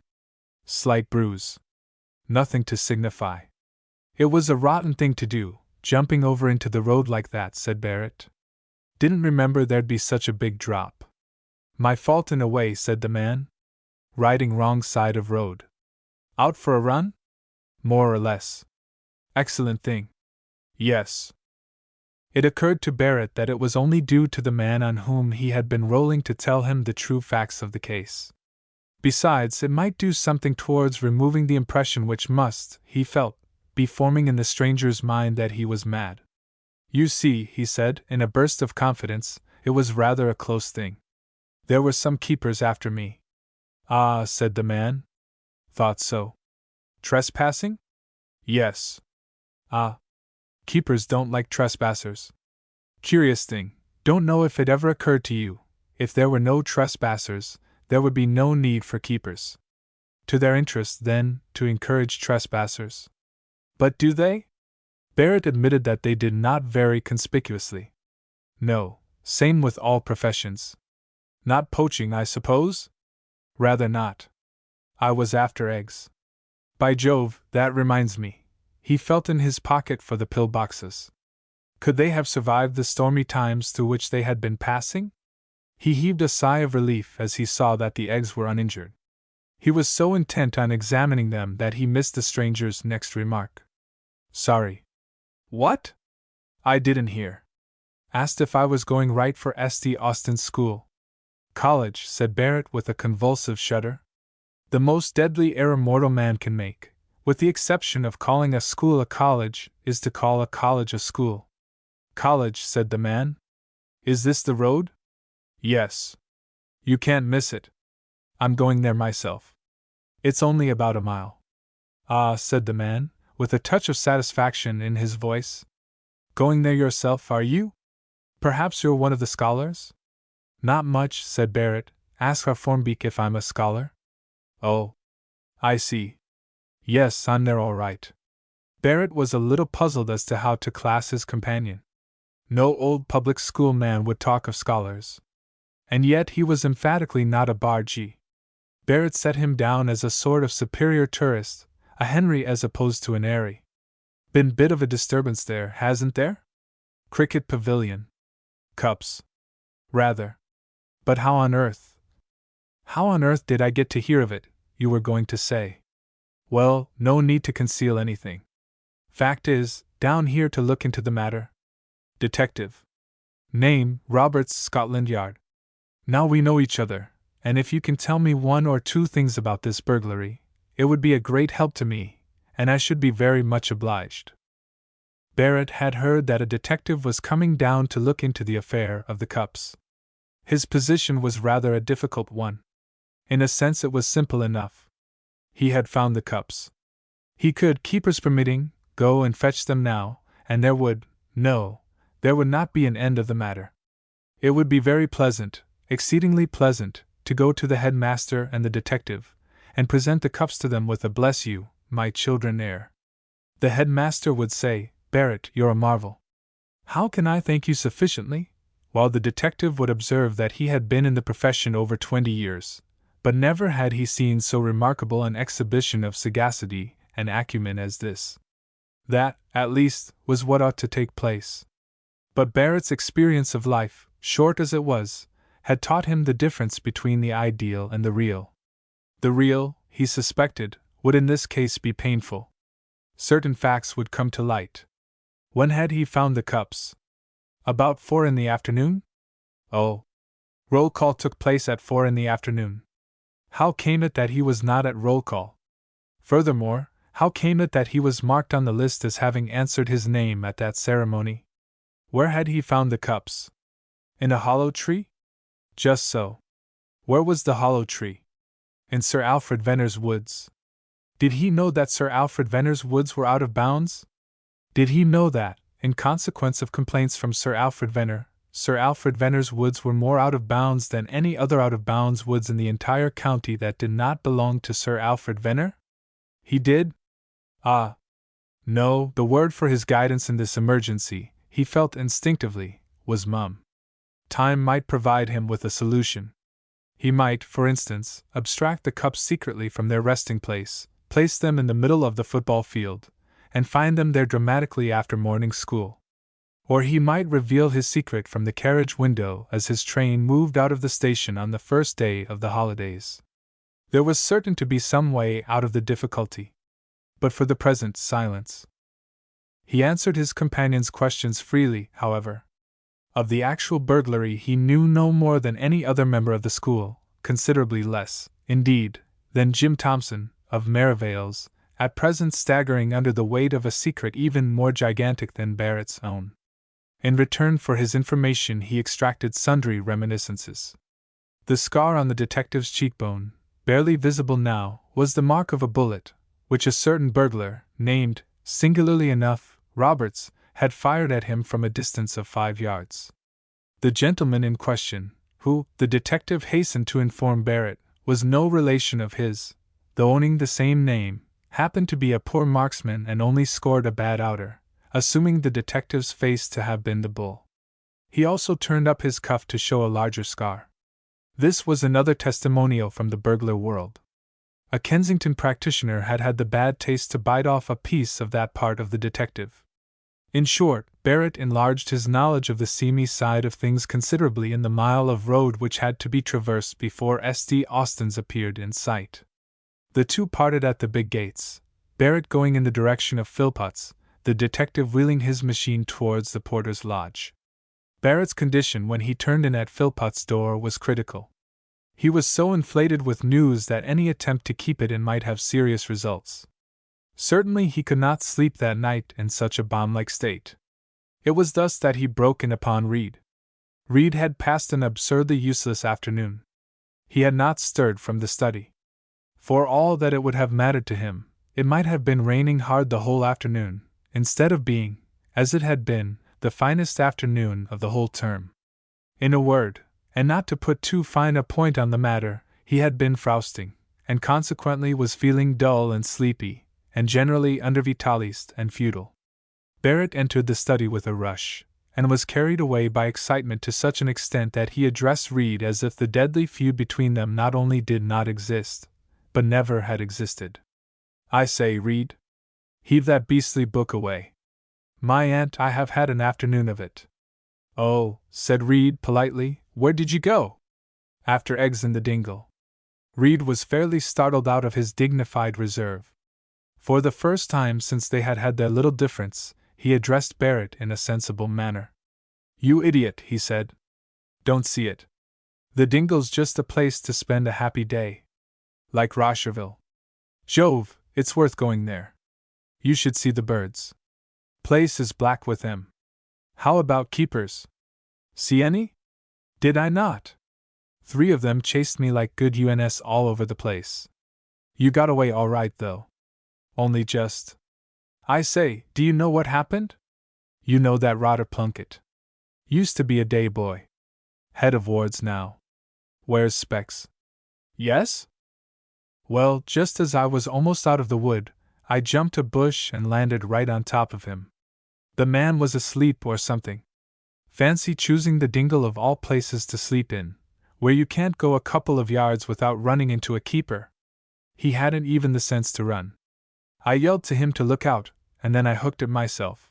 Slight bruise. Nothing to signify. It was a rotten thing to do, jumping over into the road like that, said Barrett. Didn't remember there'd be such a big drop. My fault in a way, said the man. Riding wrong side of road. Out for a run? More or less. Excellent thing. Yes. It occurred to Barrett that it was only due to the man on whom he had been rolling to tell him the true facts of the case. Besides, it might do something towards removing the impression which must, he felt, be forming in the stranger's mind that he was mad. You see, he said, in a burst of confidence, it was rather a close thing. There were some keepers after me. Ah, said the man. Thought so. Trespassing? Yes. Ah. Keepers don't like trespassers. Curious thing, don't know if it ever occurred to you, if there were no trespassers, there would be no need for keepers. To their interest, then, to encourage trespassers. But do they? Barrett admitted that they did not very conspicuously. No, same with all professions. Not poaching, I suppose? Rather not. I was after eggs. By Jove, that reminds me. He felt in his pocket for the pill-boxes. Could they have survived the stormy times through which they had been passing? He heaved a sigh of relief as he saw that the eggs were uninjured. He was so intent on examining them that he missed the stranger's next remark. Sorry. What? I didn't hear. Asked if I was going right for St. Austin's school. College, said Barrett with a convulsive shudder. The most deadly error mortal man can make, with the exception of calling a school a college, is to call a college a school. College, said the man. Is this the road? Yes. You can't miss it. I'm going there myself. It's only about a mile. Ah, said the man, with a touch of satisfaction in his voice. Going there yourself, are you? Perhaps you're one of the scholars? Not much, said Barrett. Ask our Formbeek if I'm a scholar. Oh. I see. Yes, I'm there all right. Barrett was a little puzzled as to how to class his companion. No old public school man would talk of scholars. And yet he was emphatically not a bargee. Barrett set him down as a sort of superior tourist, a Henry as opposed to an Airy. Been bit of a disturbance there, hasn't there? Cricket pavilion. Cups. Rather. But how on earth did I get to hear of it, you were going to say? Well, no need to conceal anything. Fact is, down here to look into the matter. Detective. Name, Roberts, Scotland Yard. Now we know each other, and if you can tell me one or two things about this burglary, it would be a great help to me, and I should be very much obliged. Barrett had heard that a detective was coming down to look into the affair of the cups. His position was rather a difficult one. In a sense, it was simple enough. He had found the cups. He could, keepers permitting, go and fetch them now, and there would not be an end of the matter. It would be very pleasant, exceedingly pleasant, to go to the headmaster and the detective, and present the cups to them with a "Bless you, my children" air. The headmaster would say, "Barrett, you're a marvel. How can I thank you sufficiently?" While the detective would observe that he had been in the profession over 20 years, but never had he seen so remarkable an exhibition of sagacity and acumen as this. That, at least, was what ought to take place. But Barrett's experience of life, short as it was, had taught him the difference between the ideal and the real. The real, he suspected, would in this case be painful. Certain facts would come to light. When had he found the cups? About 4 in the afternoon? Oh. Roll call took place at 4 in the afternoon. How came it that he was not at roll call? Furthermore, how came it that he was marked on the list as having answered his name at that ceremony? Where had he found the cups? In a hollow tree? Just so. Where was the hollow tree? In Sir Alfred Venner's woods. Did he know that Sir Alfred Venner's woods were out of bounds? Did he know that, in consequence of complaints from Sir Alfred Venner, Sir Alfred Venner's woods were more out of bounds than any other out-of-bounds woods in the entire county that did not belong to Sir Alfred Venner? He did? Ah. No, the word for his guidance in this emergency, he felt instinctively, was mum. Time might provide him with a solution. He might, for instance, abstract the cups secretly from their resting place, place them in the middle of the football field, and find them there dramatically after morning school. Or he might reveal his secret from the carriage window as his train moved out of the station on the first day of the holidays. There was certain to be some way out of the difficulty. But for the present, silence. He answered his companion's questions freely, however. Of the actual burglary he knew no more than any other member of the school, considerably less, indeed, than Jim Thompson, of Merivale's, at present staggering under the weight of a secret even more gigantic than Barrett's own. In return for his information he extracted sundry reminiscences. The scar on the detective's cheekbone, barely visible now, was the mark of a bullet, which a certain burglar, named, singularly enough, Roberts, had fired at him from a distance of 5 yards. The gentleman in question, who, the detective hastened to inform Barrett, was no relation of his, though owning the same name, happened to be a poor marksman and only scored a bad outer, assuming the detective's face to have been the bull. He also turned up his cuff to show a larger scar. This was another testimonial from the burglar world. A Kensington practitioner had had the bad taste to bite off a piece of that part of the detective. In short, Barrett enlarged his knowledge of the seamy side of things considerably in the mile of road which had to be traversed before St. Austin's appeared in sight. The two parted at the big gates, Barrett going in the direction of Philpotts, the detective wheeling his machine towards the porter's lodge. Barrett's condition when he turned in at Philpotts' door was critical. He was so inflated with news that any attempt to keep it in might have serious results. Certainly he could not sleep that night in such a bomb-like state. It was thus that he broke in upon Reed. Reed had passed an absurdly useless afternoon. He had not stirred from the study. For all that it would have mattered to him, it might have been raining hard the whole afternoon, instead of being, as it had been, the finest afternoon of the whole term. In a word, and not to put too fine a point on the matter, he had been frowsting, and consequently was feeling dull and sleepy, and generally undervitalized and futile. Barrett entered the study with a rush, and was carried away by excitement to such an extent that he addressed Reed as if the deadly feud between them not only did not exist, but never had existed. "I say, Reed, heave that beastly book away. My aunt, I have had an afternoon of it." "Oh," said Reed politely, "where did you go?" "After eggs in the dingle." Reed was fairly startled out of his dignified reserve. For the first time since they had had their little difference, he addressed Barrett in a sensible manner. "You idiot," he said. "Don't see it. The dingle's just a place to spend a happy day. Like Rosherville. Jove, it's worth going there. You should see the birds. Place is black with them. How about keepers? See any? Did I not? 3 of them chased me like good UNS all over the place. You got away all right, though. Only just. I say, do you know what happened? You know that rotter Plunkett. Used to be a day boy. Head of wards now. Wears specs. Yes? Well, just as I was almost out of the wood, I jumped a bush and landed right on top of him. The man was asleep or something. Fancy choosing the dingle of all places to sleep in, where you can't go a couple of yards without running into a keeper. He hadn't even the sense to run. I yelled to him to look out, and then I hooked it myself.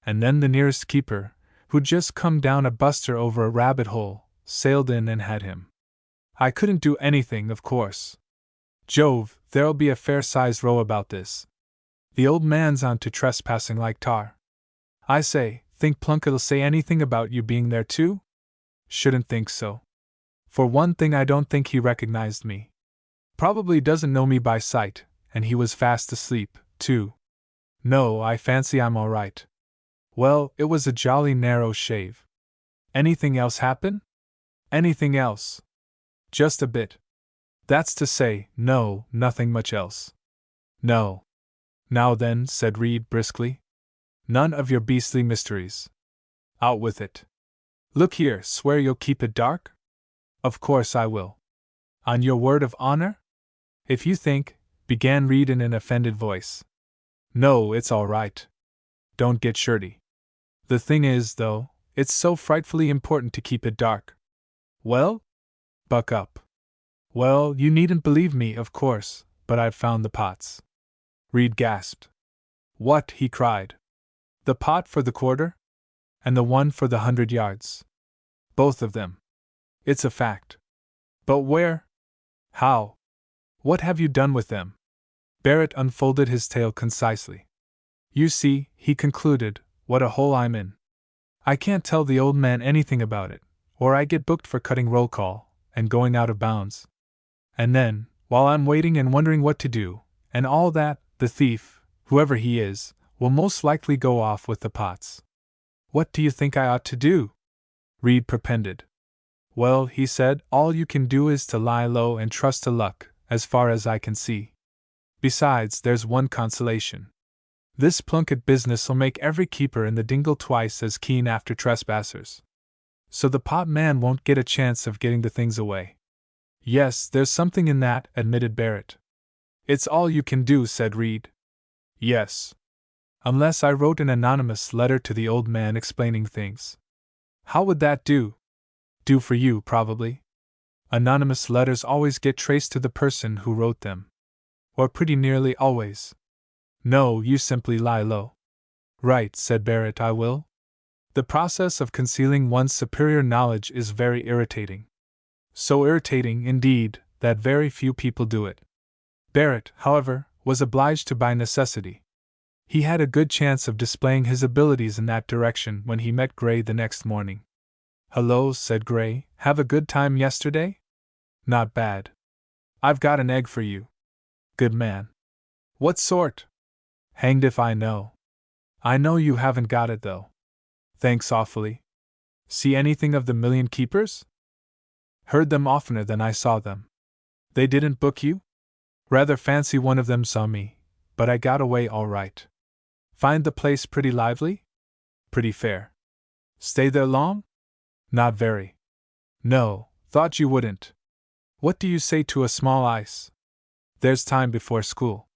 And then the nearest keeper, who'd just come down a buster over a rabbit hole, sailed in and had him. I couldn't do anything, of course. Jove, there'll be a fair-sized row about this. The old man's on to trespassing like tar. I say, think Plunkett'll say anything about you being there too? Shouldn't think so. For one thing, I don't think he recognized me. Probably doesn't know me by sight, and he was fast asleep, too. No, I fancy I'm all right. Well, it was a jolly narrow shave. Anything else happen? Anything else? Just a bit. That's to say, no, nothing much else. No. Now then, said Reed briskly. None of your beastly mysteries. Out with it. Look here, swear you'll keep it dark? Of course I will. On your word of honor? If you think, began Reed in an offended voice. No, it's all right. Don't get shirty. The thing is, though, it's so frightfully important to keep it dark. Well? Buck up. Well, you needn't believe me, of course, but I've found the pots. Reed gasped. What? He cried. The pot for the quarter? And the one for the 100 yards. Both of them. It's a fact. But where? How? What have you done with them? Barrett unfolded his tale concisely. You see, he concluded, what a hole I'm in. I can't tell the old man anything about it, or I get booked for cutting roll call, and going out of bounds. And then, while I'm waiting and wondering what to do, and all that, the thief, whoever he is, will most likely go off with the pots. What do you think I ought to do? Reed propended. Well, he said, all you can do is to lie low and trust to luck, as far as I can see. Besides, there's one consolation. This Plunkett business'll make every keeper in the dingle twice as keen after trespassers. So the pot man won't get a chance of getting the things away. Yes, there's something in that, admitted Barrett. It's all you can do, said Reed. Yes. Unless I wrote an anonymous letter to the old man explaining things. How would that do? Do for you, probably. Anonymous letters always get traced to the person who wrote them. Or pretty nearly always. No, you simply lie low. Right, said Barrett, I will. The process of concealing one's superior knowledge is very irritating. So irritating, indeed, that very few people do it. Barrett, however, was obliged to by necessity. He had a good chance of displaying his abilities in that direction when he met Gray the next morning. Hello, said Gray, have a good time yesterday? Not bad. I've got an egg for you. Good man. What sort? Hanged if I know. I know you haven't got it, though. Thanks awfully. See anything of the Million Keepers? Heard them oftener than I saw them. They didn't book you? Rather fancy one of them saw me, but I got away all right. Find the place pretty lively? Pretty fair. Stay there long? Not very. No, thought you wouldn't. What do you say to a small ice? There's time before school.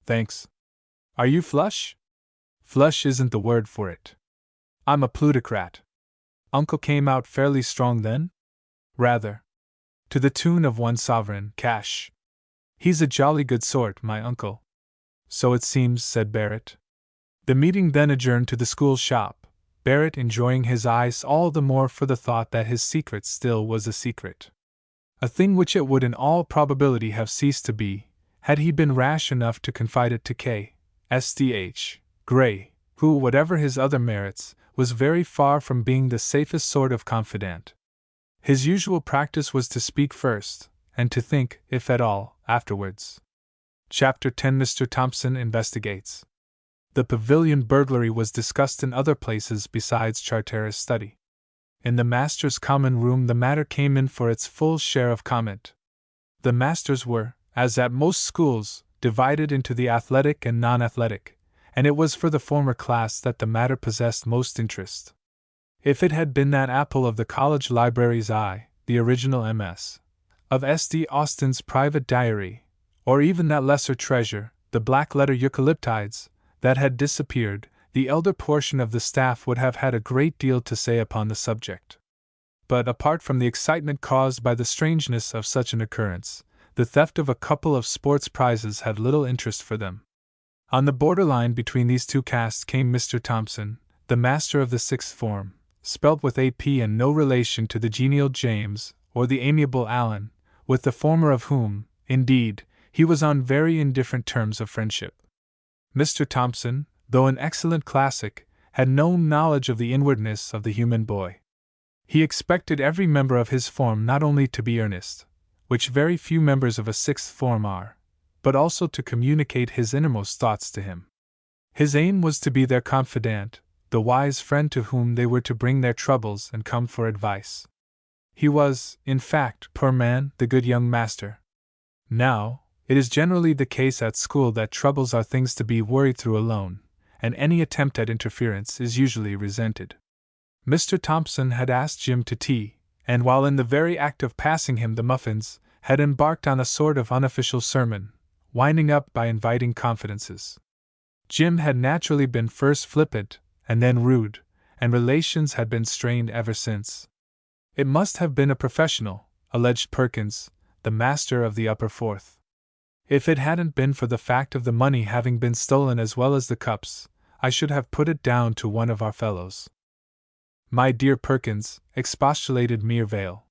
Thanks. Are you flush? Flush isn't the word for it. I'm a plutocrat. Uncle came out fairly strong then? Rather. To the tune of 1 sovereign, cash. He's a jolly good sort, my uncle. So it seems, said Barrett. The meeting then adjourned to the school shop, Barrett enjoying his ice all the more for the thought that his secret still was a secret. A thing which it would in all probability have ceased to be, had he been rash enough to confide it to K.S.D.H. Gray, who, whatever his other merits, was very far from being the safest sort of confidant. His usual practice was to speak first, and to think, if at all, afterwards. Chapter 10 Mr. Thompson Investigates. The pavilion burglary was discussed in other places besides Charteris' study. In the master's common room the matter came in for its full share of comment. The masters were, as at most schools, divided into the athletic and non-athletic, and it was for the former class that the matter possessed most interest. If it had been that apple of the college library's eye, the original MS. of S.D. Austin's private diary, or even that lesser treasure, the black-letter eucalyptides, that had disappeared, the elder portion of the staff would have had a great deal to say upon the subject. But apart from the excitement caused by the strangeness of such an occurrence, the theft of a couple of sports prizes had little interest for them. On the borderline between these two castes came Mr. Thompson, the master of the sixth form, spelt with AP and no relation to the genial James or the amiable Allen, with the former of whom, indeed, he was on very indifferent terms of friendship. Mr. Thompson, though an excellent classic, had no knowledge of the inwardness of the human boy. He expected every member of his form not only to be earnest, which very few members of a sixth form are, but also to communicate his innermost thoughts to him. His aim was to be their confidant, the wise friend to whom they were to bring their troubles and come for advice. He was, in fact, poor man, the good young master. Now, it is generally the case at school that troubles are things to be worried through alone, and any attempt at interference is usually resented. Mr. Thompson had asked Jim to tea, and while in the very act of passing him the muffins, had embarked on a sort of unofficial sermon, winding up by inviting confidences. Jim had naturally been first flippant, and then rude, and relations had been strained ever since. It must have been a professional, alleged Perkins, the master of the upper fourth. If it hadn't been for the fact of the money having been stolen as well as the cups, I should have put it down to one of our fellows. My dear Perkins, expostulated Mervale.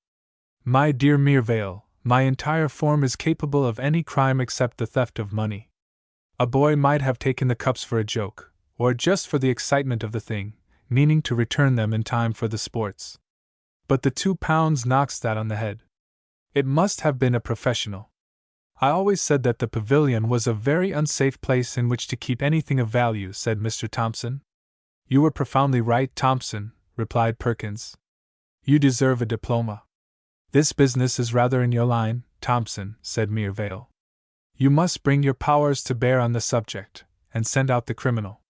My dear Mervale, my entire form is capable of any crime except the theft of money. A boy might have taken the cups for a joke, or just for the excitement of the thing, meaning to return them in time for the sports. But the £2 knocks that on the head. It must have been a professional. I always said that the pavilion was a very unsafe place in which to keep anything of value, said Mr. Thompson. You were profoundly right, Thompson, replied Perkins. You deserve a diploma. This business is rather in your line, Thompson, said Mervale. You must bring your powers to bear on the subject, and send out the criminal.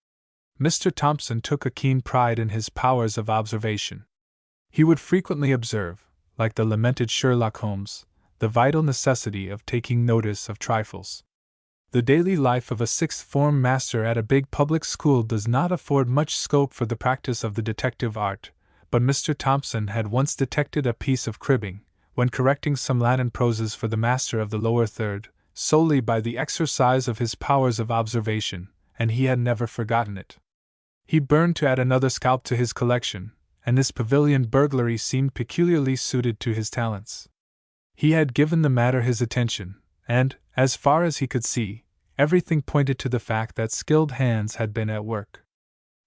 Mr. Thompson took a keen pride in his powers of observation. He would frequently observe, like the lamented Sherlock Holmes, the vital necessity of taking notice of trifles. The daily life of a sixth form master at a big public school does not afford much scope for the practice of the detective art, but Mr. Thompson had once detected a piece of cribbing, when correcting some Latin proses for the master of the lower third, solely by the exercise of his powers of observation, and he had never forgotten it. He burned to add another scalp to his collection, and this pavilion burglary seemed peculiarly suited to his talents. He had given the matter his attention, and, as far as he could see, everything pointed to the fact that skilled hands had been at work.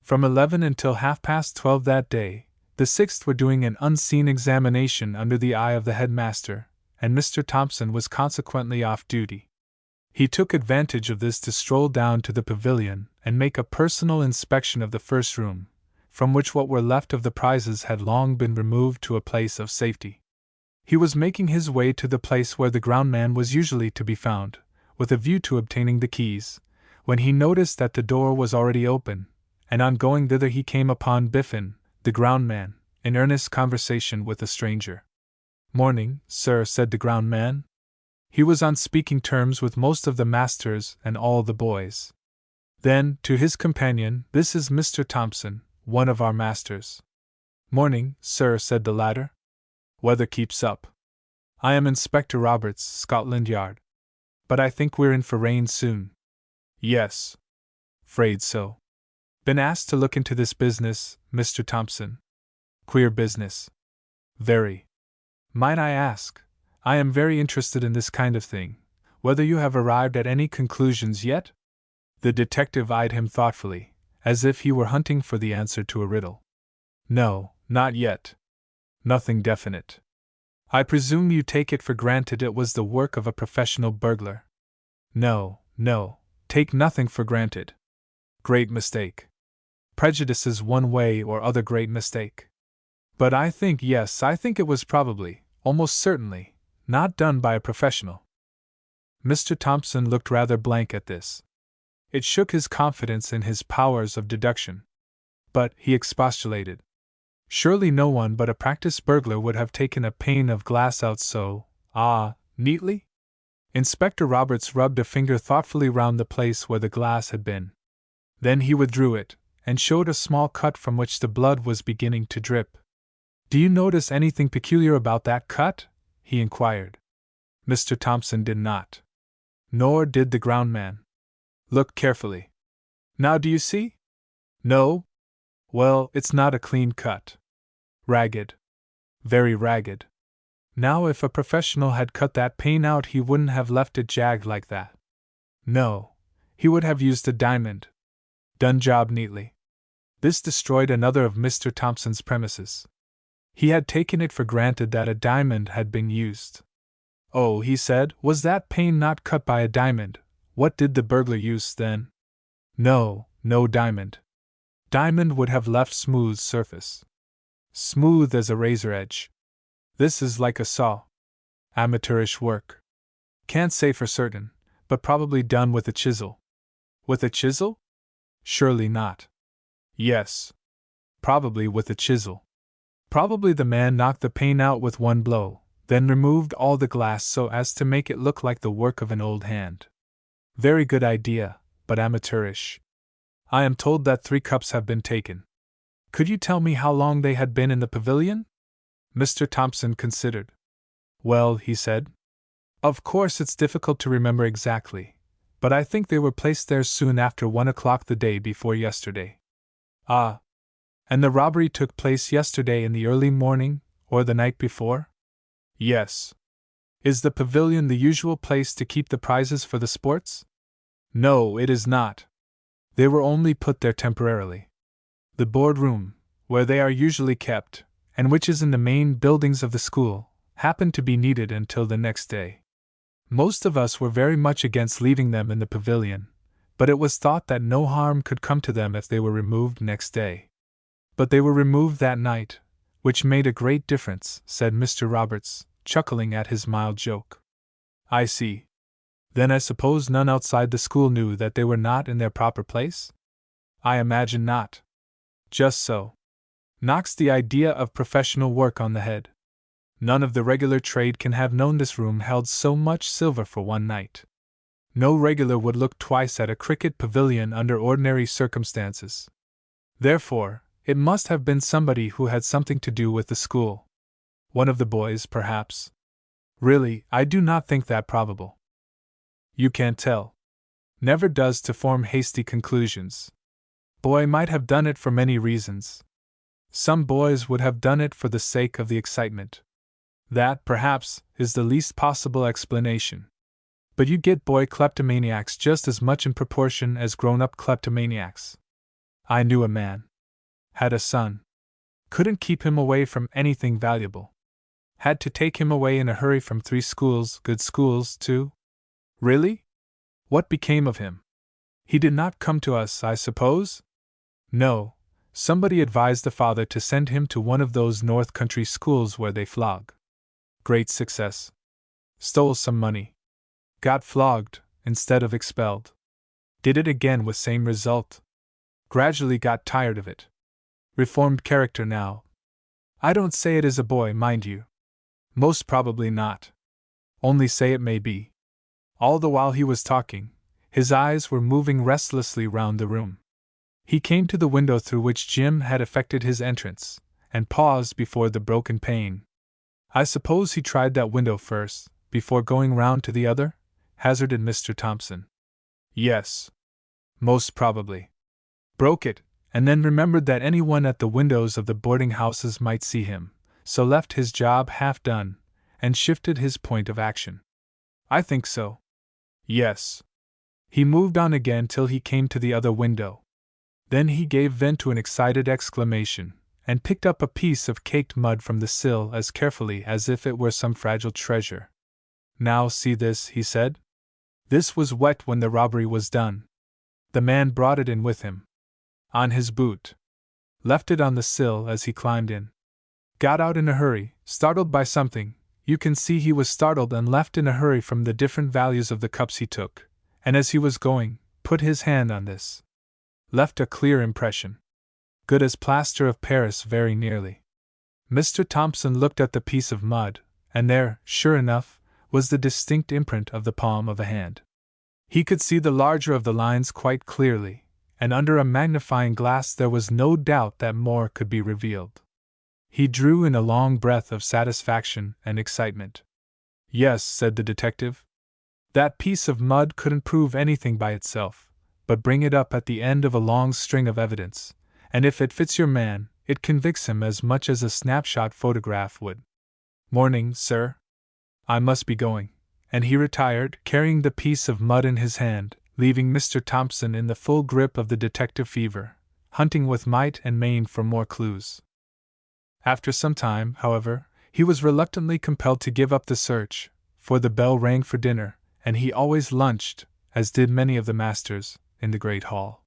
From 11 until 12:30 that day, the Sixth were doing an unseen examination under the eye of the headmaster, and Mr. Thompson was consequently off duty. He took advantage of this to stroll down to the pavilion and make a personal inspection of the first room, from which what were left of the prizes had long been removed to a place of safety. He was making his way to the place where the ground man was usually to be found, with a view to obtaining the keys, when he noticed that the door was already open, and on going thither he came upon Biffin, the ground man, in earnest conversation with a stranger. "Morning, sir," said the ground man. He was on speaking terms with most of the masters and all the boys. Then, to his companion, "This is Mr. Thompson, one of our masters." "Morning, sir," said the latter. "Weather keeps up. I am Inspector Roberts, Scotland Yard. But I think we're in for rain soon." "Yes. 'Fraid so. Been asked to look into this business, Mr. Thompson. Queer business." "Very. Might I ask, I am very interested in this kind of thing, whether you have arrived at any conclusions yet?" The detective eyed him thoughtfully, as if he were hunting for the answer to a riddle. "No, not yet. Nothing definite. I presume you take it for granted it was the work of a professional burglar?" "No, no, take nothing for granted. Great mistake. Prejudices one way or other, great mistake. But I think it was probably, almost certainly, not done by a professional. Mr. Thompson looked rather blank at this. It shook his confidence in his powers of deduction. But, he expostulated, surely no one but a practiced burglar would have taken a pane of glass out so, neatly? Inspector Roberts rubbed a finger thoughtfully round the place where the glass had been. Then he withdrew it, and showed a small cut from which the blood was beginning to drip. Do you notice anything peculiar about that cut? He inquired. Mr. Thompson did not. Nor did the groundman. Look carefully. Now do you see? No? Well, it's not a clean cut. Ragged. Very ragged. Now if a professional had cut that pane out, he wouldn't have left it jagged like that. No, he would have used a diamond. Done job neatly. This destroyed another of Mr. Thompson's premises. He had taken it for granted that a diamond had been used. Oh, he said, was that pane not cut by a diamond? What did the burglar use then? No diamond. Diamond would have left smooth surface. Smooth as a razor edge. This is like a saw. Amateurish work. Can't say for certain, but probably done with a chisel. With a chisel? Surely not. Yes. Probably with a chisel. Probably the man knocked the pane out with one blow, then removed all the glass so as to make it look like the work of an old hand. Very good idea, but amateurish. I am told that 3 cups have been taken. Could you tell me how long they had been in the pavilion? Mr. Thompson considered. Well, he said, of course it's difficult to remember exactly, but I think they were placed there soon after 1 o'clock the day before yesterday. Ah. And the robbery took place yesterday in the early morning, or the night before? Yes. Is the pavilion the usual place to keep the prizes for the sports? No, it is not. They were only put there temporarily. The boardroom, where they are usually kept, and which is in the main buildings of the school, happened to be needed until the next day. Most of us were very much against leaving them in the pavilion, but it was thought that no harm could come to them if they were removed next day. But they were removed that night, which made a great difference, said Mr. Roberts, chuckling at his mild joke. I see. Then I suppose none outside the school knew that they were not in their proper place? I imagine not. Just so. Knocks the idea of professional work on the head. None of the regular trade can have known this room held so much silver for one night. No regular would look twice at a cricket pavilion under ordinary circumstances. Therefore, it must have been somebody who had something to do with the school. One of the boys, perhaps. Really, I do not think that probable. You can't tell. Never does to form hasty conclusions. Boy might have done it for many reasons. Some boys would have done it for the sake of the excitement. That, perhaps, is the least possible explanation. But you get boy kleptomaniacs just as much in proportion as grown-up kleptomaniacs. I knew a man. Had a son. Couldn't keep him away from anything valuable. Had to take him away in a hurry from 3 schools, good schools, too. Really? What became of him? He did not come to us, I suppose? No, somebody advised the father to send him to one of those north country schools where they flog. Great success. Stole some money. Got flogged, instead of expelled. Did it again with same result. Gradually got tired of it. Reformed character now. I don't say it is a boy, mind you. Most probably not. Only say it may be. All the while he was talking, his eyes were moving restlessly round the room. He came to the window through which Jim had effected his entrance, and paused before the broken pane. I suppose he tried that window first, before going round to the other? Hazarded Mr. Thompson. Yes. Most probably. Broke it, and then remembered that anyone at the windows of the boarding houses might see him, so left his job half done, and shifted his point of action. I think so. Yes. He moved on again till he came to the other window. Then he gave vent to an excited exclamation, and picked up a piece of caked mud from the sill as carefully as if it were some fragile treasure. Now see this, he said. This was wet when the robbery was done. The man brought it in with him. On his boot. Left it on the sill as he climbed in. Got out in a hurry, startled by something. You can see he was startled and left in a hurry from the different values of the cups he took, and as he was going, put his hand on this. Left a clear impression. Good as plaster of Paris, very nearly. Mr. Thompson looked at the piece of mud, and there, sure enough, was the distinct imprint of the palm of a hand. He could see the larger of the lines quite clearly, and under a magnifying glass there was no doubt that more could be revealed. He drew in a long breath of satisfaction and excitement. Yes, said the detective. That piece of mud couldn't prove anything by itself, but bring it up at the end of a long string of evidence, and if it fits your man, it convicts him as much as a snapshot photograph would. Morning, sir. I must be going. And he retired, carrying the piece of mud in his hand, leaving Mr. Thompson in the full grip of the detective fever, hunting with might and main for more clues. After some time, however, he was reluctantly compelled to give up the search, for the bell rang for dinner, and he always lunched, as did many of the masters, in the great hall.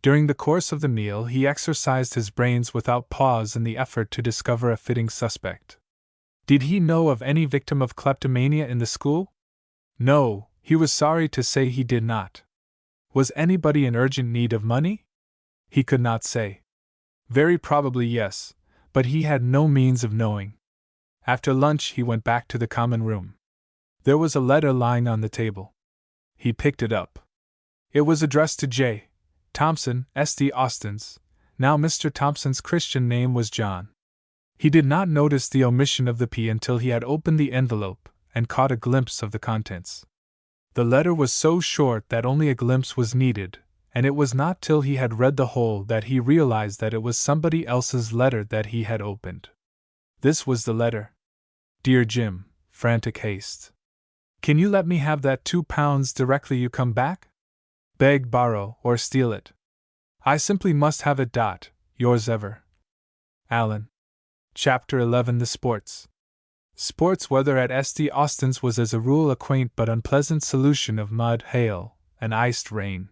During the course of the meal he exercised his brains without pause in the effort to discover a fitting suspect. Did he know of any victim of kleptomania in the school? No, he was sorry to say he did not. Was anybody in urgent need of money? He could not say. Very probably yes, but he had no means of knowing. After lunch he went back to the common room. There was a letter lying on the table. He picked it up. It was addressed to J. Thompson, S.D. Austins. Now Mr. Thompson's Christian name was John. He did not notice the omission of the P until he had opened the envelope and caught a glimpse of the contents. The letter was so short that only a glimpse was needed, and it was not till he had read the whole that he realized that it was somebody else's letter that he had opened. This was the letter. Dear Jim, frantic haste. Can you let me have that £2 directly you come back? Beg, borrow, or steal it. I simply must have it. Yours ever, Alan. Chapter 11. The Sports. Sports weather at S.D. Austin's was as a rule a quaint but unpleasant solution of mud, hail, and iced rain.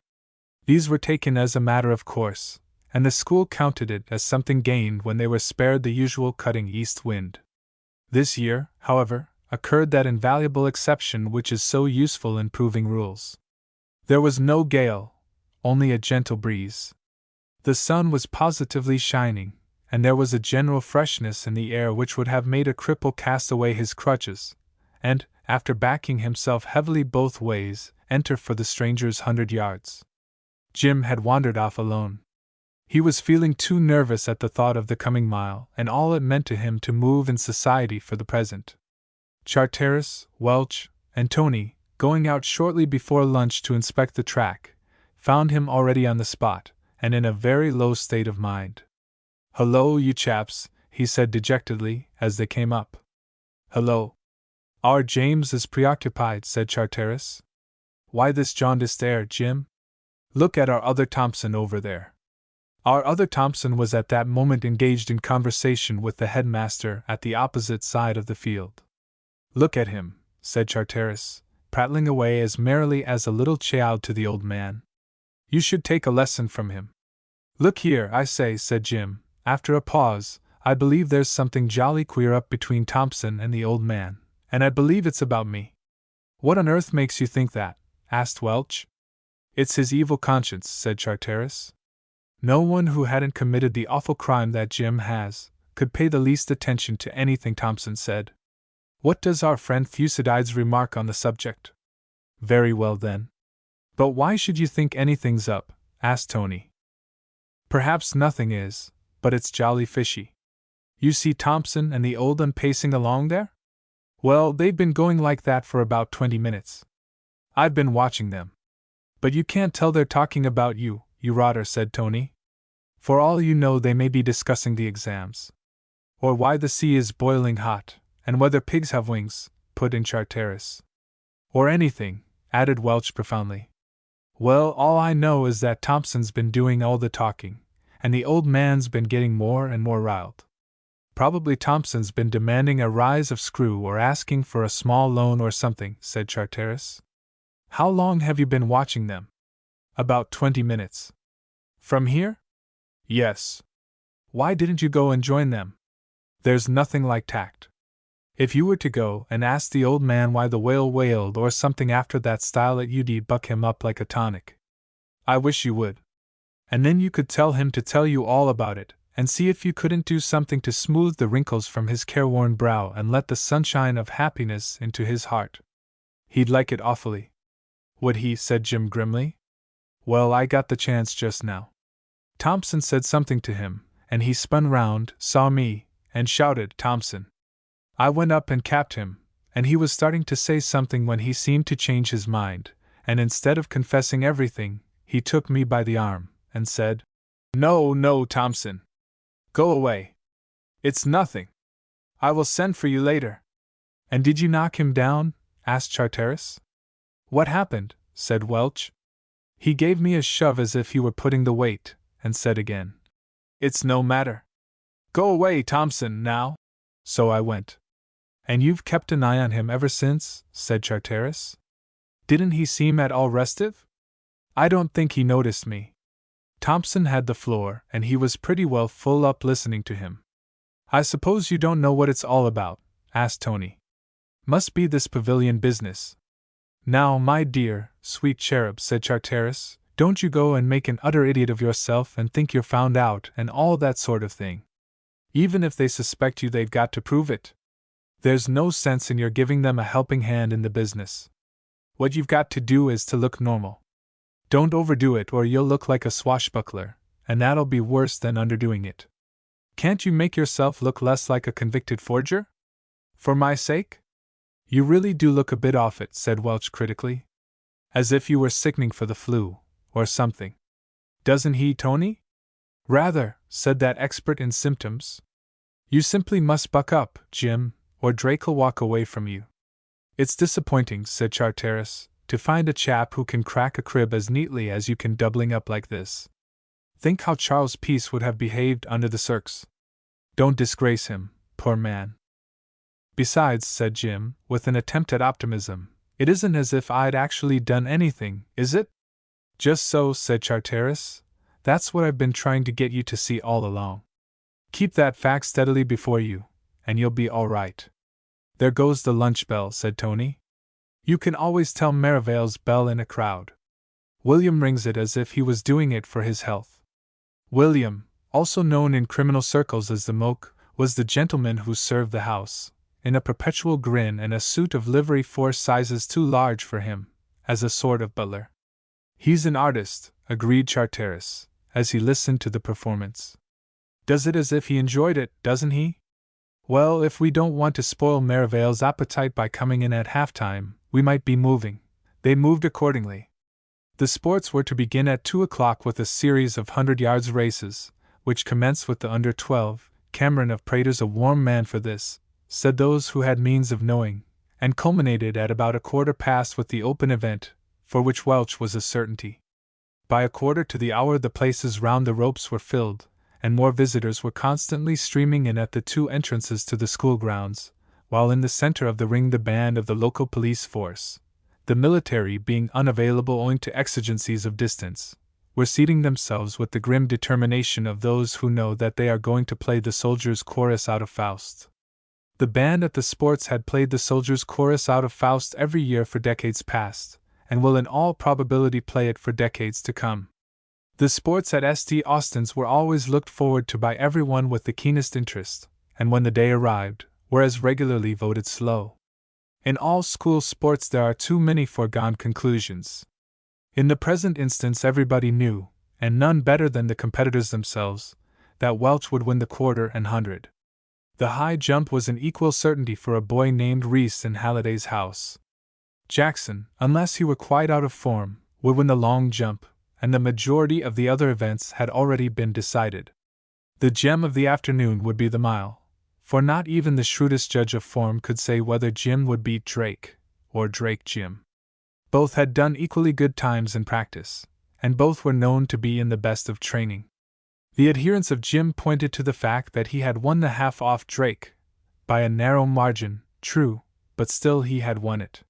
These were taken as a matter of course, and the school counted it as something gained when they were spared the usual cutting east wind. This year, however, occurred that invaluable exception which is so useful in proving rules. There was no gale, only a gentle breeze. The sun was positively shining, and there was a general freshness in the air which would have made a cripple cast away his crutches, and, after backing himself heavily both ways, enter for the stranger's 100 yards. Jim had wandered off alone. He was feeling too nervous at the thought of the coming mile and all it meant to him to move in society for the present. Charteris, Welch, and Tony, going out shortly before lunch to inspect the track, found him already on the spot, and in a very low state of mind. "Hello, you chaps," he said dejectedly, as they came up. "Hello. Our James is preoccupied," said Charteris. "Why this jaundiced air, Jim? Look at our other Thompson over there." Our other Thompson was at that moment engaged in conversation with the headmaster at the opposite side of the field. "Look at him," said Charteris, prattling away as merrily as a little child to the old man. "You should take a lesson from him." "Look here, I say," said Jim, after a pause, "I believe there's something jolly queer up between Thompson and the old man, and I believe it's about me." "What on earth makes you think that?" asked Welch. "It's his evil conscience," said Charteris. No one who hadn't committed the awful crime that Jim has could pay the least attention to anything Thompson said. "What does our friend Thucydides remark on the subject?" "Very well then." "But why should you think anything's up?" asked Tony. "Perhaps nothing is, but it's jolly fishy. You see Thompson and the old un pacing along there? Well, they've been going like that for about 20 minutes. I've been watching them. But you can't tell they're talking about you, you rotter," said Tony. "For all you know they may be discussing the exams. Or why the sea is boiling hot, and whether pigs have wings," put in Charteris. "Or anything," added Welch profoundly. "Well, all I know is that Thompson's been doing all the talking, and the old man's been getting more and more riled. Probably Thompson's been demanding a rise of screw or asking for a small loan or something," said Charteris. "How long have you been watching them?" About 20 minutes. From here? Yes. Why didn't you go and join them? There's nothing like tact. If you were to go and ask the old man why the whale wailed or something after that style, you'd buck him up like a tonic. I wish you would. And then you could tell him to tell you all about it, and see if you couldn't do something to smooth the wrinkles from his careworn brow and let the sunshine of happiness into his heart. He'd like it awfully. Would he? Said Jim grimly. Well, I got the chance just now. Thompson said something to him, and he spun round, saw me, and shouted, Thompson. I went up and capped him, and he was starting to say something when he seemed to change his mind, and instead of confessing everything, he took me by the arm, and said, No, no, Thompson. Go away. It's nothing. I will send for you later. And did you knock him down? Asked Charteris. What happened? Said Welch. He gave me a shove as if he were putting the weight, and said again, It's no matter. Go away, Thompson, now. So I went. And you've kept an eye on him ever since? Said Charteris. Didn't he seem at all restive? I don't think he noticed me. Thompson had the floor, and he was pretty well full up listening to him. I suppose you don't know what it's all about? Asked Tony. Must be this pavilion business. Now, my dear, sweet cherub, said Charteris, don't you go and make an utter idiot of yourself and think you're found out and all that sort of thing. Even if they suspect you, they've got to prove it. There's no sense in your giving them a helping hand in the business. What you've got to do is to look normal. Don't overdo it or you'll look like a swashbuckler, and that'll be worse than underdoing it. Can't you make yourself look less like a convicted forger? For my sake? You really do look a bit off it, said Welch critically. As if you were sickening for the flu, or something. Doesn't he, Tony? Rather, said that expert in symptoms. You simply must buck up, Jim, or Drake'll walk away from you. It's disappointing, said Charteris, to find a chap who can crack a crib as neatly as you can doubling up like this. Think how Charles Peace would have behaved under the circs. Don't disgrace him, poor man. Besides, said Jim, with an attempt at optimism, it isn't as if I'd actually done anything, is it? Just so, said Charteris. That's what I've been trying to get you to see all along. Keep that fact steadily before you, and you'll be all right. There goes the lunch bell, said Tony. You can always tell Merivale's bell in a crowd. William rings it as if he was doing it for his health. William, also known in criminal circles as the Moke, was the gentleman who served the house, in a perpetual grin and a suit of livery 4 sizes too large for him, as a sort of butler. He's an artist, agreed Charteris, as he listened to the performance. Does it as if he enjoyed it, doesn't he? Well, if we don't want to spoil Merivale's appetite by coming in at half-time, we might be moving. They moved accordingly. The sports were to begin at 2 o'clock with a series of 100 yards races, which commenced with the under-12. Cameron of Prater's a warm man for this, said those who had means of knowing, and culminated at about 1:15 with the open event, for which Welch was a certainty. By 1:45 the places round the ropes were filled, and more visitors were constantly streaming in at the 2 entrances to the school grounds, while in the center of the ring the band of the local police force, the military being unavailable owing to exigencies of distance, were seating themselves with the grim determination of those who know that they are going to play the soldiers' chorus out of Faust. The band at the sports had played the soldiers' chorus out of Faust every year for decades past, and will in all probability play it for decades to come. The sports at St. Austin's were always looked forward to by everyone with the keenest interest, and when the day arrived, were as regularly voted slow. In all school sports there are too many foregone conclusions. In the present instance everybody knew, and none better than the competitors themselves, that Welch would win the quarter and 100. The high jump was an equal certainty for a boy named Reese in Halliday's house. Jackson, unless he were quite out of form, would win the long jump, and the majority of the other events had already been decided. The gem of the afternoon would be the mile, for not even the shrewdest judge of form could say whether Jim would beat Drake, or Drake Jim. Both had done equally good times in practice, and both were known to be in the best of training. The adherents of Jim pointed to the fact that he had won the half off Drake, by a narrow margin, true, but still he had won it.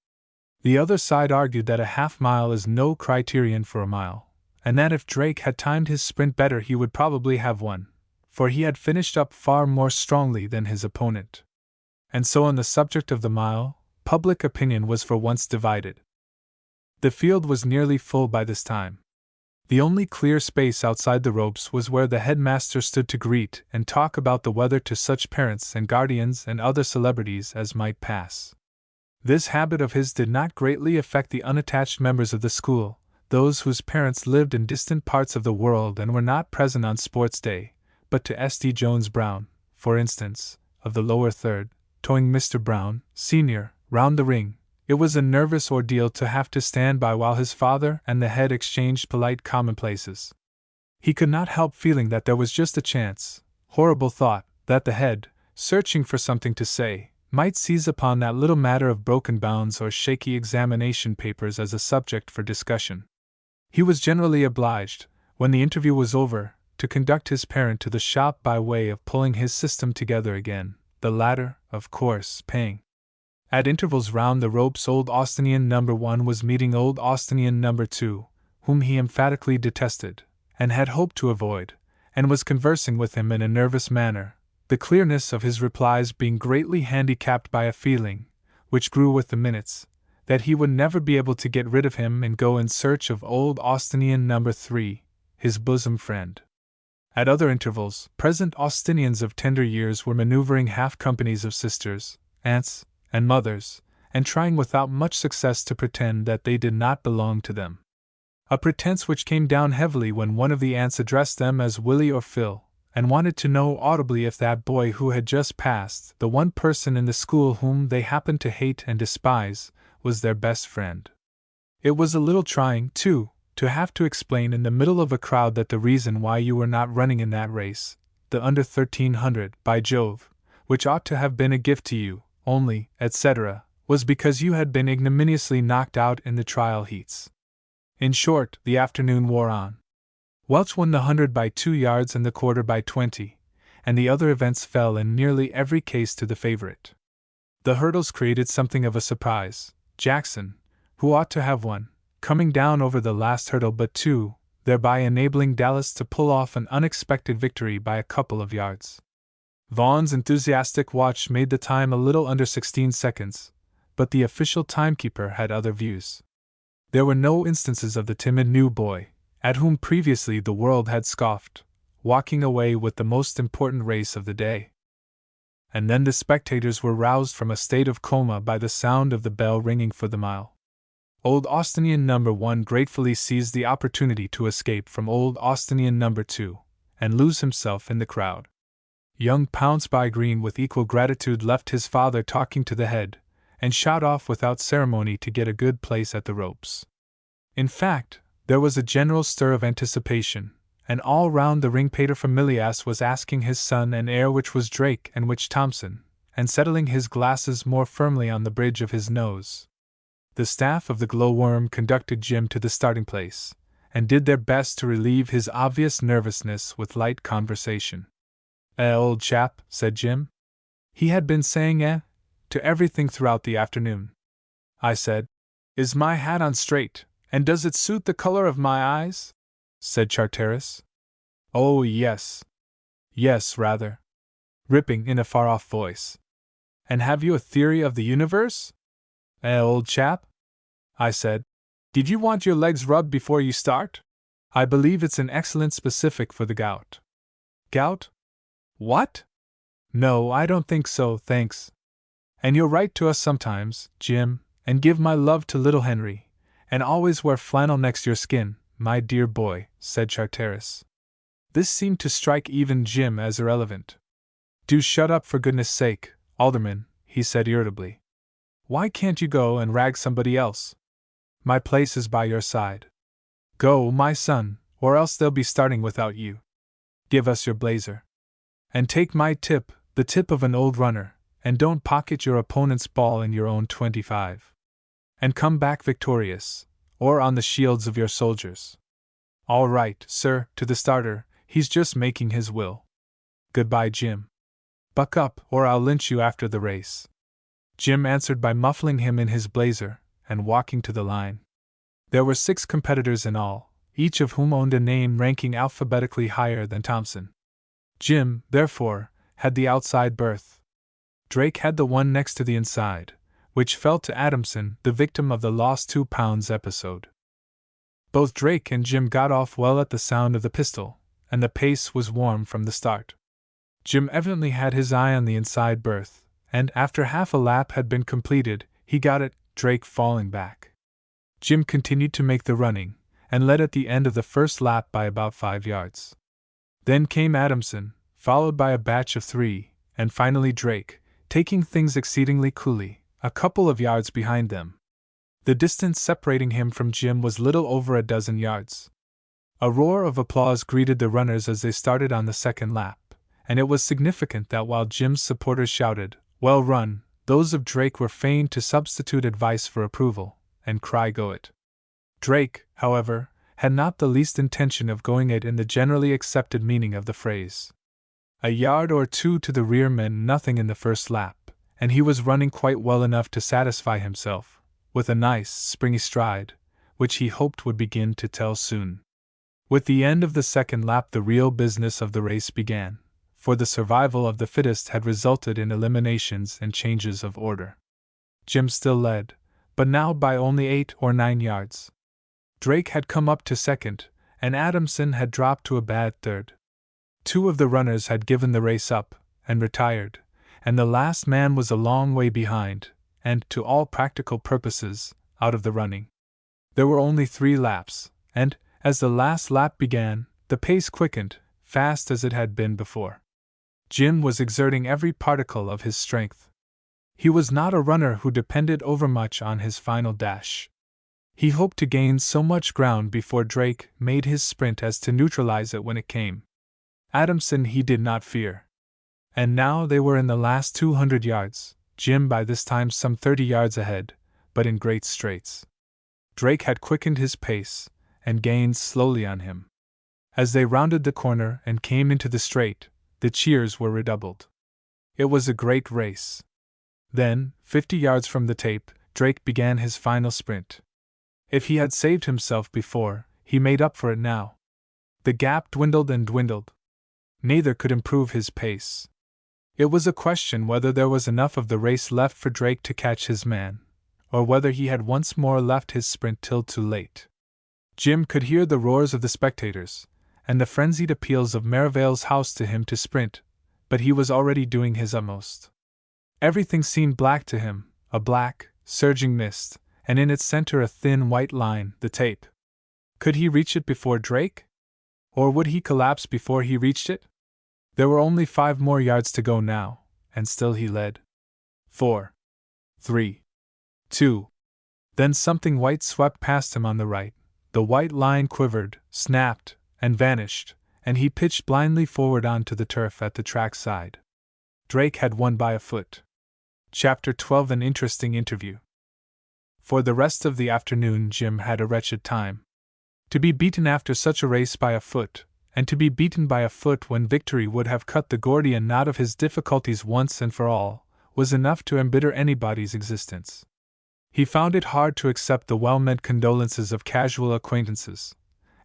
The other side argued that a half-mile is no criterion for a mile, and that if Drake had timed his sprint better he would probably have won, for he had finished up far more strongly than his opponent. And so on the subject of the mile, public opinion was for once divided. The field was nearly full by this time. The only clear space outside the ropes was where the headmaster stood to greet and talk about the weather to such parents and guardians and other celebrities as might pass. This habit of his did not greatly affect the unattached members of the school, those whose parents lived in distant parts of the world and were not present on sports day, but to S.D. Jones Brown, for instance, of the lower third, towing Mr. Brown, Sr., round the ring. It was a nervous ordeal to have to stand by while his father and the head exchanged polite commonplaces. He could not help feeling that there was just a chance, horrible thought, that the head, searching for something to say, might seize upon that little matter of broken bounds or shaky examination papers as a subject for discussion. He was generally obliged, when the interview was over, to conduct his parent to the shop by way of pulling his system together again, the latter, of course, paying. At intervals round the ropes old Austinian No. 1 was meeting old Austinian No. 2, whom he emphatically detested, and had hoped to avoid, and was conversing with him in a nervous manner, the clearness of his replies being greatly handicapped by a feeling, which grew with the minutes, that he would never be able to get rid of him and go in search of old Austinian No. 3, his bosom friend. At other intervals, present Austinians of tender years were maneuvering half companies of sisters, aunts, and mothers, and trying without much success to pretend that they did not belong to them. A pretense which came down heavily when one of the aunts addressed them as Willie or Phil, and wanted to know audibly if that boy who had just passed, the one person in the school whom they happened to hate and despise, was their best friend. It was a little trying, too, to have to explain in the middle of a crowd that the reason why you were not running in that race, the under 1300, by Jove, which ought to have been a gift to you, only, etc., was because you had been ignominiously knocked out in the trial heats. In short, the afternoon wore on. Welch won the 100 by 2 yards and the quarter by 20, and the other events fell in nearly every case to the favorite. The hurdles created something of a surprise, Jackson, who ought to have won, coming down over the last hurdle but 2, thereby enabling Dallas to pull off an unexpected victory by a couple of yards. Vaughan's enthusiastic watch made the time a little under 16 seconds, but the official timekeeper had other views. There were no instances of the timid new boy, at whom previously the world had scoffed, walking away with the most important race of the day. And then the spectators were roused from a state of coma by the sound of the bell ringing for the mile. Old Austinian No. 1 gratefully seized the opportunity to escape from old Austinian No. 2, and lose himself in the crowd. Young Pounceby Green with equal gratitude left his father talking to the head, and shot off without ceremony to get a good place at the ropes. In fact, there was a general stir of anticipation, and all round the ring paterfamilias was asking his son and heir which was Drake and which Thompson, and settling his glasses more firmly on the bridge of his nose. The staff of the Glowworm conducted Jim to the starting place, and did their best to relieve his obvious nervousness with light conversation. Old chap," said Jim. He had been saying to everything throughout the afternoon. I said, "Is my hat on straight, and does it suit the color of my eyes?" said Charteris. "Oh, yes. Yes, rather." Ripping in a far-off voice. "And have you a theory of the universe?" Old chap," I said. "Did you want your legs rubbed before you start? I believe it's an excellent specific for the gout." "Gout? What? No, I don't think so, thanks. And you'll write to us sometimes, Jim, and give my love to little Henry, and always wear flannel next your skin, my dear boy," said Charteris. This seemed to strike even Jim as irrelevant. "Do shut up for goodness sake, Alderman," he said irritably. "Why can't you go and rag somebody else? My place is by your side. Go, my son, or else they'll be starting without you. Give us your blazer. And take my tip, the tip of an old runner, and don't pocket your opponent's ball in your own 25. And come back victorious, or on the shields of your soldiers. All right, sir, to the starter, he's just making his will. Goodbye, Jim. Buck up, or I'll lynch you after the race." Jim answered by muffling him in his blazer, and walking to the line. There were 6 competitors in all, each of whom owned a name ranking alphabetically higher than Thompson. Jim, therefore, had the outside berth. Drake had the one next to the inside, which fell to Adamson, the victim of the lost £2 episode. Both Drake and Jim got off well at the sound of the pistol, and the pace was warm from the start. Jim evidently had his eye on the inside berth, and after half a lap had been completed, he got it, Drake falling back. Jim continued to make the running, and led at the end of the first lap by about 5 yards. Then came Adamson, followed by a batch of 3, and finally Drake, taking things exceedingly coolly, a couple of yards behind them. The distance separating him from Jim was little over a dozen yards. A roar of applause greeted the runners as they started on the second lap, and it was significant that while Jim's supporters shouted, "Well run," those of Drake were fain to substitute advice for approval, and cry "Go it." Drake, however, had not the least intention of going it in the generally accepted meaning of the phrase. A yard or two to the rear meant nothing in the first lap, and he was running quite well enough to satisfy himself, with a nice, springy stride, which he hoped would begin to tell soon. With the end of the second lap the real business of the race began, for the survival of the fittest had resulted in eliminations and changes of order. Jim still led, but now by only 8 or 9 yards. Drake had come up to second, and Adamson had dropped to a bad third. 2 of the runners had given the race up, and retired, and the last man was a long way behind, and, to all practical purposes, out of the running. There were only 3 laps, and, as the last lap began, the pace quickened, fast as it had been before. Jim was exerting every particle of his strength. He was not a runner who depended overmuch on his final dash. He hoped to gain so much ground before Drake made his sprint as to neutralize it when it came. Adamson he did not fear. And now they were in the last 200 yards, Jim by this time some 30 yards ahead, but in great straits. Drake had quickened his pace, and gained slowly on him. As they rounded the corner and came into the straight, the cheers were redoubled. It was a great race. Then, 50 yards from the tape, Drake began his final sprint. If he had saved himself before, he made up for it now. The gap dwindled and dwindled. Neither could improve his pace. It was a question whether there was enough of the race left for Drake to catch his man, or whether he had once more left his sprint till too late. Jim could hear the roars of the spectators, and the frenzied appeals of Merivale's house to him to sprint, but he was already doing his utmost. Everything seemed black to him, a black, surging mist, and in its center a thin white line, the tape. Could he reach it before Drake? Or would he collapse before he reached it? There were only 5 more yards to go now, and still he led. 4, 3, 2. Then something white swept past him on the right. The white line quivered, snapped, and vanished, and he pitched blindly forward onto the turf at the track side. Drake had won by a foot. Chapter 12 An interesting interview. For the rest of the afternoon Jim had a wretched time. To be beaten after such a race by a foot, and to be beaten by a foot when victory would have cut the Gordian knot of his difficulties once and for all, was enough to embitter anybody's existence. He found it hard to accept the well-meant condolences of casual acquaintances,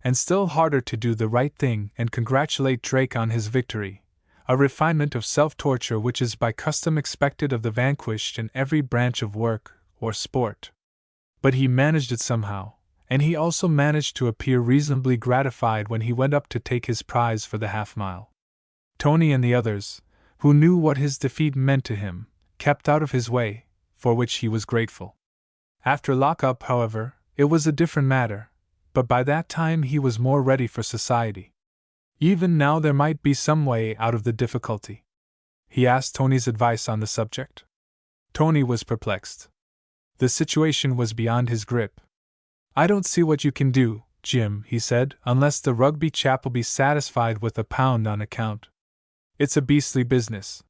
and still harder to do the right thing and congratulate Drake on his victory, a refinement of self-torture which is by custom expected of the vanquished in every branch of work or sport. But he managed it somehow, and he also managed to appear reasonably gratified when he went up to take his prize for the half-mile. Tony and the others, who knew what his defeat meant to him, kept out of his way, for which he was grateful. After lock-up, however, it was a different matter, but by that time he was more ready for society. Even now there might be some way out of the difficulty. He asked Tony's advice on the subject. Tony was perplexed. The situation was beyond his grip. "I don't see what you can do, Jim," he said, "unless the Rugby chap will be satisfied with £1 on account. It's a beastly business.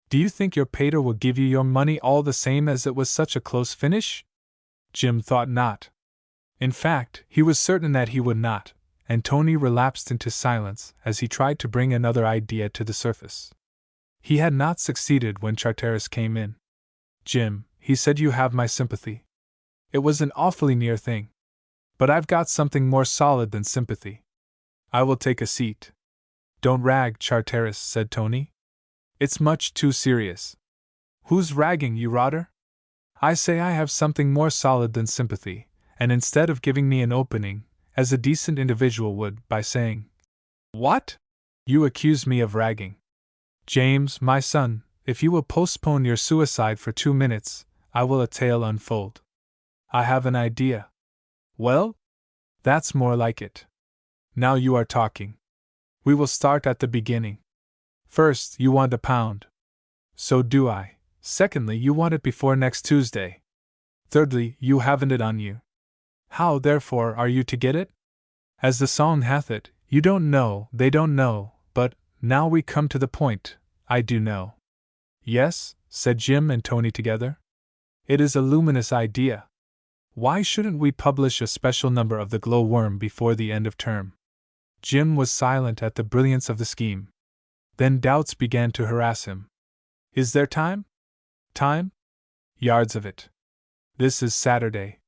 Do you think your pater will give you your money all the same as it was such a close finish?" Jim thought not. In fact, he was certain that he would not, and Tony relapsed into silence as he tried to bring another idea to the surface. He had not succeeded when Charteris came in. "Jim," he said, "you have my sympathy. It was an awfully near thing. But I've got something more solid than sympathy. I will take a seat. Don't rag, Charteris, said Tony. It's much too serious. Who's ragging, you rotter? I say I have something more solid than sympathy, and instead of giving me an opening, as a decent individual would, by saying, What? You accuse me of ragging. James, my son, if you will postpone your suicide for 2 minutes, I will a tale unfold. I have an idea. Well? That's more like it. Now you are talking. We will start at the beginning. First, you want £1. So do I. Secondly, you want it before next Tuesday. Thirdly, you haven't it on you. How, therefore, are you to get it? As the song hath it, you don't know, they don't know, but, now we come to the point, I do know. Yes, said Jim and Tony together. It is a luminous idea. Why shouldn't we publish a special number of the Glow-Worm before the end of term? Jim was silent at the brilliance of the scheme. Then doubts began to harass him. Is there time? Time? Yards of it. This is Saturday.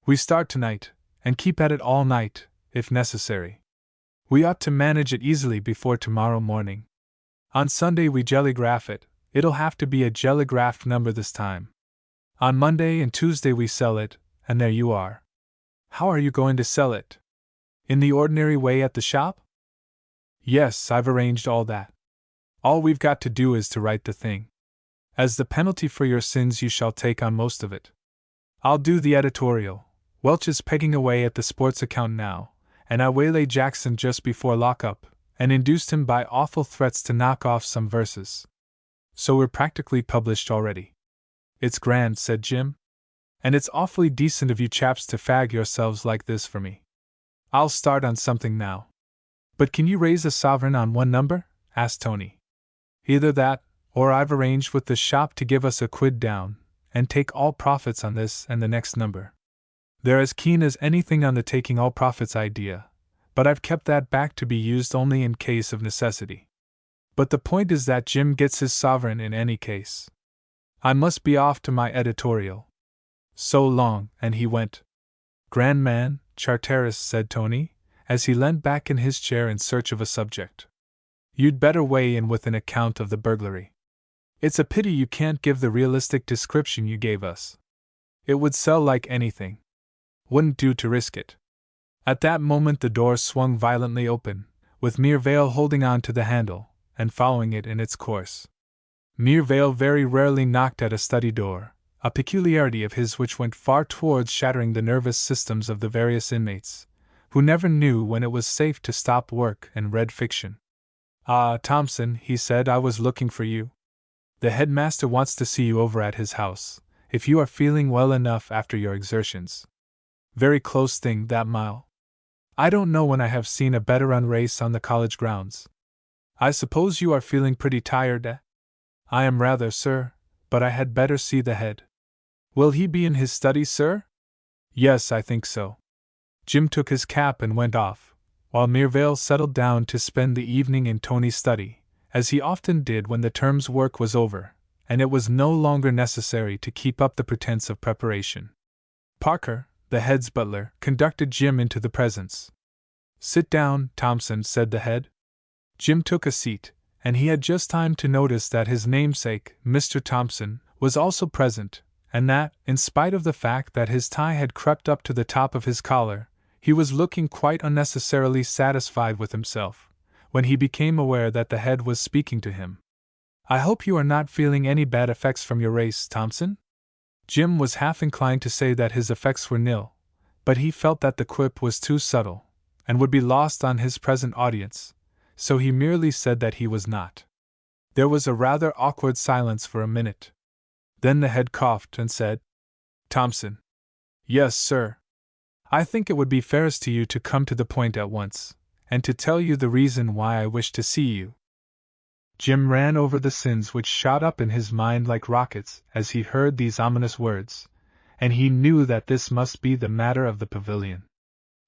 We start tonight, and keep at it all night, if necessary. We ought to manage it easily before tomorrow morning. On Sunday we jellygraph it. It'll have to be a jellygraphed number this time. On Monday and Tuesday we sell it, and there you are. How are you going to sell it? In the ordinary way at the shop? Yes, I've arranged all that. All we've got to do is to write the thing. As the penalty for your sins you shall take on most of it. I'll do the editorial. Welch is pegging away at the sports account now, and I waylaid Jackson just before lock-up, and induced him by awful threats to knock off some verses. So we're practically published already. It's grand, said Jim. And it's awfully decent of you chaps to fag yourselves like this for me. I'll start on something now. But can you raise a sovereign on one number? Asked Tony. Either that, or I've arranged with the shop to give us a quid down, and take all profits on this and the next number. They're as keen as anything on the taking all profits idea, but I've kept that back to be used only in case of necessity. But the point is that Jim gets his sovereign in any case. I must be off to my editorial. So long, and he went. Grand man, Charteris, said Tony, as he leant back in his chair in search of a subject. You'd better weigh in with an account of the burglary. It's a pity you can't give the realistic description you gave us. It would sell like anything. Wouldn't do to risk it. At that moment the door swung violently open, with Mervale holding on to the handle, and following it in its course. Mervale very rarely knocked at a study door, a peculiarity of his which went far towards shattering the nervous systems of the various inmates, who never knew when it was safe to stop work and read fiction. Ah, Thompson, he said, I was looking for you. The headmaster wants to see you over at his house, if you are feeling well enough after your exertions. Very close thing, that mile. I don't know when I have seen a better run race on the college grounds. I suppose you are feeling pretty tired, eh? I am rather, sir, but I had better see the head. Will he be in his study, sir? Yes, I think so. Jim took his cap and went off, while Mervale settled down to spend the evening in Tony's study, as he often did when the term's work was over, and it was no longer necessary to keep up the pretense of preparation. Parker, the head's butler, conducted Jim into the presence. Sit down, Thompson, said the head. Jim took a seat, and he had just time to notice that his namesake, Mr. Thompson, was also present, and that, in spite of the fact that his tie had crept up to the top of his collar, he was looking quite unnecessarily satisfied with himself, when he became aware that the head was speaking to him. I hope you are not feeling any bad effects from your race, Thompson? Jim was half inclined to say that his effects were nil, but he felt that the quip was too subtle, and would be lost on his present audience, so he merely said that he was not. There was a rather awkward silence for a minute. Then the head coughed and said, Thompson. Yes, sir. I think it would be fairest to you to come to the point at once, and to tell you the reason why I wish to see you. Jim ran over the sins which shot up in his mind like rockets as he heard these ominous words, and he knew that this must be the matter of the pavilion.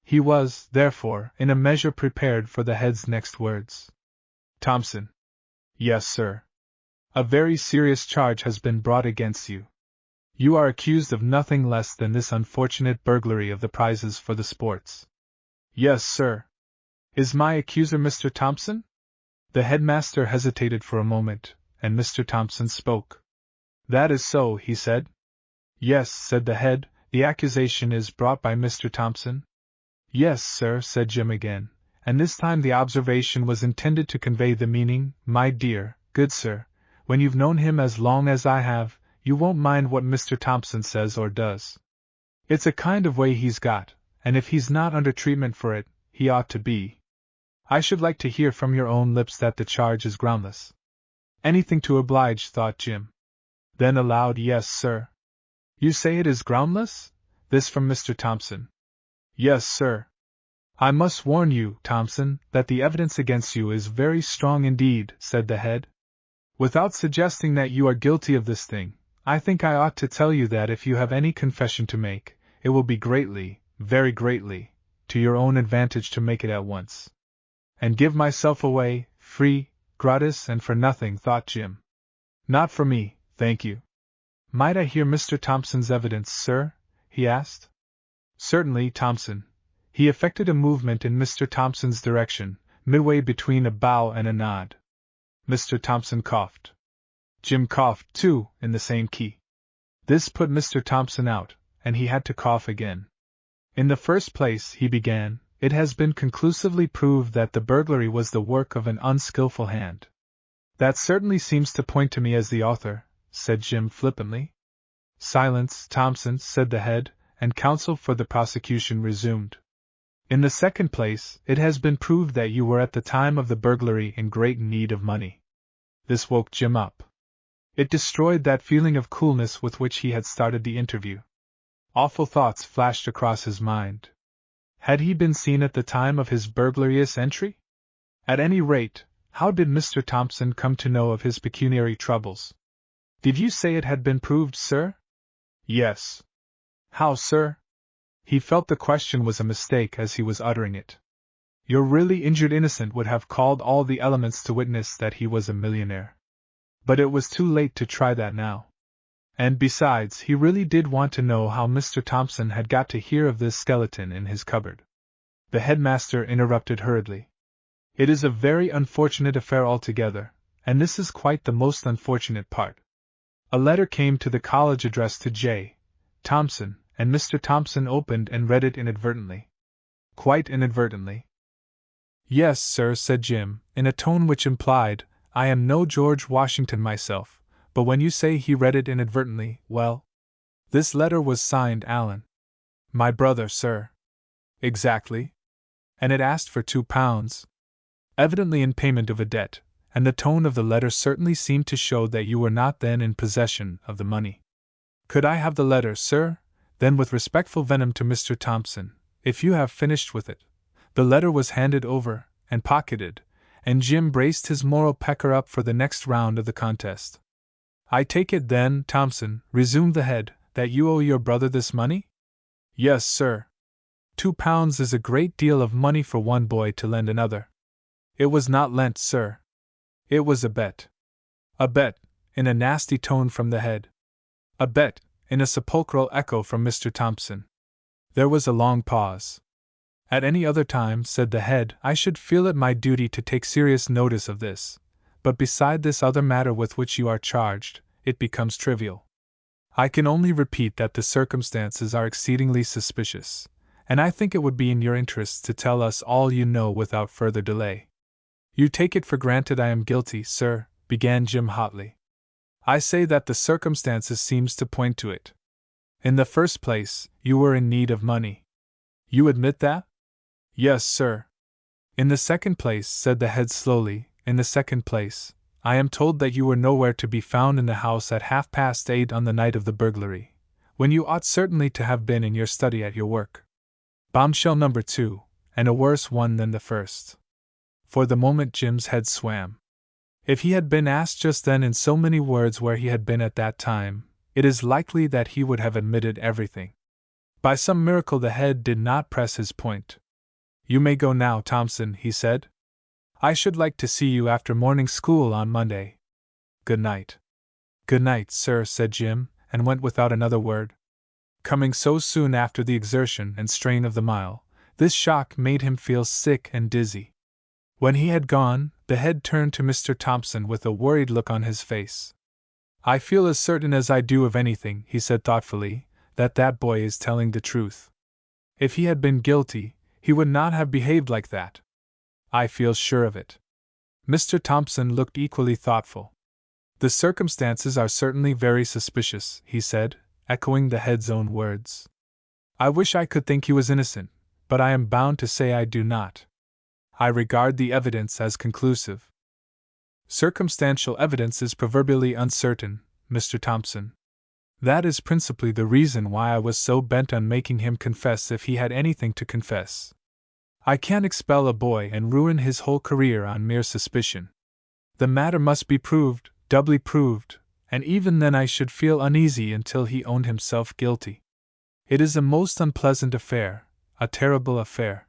He was, therefore, in a measure prepared for the head's next words. Thompson. Yes, sir. A very serious charge has been brought against you. You are accused of nothing less than this unfortunate burglary of the prizes for the sports. Yes, sir. Is my accuser Mr. Thompson? The headmaster hesitated for a moment, and Mr. Thompson spoke. That is so, he said. Yes, said the head, the accusation is brought by Mr. Thompson. Yes, sir, said Jim again, and this time the observation was intended to convey the meaning, my dear, good sir, when you've known him as long as I have, you won't mind what Mr. Thompson says or does. It's a kind of way he's got, and if he's not under treatment for it, he ought to be. I should like to hear from your own lips that the charge is groundless. Anything to oblige, thought Jim. Then aloud, yes, sir. You say it is groundless? This from Mr. Thompson. Yes, sir. I must warn you, Thompson, that the evidence against you is very strong indeed, said the head. Without suggesting that you are guilty of this thing, I think I ought to tell you that if you have any confession to make, it will be greatly, very greatly, to your own advantage to make it at once. And give myself away, free, gratis and for nothing, thought Jim. Not for me, thank you. Might I hear Mr. Thompson's evidence, sir? He asked. Certainly, Thompson. He effected a movement in Mr. Thompson's direction, midway between a bow and a nod. Mr. Thompson coughed. Jim coughed, too, in the same key. This put Mr. Thompson out, and he had to cough again. In the first place, he began, it has been conclusively proved that the burglary was the work of an unskillful hand. That certainly seems to point to me as the author, said Jim flippantly. Silence, Thompson, said the head, and counsel for the prosecution resumed. In the second place, it has been proved that you were at the time of the burglary in great need of money. This woke Jim up. It destroyed that feeling of coolness with which he had started the interview. Awful thoughts flashed across his mind. Had he been seen at the time of his burglarious entry? At any rate, how did Mr. Thompson come to know of his pecuniary troubles? Did you say it had been proved, sir? Yes. How, sir? He felt the question was a mistake as he was uttering it. Your really injured innocent would have called all the elements to witness that he was a millionaire. But it was too late to try that now. And besides, he really did want to know how Mr. Thompson had got to hear of this skeleton in his cupboard. The headmaster interrupted hurriedly. It is a very unfortunate affair altogether, and this is quite the most unfortunate part. A letter came to the college addressed to J. Thompson, and Mr. Thompson opened and read it inadvertently. Quite inadvertently. Yes, sir, said Jim, in a tone which implied, I am no George Washington myself, but when you say he read it inadvertently, well. This letter was signed Allen. My brother, sir. Exactly. And it asked for £2. Evidently in payment of a debt, and the tone of the letter certainly seemed to show that you were not then in possession of the money. Could I have the letter, sir? Then with respectful venom to Mr. Thompson, if you have finished with it. The letter was handed over, and pocketed, and Jim braced his moral pecker up for the next round of the contest. I take it then, Thompson, resumed the head, that you owe your brother this money? Yes, sir. £2 is a great deal of money for one boy to lend another. It was not lent, sir. It was a bet. A bet, in a nasty tone from the head. A bet, in a sepulchral echo from Mr. Thompson. There was a long pause. At any other time, said the head, I should feel it my duty to take serious notice of this, but beside this other matter with which you are charged, it becomes trivial. I can only repeat that the circumstances are exceedingly suspicious, and I think it would be in your interests to tell us all you know without further delay. You take it for granted I am guilty, sir, began Jim hotly. I say that the circumstances seems to point to it. In the first place, you were in need of money. You admit that? Yes, sir. In the second place, said the head slowly, in the second place, I am told that you were nowhere to be found in the house at 8:30 on the night of the burglary, when you ought certainly to have been in your study at your work. Bombshell number 2, and a worse one than the first. For the moment Jim's head swam. If he had been asked just then in so many words where he had been at that time, it is likely that he would have admitted everything. By some miracle the head did not press his point. You may go now, Thompson, he said. I should like to see you after morning school on Monday. Good night. Good night, sir, said Jim, and went without another word. Coming so soon after the exertion and strain of the mile, this shock made him feel sick and dizzy. When he had gone, the head turned to Mr. Thompson with a worried look on his face. "I feel as certain as I do of anything," he said thoughtfully, "that boy is telling the truth. If he had been guilty, he would not have behaved like that. I feel sure of it." Mr. Thompson looked equally thoughtful. "The circumstances are certainly very suspicious," he said, echoing the head's own words. "I wish I could think he was innocent, but I am bound to say I do not. I regard the evidence as conclusive." "Circumstantial evidence is proverbially uncertain, Mr. Thompson. That is principally the reason why I was so bent on making him confess if he had anything to confess. I can't expel a boy and ruin his whole career on mere suspicion. The matter must be proved, doubly proved, and even then I should feel uneasy until he owned himself guilty. It is a most unpleasant affair, a terrible affair."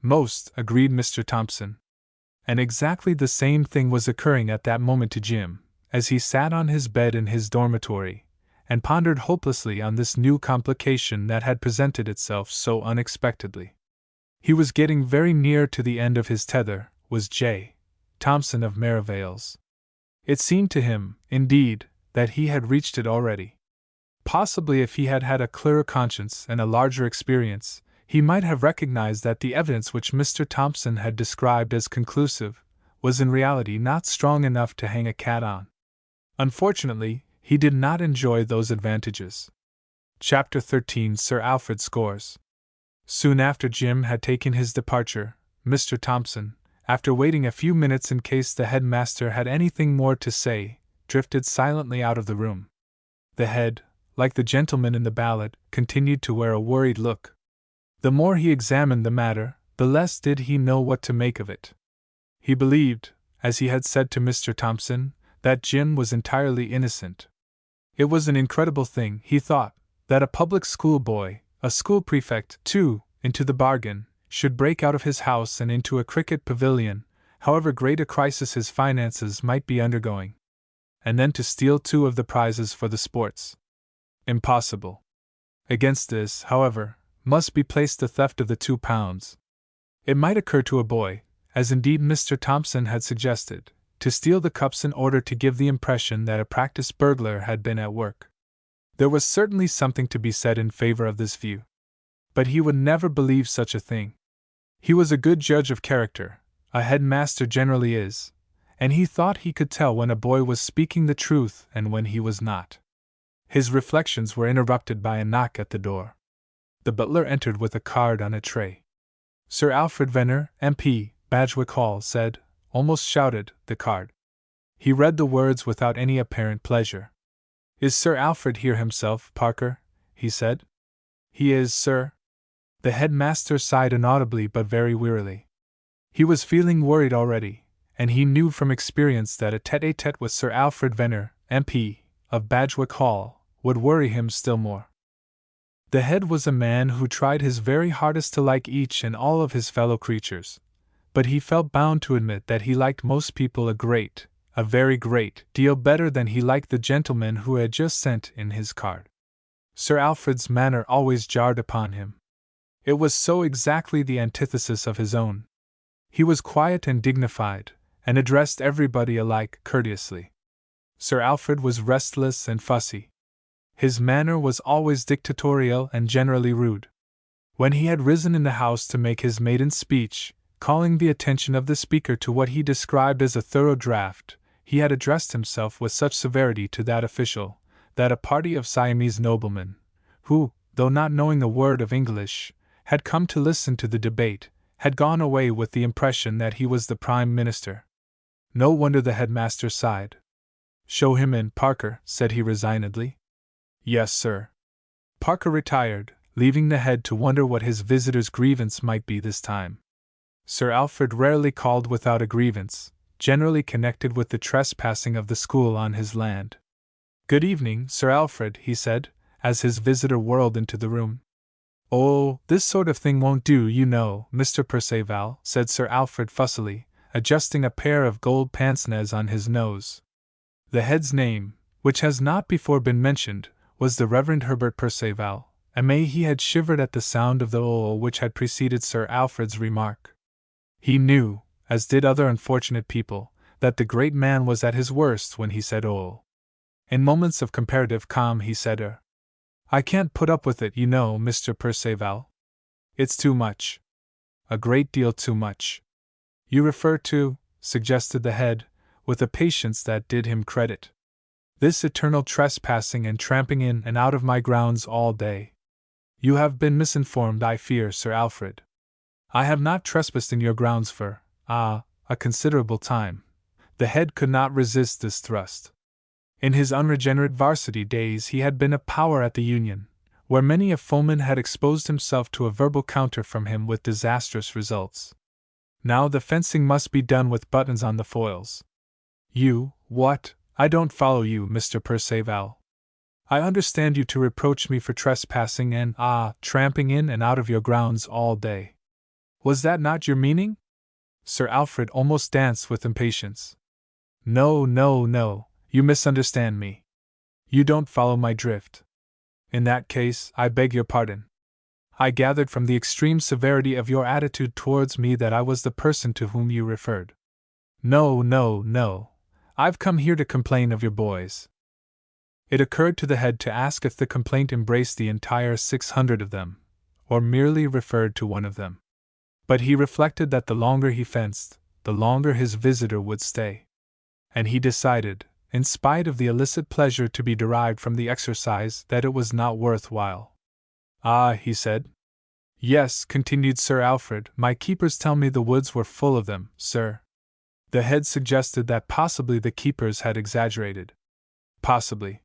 "Most," agreed Mr. Thompson. And exactly the same thing was occurring at that moment to Jim, as he sat on his bed in his dormitory, and pondered hopelessly on this new complication that had presented itself so unexpectedly. He was getting very near to the end of his tether, was J. Thompson of Merivales. It seemed to him, indeed, that he had reached it already. Possibly if he had had a clearer conscience and a larger experience, he might have recognized that the evidence which Mr. Thompson had described as conclusive was in reality not strong enough to hang a cat on. Unfortunately, he did not enjoy those advantages. Chapter 13 Sir Alfred Scores. Soon after Jim had taken his departure, Mr. Thompson, after waiting a few minutes in case the headmaster had anything more to say, drifted silently out of the room. The head, like the gentleman in the ballad, continued to wear a worried look. The more he examined the matter, the less did he know what to make of it. He believed, as he had said to Mr. Thompson, that Jim was entirely innocent. It was an incredible thing, he thought, that a public school boy, a school prefect, too, into the bargain, should break out of his house and into a cricket pavilion, however great a crisis his finances might be undergoing, and then to steal 2 of the prizes for the sports. Impossible. Against this, however, must be placed the theft of the £2. It might occur to a boy, as indeed Mr. Thompson had suggested, to steal the cups in order to give the impression that a practiced burglar had been at work. There was certainly something to be said in favor of this view. But he would never believe such a thing. He was a good judge of character, a headmaster generally is, and he thought he could tell when a boy was speaking the truth and when he was not. His reflections were interrupted by a knock at the door. The butler entered with a card on a tray. "Sir Alfred Venner, MP, Badgwick Hall," said, almost shouted, the card. He read the words without any apparent pleasure. "Is Sir Alfred here himself, Parker?" he said. "He is, sir." The headmaster sighed inaudibly but very wearily. He was feeling worried already, and he knew from experience that a tete-a-tete with Sir Alfred Venner, MP, of Badgwick Hall, would worry him still more. The head was a man who tried his very hardest to like each and all of his fellow creatures, but he felt bound to admit that he liked most people a very great deal better than he liked the gentleman who had just sent in his card. Sir Alfred's manner always jarred upon him. It was so exactly the antithesis of his own. He was quiet and dignified, and addressed everybody alike courteously. Sir Alfred was restless and fussy. His manner was always dictatorial and generally rude. When he had risen in the House to make his maiden speech, calling the attention of the speaker to what he described as a thorough draft, he had addressed himself with such severity to that official, that a party of Siamese noblemen, who, though not knowing a word of English, had come to listen to the debate, had gone away with the impression that he was the Prime Minister. No wonder the headmaster sighed. "Show him in, Parker," said he resignedly. "Yes, sir." Parker retired, leaving the head to wonder what his visitor's grievance might be this time. Sir Alfred rarely called without a grievance, generally connected with the trespassing of the school on his land. "Good evening, Sir Alfred," he said, as his visitor whirled into the room. "Oh, this sort of thing won't do, you know, Mr. Perceval," said Sir Alfred fussily, adjusting a pair of gold pince-nez on his nose. The head's name, which has not before been mentioned, was the Reverend Herbert Perceval, and he had shivered at the sound of the "oh" which had preceded Sir Alfred's remark. He knew, as did other unfortunate people, that the great man was at his worst when he said "oh." In moments of comparative calm he said, "I can't put up with it, you know, Mr. Perceval. It's too much. A great deal too much." "You refer to," suggested the head, with a patience that did him credit, "this eternal trespassing and tramping in and out of my grounds all day." "You have been misinformed, I fear, Sir Alfred. I have not trespassed in your grounds for, a considerable time." The head could not resist this thrust. In his unregenerate varsity days he had been a power at the Union, where many a foeman had exposed himself to a verbal counter from him with disastrous results. Now the fencing must be done with buttons on the foils. "You, what? I don't follow you, Mr. Perceval. I understand you to reproach me for trespassing and, tramping in and out of your grounds all day. Was that not your meaning?" Sir Alfred almost danced with impatience. "No, no, no, you misunderstand me. You don't follow my drift. In that case, I beg your pardon. I gathered from the extreme severity of your attitude towards me that I was the person to whom you referred. No, no, no. I've come here to complain of your boys." It occurred to the head to ask if the complaint embraced the entire 600 of them, or merely referred to one of them. But he reflected that the longer he fenced, the longer his visitor would stay. And he decided, in spite of the illicit pleasure to be derived from the exercise, that it was not worth while. "Ah," he said. "Yes," continued Sir Alfred, "my keepers tell me the woods were full of them, sir." The head suggested that possibly the keepers had exaggerated. Possibly.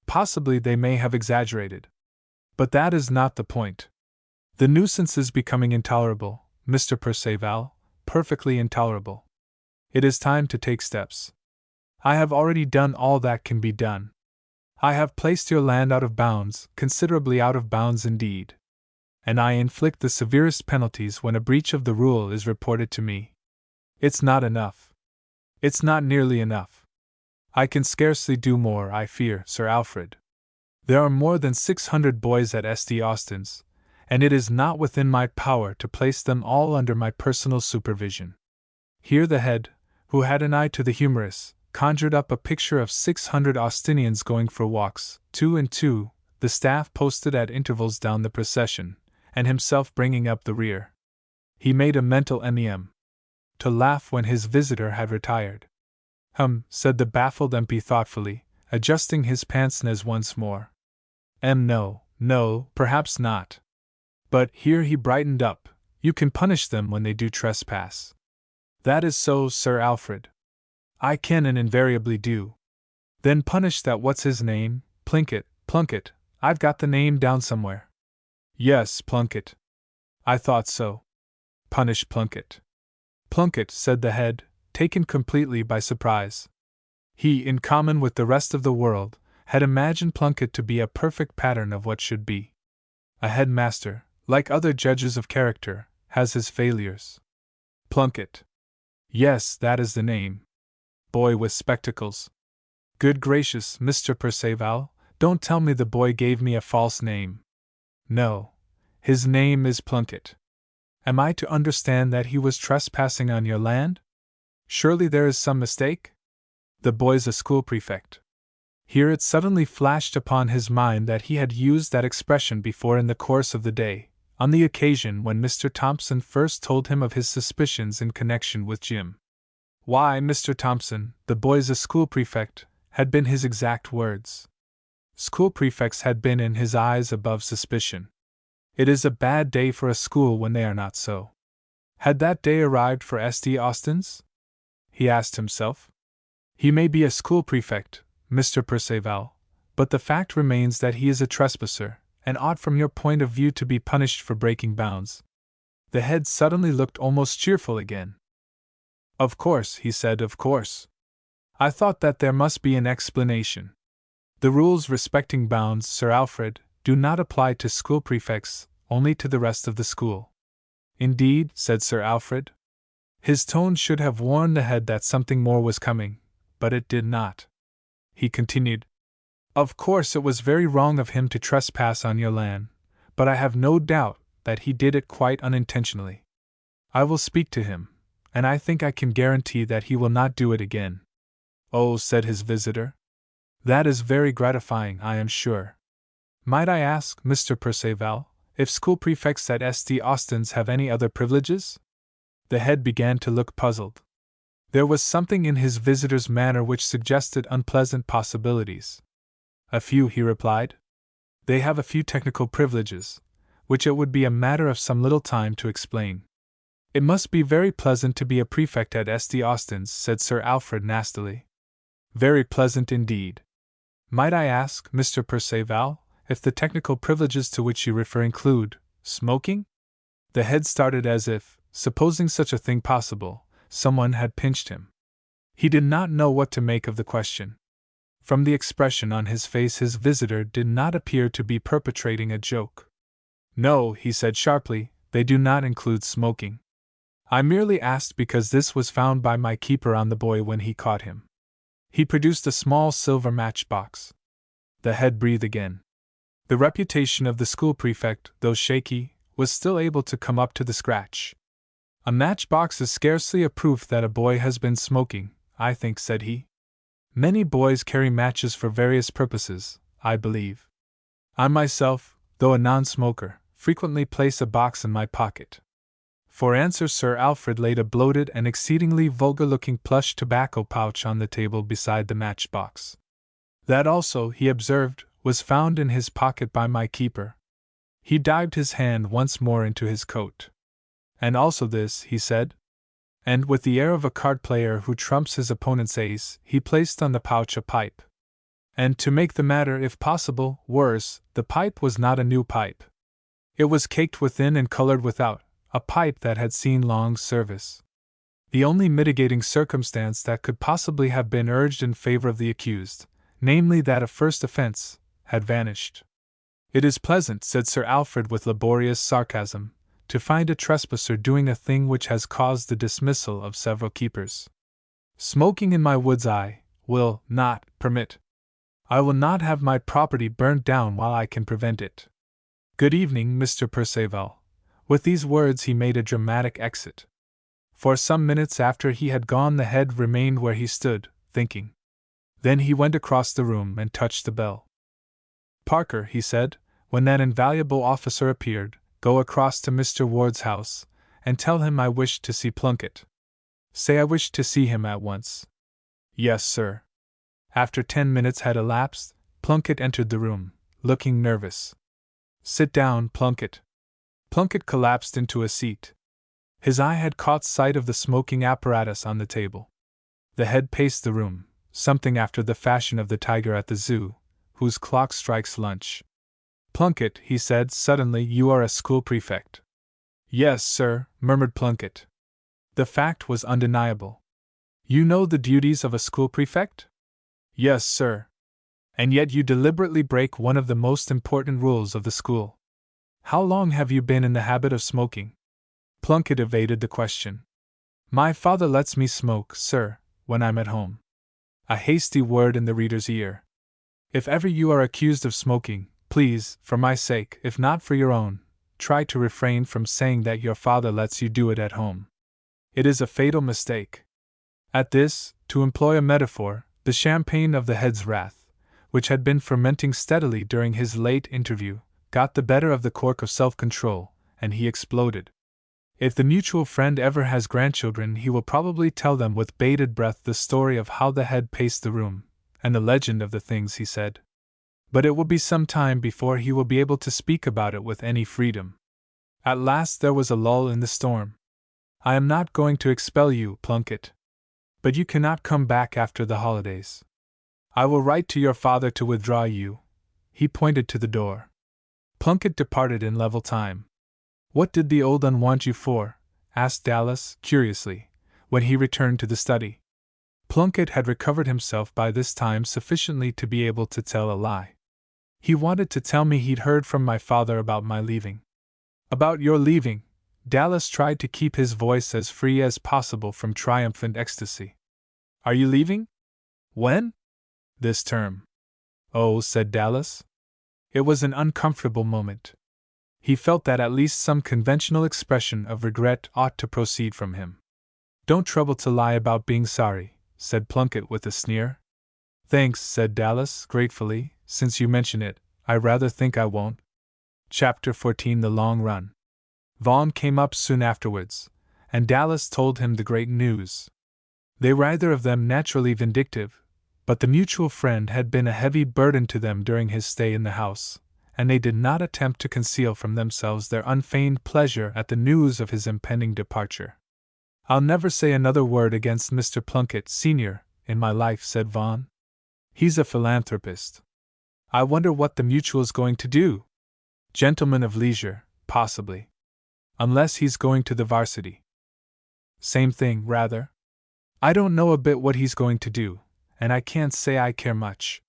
Possibly they may have exaggerated. But that is not the point. The nuisance is becoming intolerable, Mr. Perceval, perfectly intolerable. It is time to take steps. I have already done all that can be done. I have placed your land out of bounds, considerably out of bounds indeed. And I inflict the severest penalties when a breach of the rule is reported to me. It's not enough. It's not nearly enough. I can scarcely do more, I fear, Sir Alfred. There are more than 600 boys at St. Austin's, and it is not within my power to place them all under my personal supervision." Here the head, who had an eye to the humorous, conjured up a picture of 600 Austinians going for walks, 2 and 2, the staff posted at intervals down the procession, and himself bringing up the rear. He made a mental MEM. To laugh when his visitor had retired. Said the baffled MP thoughtfully, adjusting his pince-nez once more. No, perhaps not. But," here he brightened up, "you can punish them when they do trespass." "That is so, Sir Alfred. I can and invariably do." "Then punish that what's-his-name, Plunkett, I've got the name down somewhere." "Yes, Plunkett. I thought so. Punish Plunkett." "Plunkett," said the head, taken completely by surprise. He, in common with the rest of the world, had imagined Plunkett to be a perfect pattern of what should be. A headmaster, like other judges of character, has his failures. Plunkett. Yes, that is the name. Boy with spectacles. Good gracious, Mr. Perceval, don't tell me the boy gave me a false name. No. His name is Plunkett. Am I to understand that he was trespassing on your land? Surely there is some mistake? The boy's a school prefect. Here it suddenly flashed upon his mind that he had used that expression before in the course of the day, on the occasion when Mr. Thompson first told him of his suspicions in connection with Jim. "Why, Mr. Thompson, the boy's a school prefect," had been his exact words. School prefects had been in his eyes above suspicion. It is a bad day for a school when they are not so. Had that day arrived for St. Austin's? He asked himself. He may be a school prefect, Mr. Perceval, but the fact remains that he is a trespasser, and ought from your point of view to be punished for breaking bounds. The head suddenly looked almost cheerful again. "Of course," he said, "of course. I thought that there must be an explanation. The rules respecting bounds, Sir Alfred, do not apply to school prefects, only to the rest of the school." "Indeed," said Sir Alfred. His tone should have warned the head that something more was coming, but it did not. He continued, Of course it was very wrong of him to trespass on your land, but I have no doubt that he did it quite unintentionally. I will speak to him, and I think I can guarantee that he will not do it again. Oh, said his visitor. That is very gratifying, I am sure. Might I ask, Mr. Perceval, if school prefects at St. Austin's have any other privileges? The head began to look puzzled. There was something in his visitor's manner which suggested unpleasant possibilities. A few, he replied. They have a few technical privileges, which it would be a matter of some little time to explain. It must be very pleasant to be a prefect at St. Austin's, said Sir Alfred nastily. Very pleasant indeed. Might I ask, Mr. Perceval, if the technical privileges to which you refer include smoking? The head started as if, supposing such a thing possible, someone had pinched him. He did not know what to make of the question. From the expression on his face, his visitor did not appear to be perpetrating a joke. No, he said sharply, they do not include smoking. I merely asked because this was found by my keeper on the boy when he caught him. He produced a small silver matchbox. The head breathed again. The reputation of the school prefect, though shaky, was still able to come up to the scratch. A matchbox is scarcely a proof that a boy has been smoking, I think, said he. Many boys carry matches for various purposes, I believe. I myself, though a non-smoker, frequently place a box in my pocket. For answer, Sir Alfred laid a bloated and exceedingly vulgar-looking plush tobacco pouch on the table beside the matchbox. That also, he observed, was found in his pocket by my keeper. He dived his hand once more into his coat. And also this, he said. And with the air of a card-player who trumps his opponent's ace, he placed on the pouch a pipe. And to make the matter, if possible, worse, the pipe was not a new pipe. It was caked within and colored without, a pipe that had seen long service. The only mitigating circumstance that could possibly have been urged in favor of the accused, namely that of first offense, had vanished. It is pleasant, said Sir Alfred with laborious sarcasm, to find a trespasser doing a thing which has caused the dismissal of several keepers. Smoking in my woods I will not permit. I will not have my property burnt down while I can prevent it. Good evening, Mr. Perceval. With these words he made a dramatic exit. For some minutes after he had gone the head remained where he stood, thinking. Then he went across the room and touched the bell. Parker, he said, when that invaluable officer appeared, go across to Mr. Ward's house, and tell him I wish to see Plunkett. Say I wish to see him at once. Yes, sir. After 10 minutes had elapsed, Plunkett entered the room, looking nervous. Sit down, Plunkett. Plunkett collapsed into a seat. His eye had caught sight of the smoking apparatus on the table. The head paced the room, something after the fashion of the tiger at the zoo, whose clock strikes lunch. Plunkett, he said suddenly, you are a school prefect. Yes, sir, murmured Plunkett. The fact was undeniable. You know the duties of a school prefect? Yes, sir. And yet you deliberately break one of the most important rules of the school. How long have you been in the habit of smoking? Plunkett evaded the question. My father lets me smoke, sir, when I'm at home. A hasty word in the reader's ear. If ever you are accused of smoking, please, for my sake, if not for your own, try to refrain from saying that your father lets you do it at home. It is a fatal mistake. At this, to employ a metaphor, the champagne of the head's wrath, which had been fermenting steadily during his late interview, got the better of the cork of self-control, and he exploded. If the mutual friend ever has grandchildren, he will probably tell them with bated breath the story of how the head paced the room, and the legend of the things he said. But it will be some time before he will be able to speak about it with any freedom. At last there was a lull in the storm. I am not going to expel you, Plunkett. But you cannot come back after the holidays. I will write to your father to withdraw you. He pointed to the door. Plunkett departed in level time. What did the old un want you for? Asked Dallas, curiously, when he returned to the study. Plunkett had recovered himself by this time sufficiently to be able to tell a lie. He wanted to tell me he'd heard from my father about my leaving. About your leaving? Dallas tried to keep his voice as free as possible from triumphant ecstasy. Are you leaving? When? This term. Oh, said Dallas. It was an uncomfortable moment. He felt that at least some conventional expression of regret ought to proceed from him. Don't trouble to lie about being sorry, said Plunkett with a sneer. Thanks, said Dallas, gratefully, since you mention it, I rather think I won't. Chapter 14 The Long Run. Vaughn came up soon afterwards, and Dallas told him the great news. They were either of them naturally vindictive, but the mutual friend had been a heavy burden to them during his stay in the house, and they did not attempt to conceal from themselves their unfeigned pleasure at the news of his impending departure. I'll never say another word against Mr. Plunkett, Sr., in my life, said Vaughn. He's a philanthropist. I wonder what the mutual's going to do? Gentleman of leisure, possibly. Unless he's going to the varsity. Same thing, rather. I don't know a bit what he's going to do, and I can't say I care much.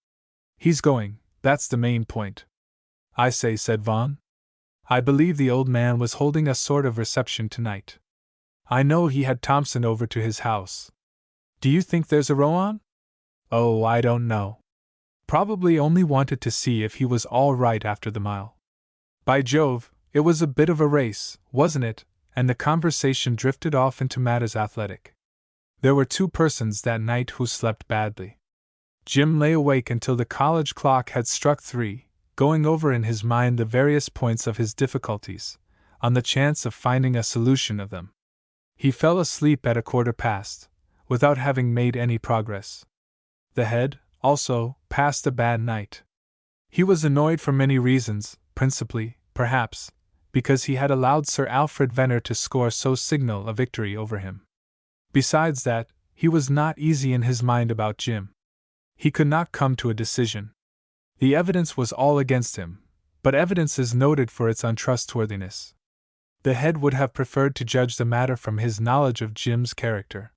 He's going, that's the main point. I say, said Vaughn. I believe the old man was holding a sort of reception tonight. I know he had Thompson over to his house. Do you think there's a row on? Oh, I don't know. Probably only wanted to see if he was all right after the mile. By Jove, it was a bit of a race, wasn't it? And the conversation drifted off into matters athletic. There were 2 persons that night who slept badly. Jim lay awake until the college clock had struck 3, going over in his mind the various points of his difficulties, on the chance of finding a solution of them. He fell asleep at 1:15, without having made any progress. The head, also, passed a bad night. He was annoyed for many reasons, principally, perhaps, because he had allowed Sir Alfred Venner to score so signal a victory over him. Besides that, he was not easy in his mind about Jim. He could not come to a decision. The evidence was all against him, but evidence is noted for its untrustworthiness. The head would have preferred to judge the matter from his knowledge of Jim's character.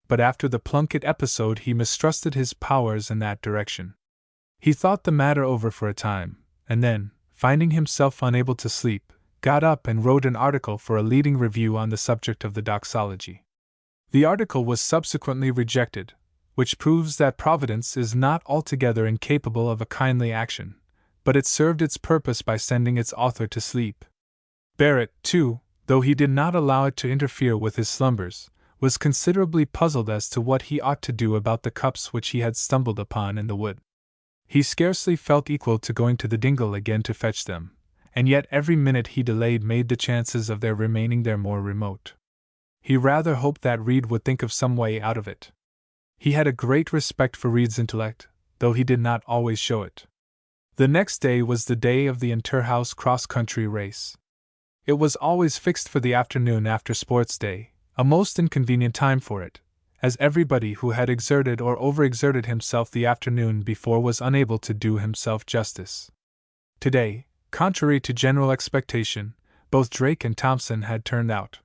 But after the Plunkett episode he mistrusted his powers in that direction. He thought the matter over for a time, and then, finding himself unable to sleep, got up and wrote an article for a leading review on the subject of the doxology. The article was subsequently rejected, which proves that Providence is not altogether incapable of a kindly action, but it served its purpose by sending its author to sleep. Barrett, too, though he did not allow it to interfere with his slumbers, was considerably puzzled as to what he ought to do about the cups which he had stumbled upon in the wood. He scarcely felt equal to going to the dingle again to fetch them, and yet every minute he delayed made the chances of their remaining there more remote. He rather hoped that Reed would think of some way out of it. He had a great respect for Reed's intellect, though he did not always show it. The next day was the day of the inter-house cross-country race. It was always fixed for the afternoon after sports day, a most inconvenient time for it, as everybody who had exerted or overexerted himself the afternoon before was unable to do himself justice. Today, contrary to general expectation, both Drake and Thompson had turned out.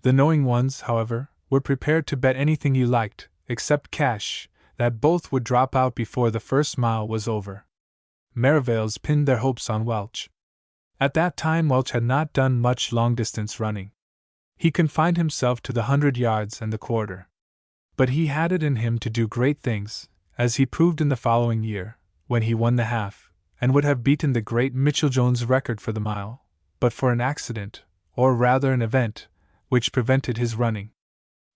The knowing ones, however, were prepared to bet anything you liked, except cash, that both would drop out before the first mile was over. Merivale's pinned their hopes on Welch. At that time Welch had not done much long-distance running. He confined himself to the 100 yards and the quarter. But he had it in him to do great things, as he proved in the following year, when he won the half, and would have beaten the great Mitchell-Jones record for the mile, but for an accident, or rather an event, which prevented his running,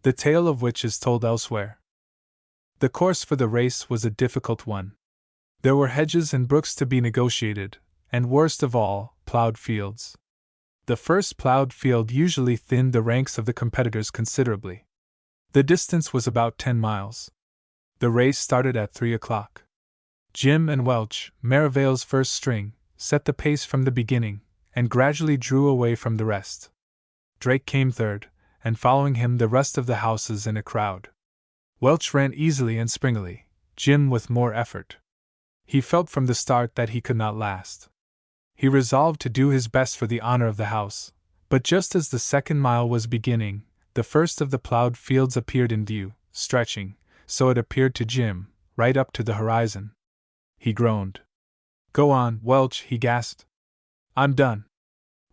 the tale of which is told elsewhere. The course for the race was a difficult one. There were hedges and brooks to be negotiated, and worst of all, plowed fields. The first plowed field usually thinned the ranks of the competitors considerably. The distance was about 10 miles. The race started at 3 o'clock. Jim and Welch, Merivale's first string, set the pace from the beginning, and gradually drew away from the rest. Drake came third, and following him the rest of the houses in a crowd. Welch ran easily and springily, Jim with more effort. He felt from the start that he could not last. He resolved to do his best for the honor of the house, but just as the second mile was beginning, the first of the plowed fields appeared in view, stretching, so it appeared to Jim, right up to the horizon. He groaned. "Go on, Welch," he gasped. "I'm done."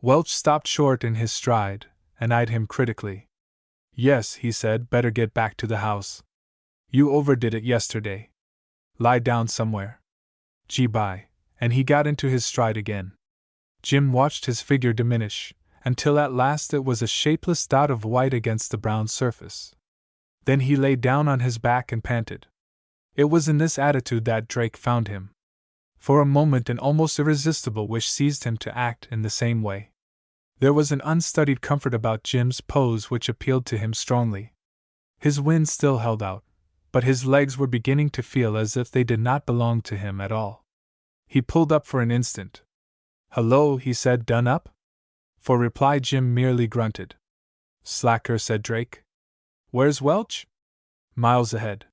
Welch stopped short in his stride, and eyed him critically. "Yes," he said, "better get back to the house. You overdid it yesterday. Lie down somewhere." "Gee bye," and he got into his stride again. Jim watched his figure diminish, until at last it was a shapeless dot of white against the brown surface. Then he lay down on his back and panted. It was in this attitude that Drake found him. For a moment an almost irresistible wish seized him to act in the same way. There was an unstudied comfort about Jim's pose which appealed to him strongly. His wind still held out, but his legs were beginning to feel as if they did not belong to him at all. He pulled up for an instant. "Hello," he said, "done up?" For reply Jim merely grunted. "Slacker," said Drake. "Where's Welch?" "Miles ahead."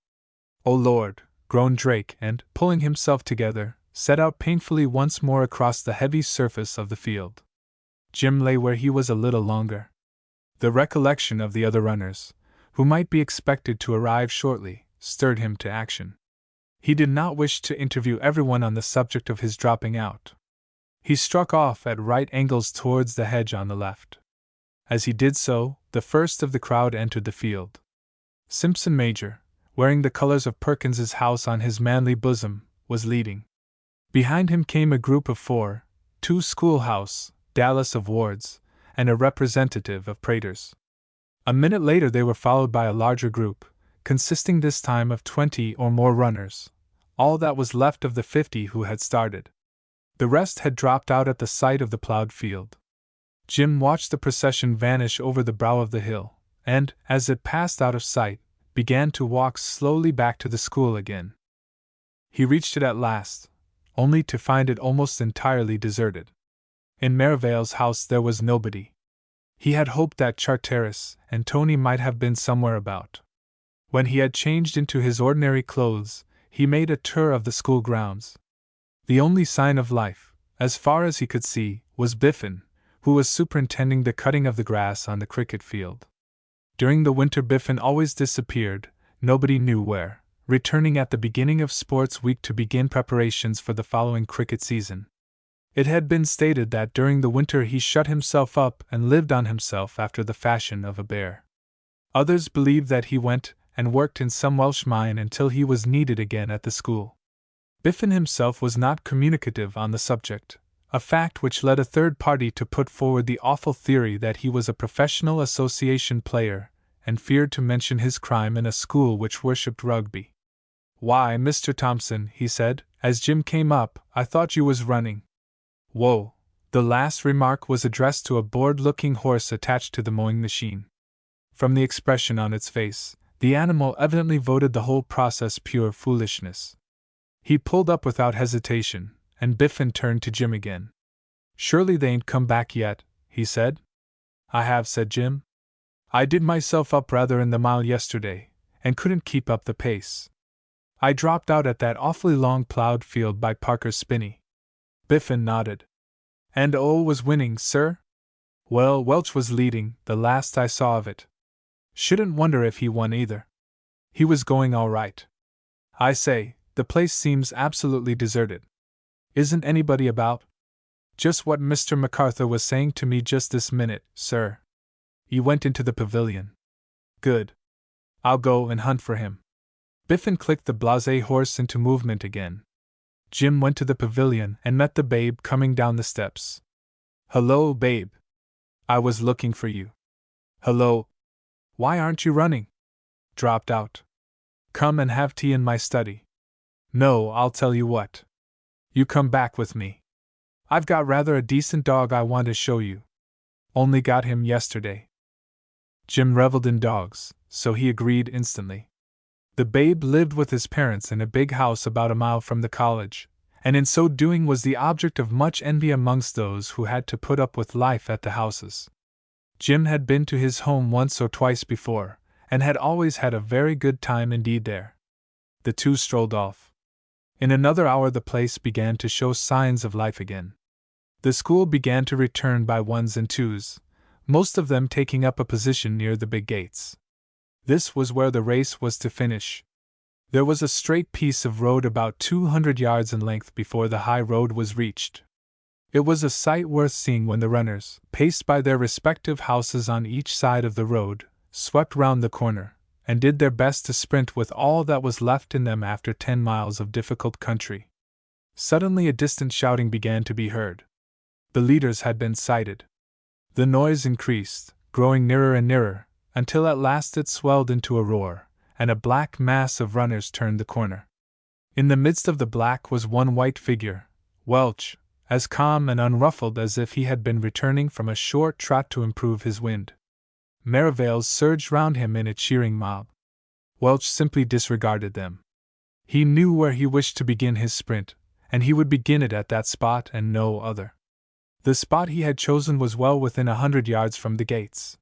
"Oh Lord," groaned Drake and, pulling himself together, set out painfully once more across the heavy surface of the field. Jim lay where he was a little longer. The recollection of the other runners, who might be expected to arrive shortly, stirred him to action. He did not wish to interview everyone on the subject of his dropping out. He struck off at right angles towards the hedge on the left. As he did so, the first of the crowd entered the field. Simpson Major, wearing the colors of Perkins's house on his manly bosom, was leading. Behind him came a group of 4, 2 schoolhouse, Dallas of Wards, and a representative of Praters. A minute later they were followed by a larger group, consisting this time of 20 or more runners, all that was left of the 50 who had started. The rest had dropped out at the sight of the plowed field. Jim watched the procession vanish over the brow of the hill, and, as it passed out of sight, began to walk slowly back to the school again. He reached it at last, only to find it almost entirely deserted. In Merivale's house there was nobody. He had hoped that Charteris and Tony might have been somewhere about. When he had changed into his ordinary clothes, he made a tour of the school grounds. The only sign of life, as far as he could see, was Biffen, who was superintending the cutting of the grass on the cricket field. During the winter Biffen always disappeared, nobody knew where, returning at the beginning of sports week to begin preparations for the following cricket season. It had been stated that during the winter he shut himself up and lived on himself after the fashion of a bear. Others believed that he went and worked in some Welsh mine until he was needed again at the school. Biffen himself was not communicative on the subject, a fact which led a third party to put forward the awful theory that he was a professional association player and feared to mention his crime in a school which worshipped rugby. "Why, Mr. Thompson," he said, as Jim came up, "I thought you was running." "Whoa." The last remark was addressed to a bored-looking horse attached to the mowing machine. From the expression on its face, the animal evidently voted the whole process pure foolishness. He pulled up without hesitation, and Biffen turned to Jim again. "Surely they ain't come back yet," he said. "I have," said Jim. "I did myself up rather in the mile yesterday, and couldn't keep up the pace. I dropped out at that awfully long ploughed field by Parker's Spinney." Biffen nodded. "And O was winning, sir?" "Well, Welch was leading, the last I saw of it. Shouldn't wonder if he won either. He was going all right. I say, the place seems absolutely deserted. Isn't anybody about?" "Just what Mr. MacArthur was saying to me just this minute, sir. He went into the pavilion." "Good. I'll go and hunt for him." Biffen clicked the blasé horse into movement again. Jim went to the pavilion and met the babe coming down the steps. "Hello, babe. I was looking for you." "Hello. Why aren't you running?" "Dropped out. Come and have tea in my study." "No, I'll tell you what. You come back with me. I've got rather a decent dog I want to show you. Only got him yesterday." Jim reveled in dogs, so he agreed instantly. The babe lived with his parents in a big house about a mile from the college, and in so doing was the object of much envy amongst those who had to put up with life at the houses. Jim had been to his home once or twice before, and had always had a very good time indeed there. The two strolled off. In another hour the place began to show signs of life again. The school began to return by ones and twos, most of them taking up a position near the big gates. This was where the race was to finish. There was a straight piece of road about 200 yards in length before the high road was reached. It was a sight worth seeing when the runners, paced by their respective houses on each side of the road, swept round the corner, and did their best to sprint with all that was left in them after 10 miles of difficult country. Suddenly a distant shouting began to be heard. The leaders had been sighted. The noise increased, growing nearer and nearer, until at last it swelled into a roar, and a black mass of runners turned the corner. In the midst of the black was one white figure, Welch, as calm and unruffled as if he had been returning from a short trot to improve his wind. Merivales surged round him in a cheering mob. Welch simply disregarded them. He knew where he wished to begin his sprint, and he would begin it at that spot and no other. The spot he had chosen was well within 100 yards from the gates.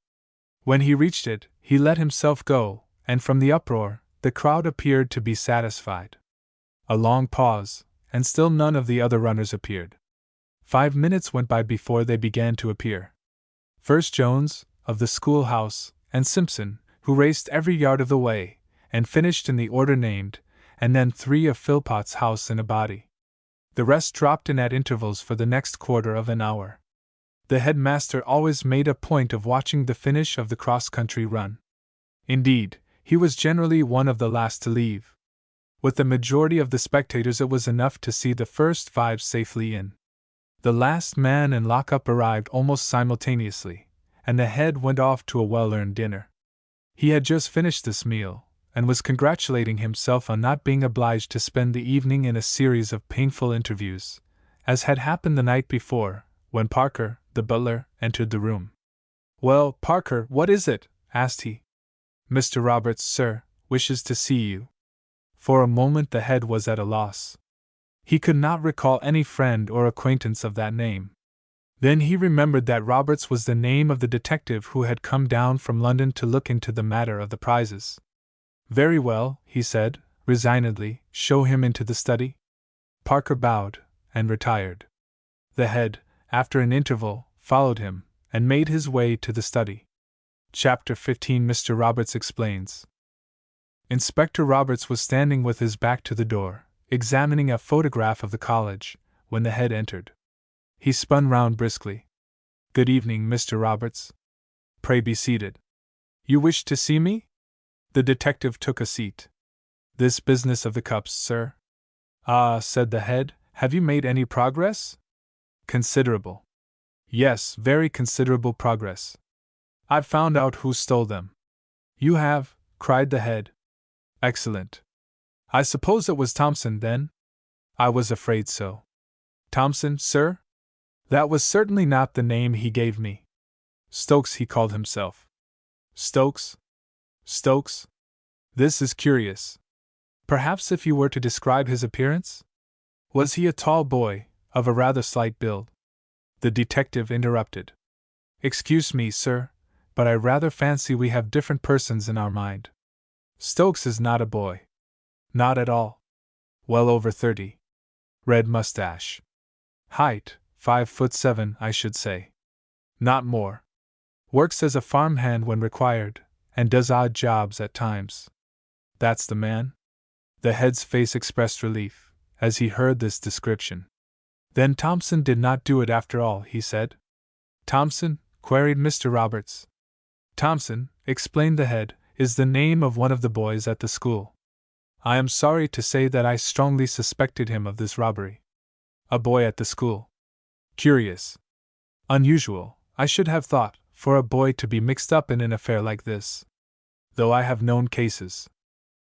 When he reached it, he let himself go, and from the uproar, the crowd appeared to be satisfied. A long pause, and still none of the other runners appeared. 5 minutes went by before they began to appear. First Jones, of the schoolhouse, and Simpson, who raced every yard of the way, and finished in the order named, and then 3 of Philpot's house in a body. The rest dropped in at intervals for the next quarter of an hour. The headmaster always made a point of watching the finish of the cross-country run. Indeed, he was generally one of the last to leave. With the majority of the spectators it was enough to see the first 5 safely in. The last man in lock-up arrived almost simultaneously, and the head went off to a well-earned dinner. He had just finished this meal, and was congratulating himself on not being obliged to spend the evening in a series of painful interviews, as had happened the night before, when Parker, the butler, entered the room. "Well, Parker, what is it?" asked he. "Mr. Roberts, sir, wishes to see you." For a moment the head was at a loss. He could not recall any friend or acquaintance of that name. Then he remembered that Roberts was the name of the detective who had come down from London to look into the matter of the prizes. "Very well," he said, resignedly, "show him into the study." Parker bowed, and retired. The head, after an interval, followed him, and made his way to the study. Chapter 15 Mr. Roberts Explains. Inspector Roberts was standing with his back to the door, examining a photograph of the college, when the head entered. He spun round briskly. "Good evening, Mr. Roberts. Pray be seated." "You wish to see me?" The detective took a seat. "This business of the cups, sir?" "Ah," said the head, "have you made any progress?" "Considerable." "Yes, very considerable progress. I've found out who stole them." "You have?" cried the head. "Excellent. I suppose it was Thompson, then?" "I was afraid so." "Thompson, sir? That was certainly not the name he gave me." "Stokes, he called himself." "Stokes? Stokes? This is curious. Perhaps if you were to describe his appearance? Was he a tall boy, of a rather slight build?" The detective interrupted. "Excuse me, sir, but I rather fancy we have different persons in our mind. Stokes is not a boy. Not at all. Well over 30. Red mustache. Height, 5'7", I should say. Not more. Works as a farmhand when required, and does odd jobs at times." "That's the man?" The head's face expressed relief, as he heard this description. "Then Thompson did not do it after all," he said. "Thompson?" queried Mr. Roberts. "Thompson," explained the head, "is the name of one of the boys at the school. I am sorry to say that I strongly suspected him of this robbery." "A boy at the school? Curious. Unusual, I should have thought, for a boy to be mixed up in an affair like this. Though I have known cases.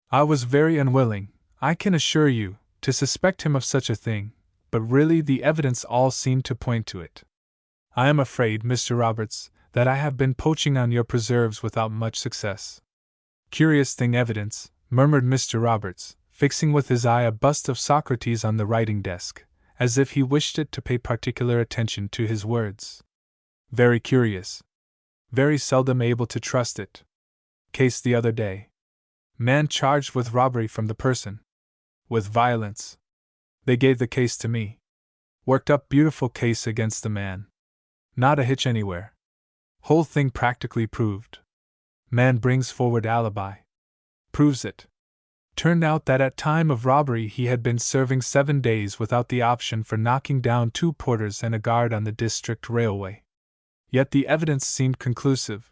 I was very unwilling, I can assure you, to suspect him of such a thing, but really the evidence all seemed to point to it. I am afraid, Mr. Roberts, that I have been poaching on your preserves without much success." "Curious thing evidence," murmured Mr. Roberts, fixing with his eye a bust of Socrates on the writing desk, as if he wished it to pay particular attention to his words. "Very curious. Very seldom able to trust it. Case the other day. Man charged with robbery from the person. With violence. They gave the case to me. Worked up beautiful case against the man. Not a hitch anywhere. Whole thing practically proved. Man brings forward alibi. Proves it. Turned out that at time of robbery he had been serving 7 days without the option for knocking down 2 porters and a guard on the district railway. Yet the evidence seemed conclusive.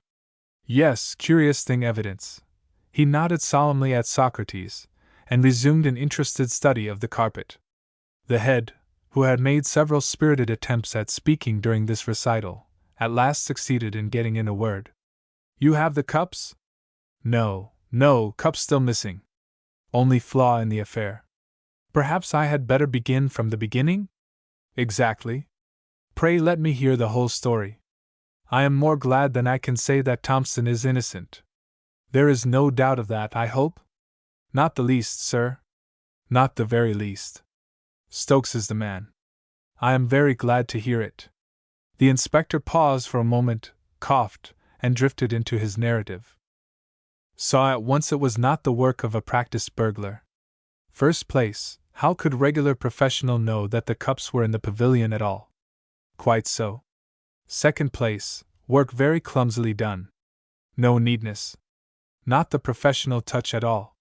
Yes, curious thing evidence." He nodded solemnly at Socrates, and resumed an interested study of the carpet. The head, who had made several spirited attempts at speaking during this recital, at last succeeded in getting in a word. You have the cups? No, cups still missing. Only flaw in the affair. Perhaps I had better begin from the beginning? Exactly. Pray let me hear the whole story. I am more glad than I can say that Thompson is innocent. There is no doubt of that, I hope? Not the least, sir. Not the very least. Stokes is the man. I am very glad to hear it. The inspector paused for a moment, coughed, and drifted into his narrative. Saw at once it was not the work of a practiced burglar. First place, how could regular professional know that the cups were in the pavilion at all? Quite so. Second place, work very clumsily done. No neatness. Not the professional touch at all.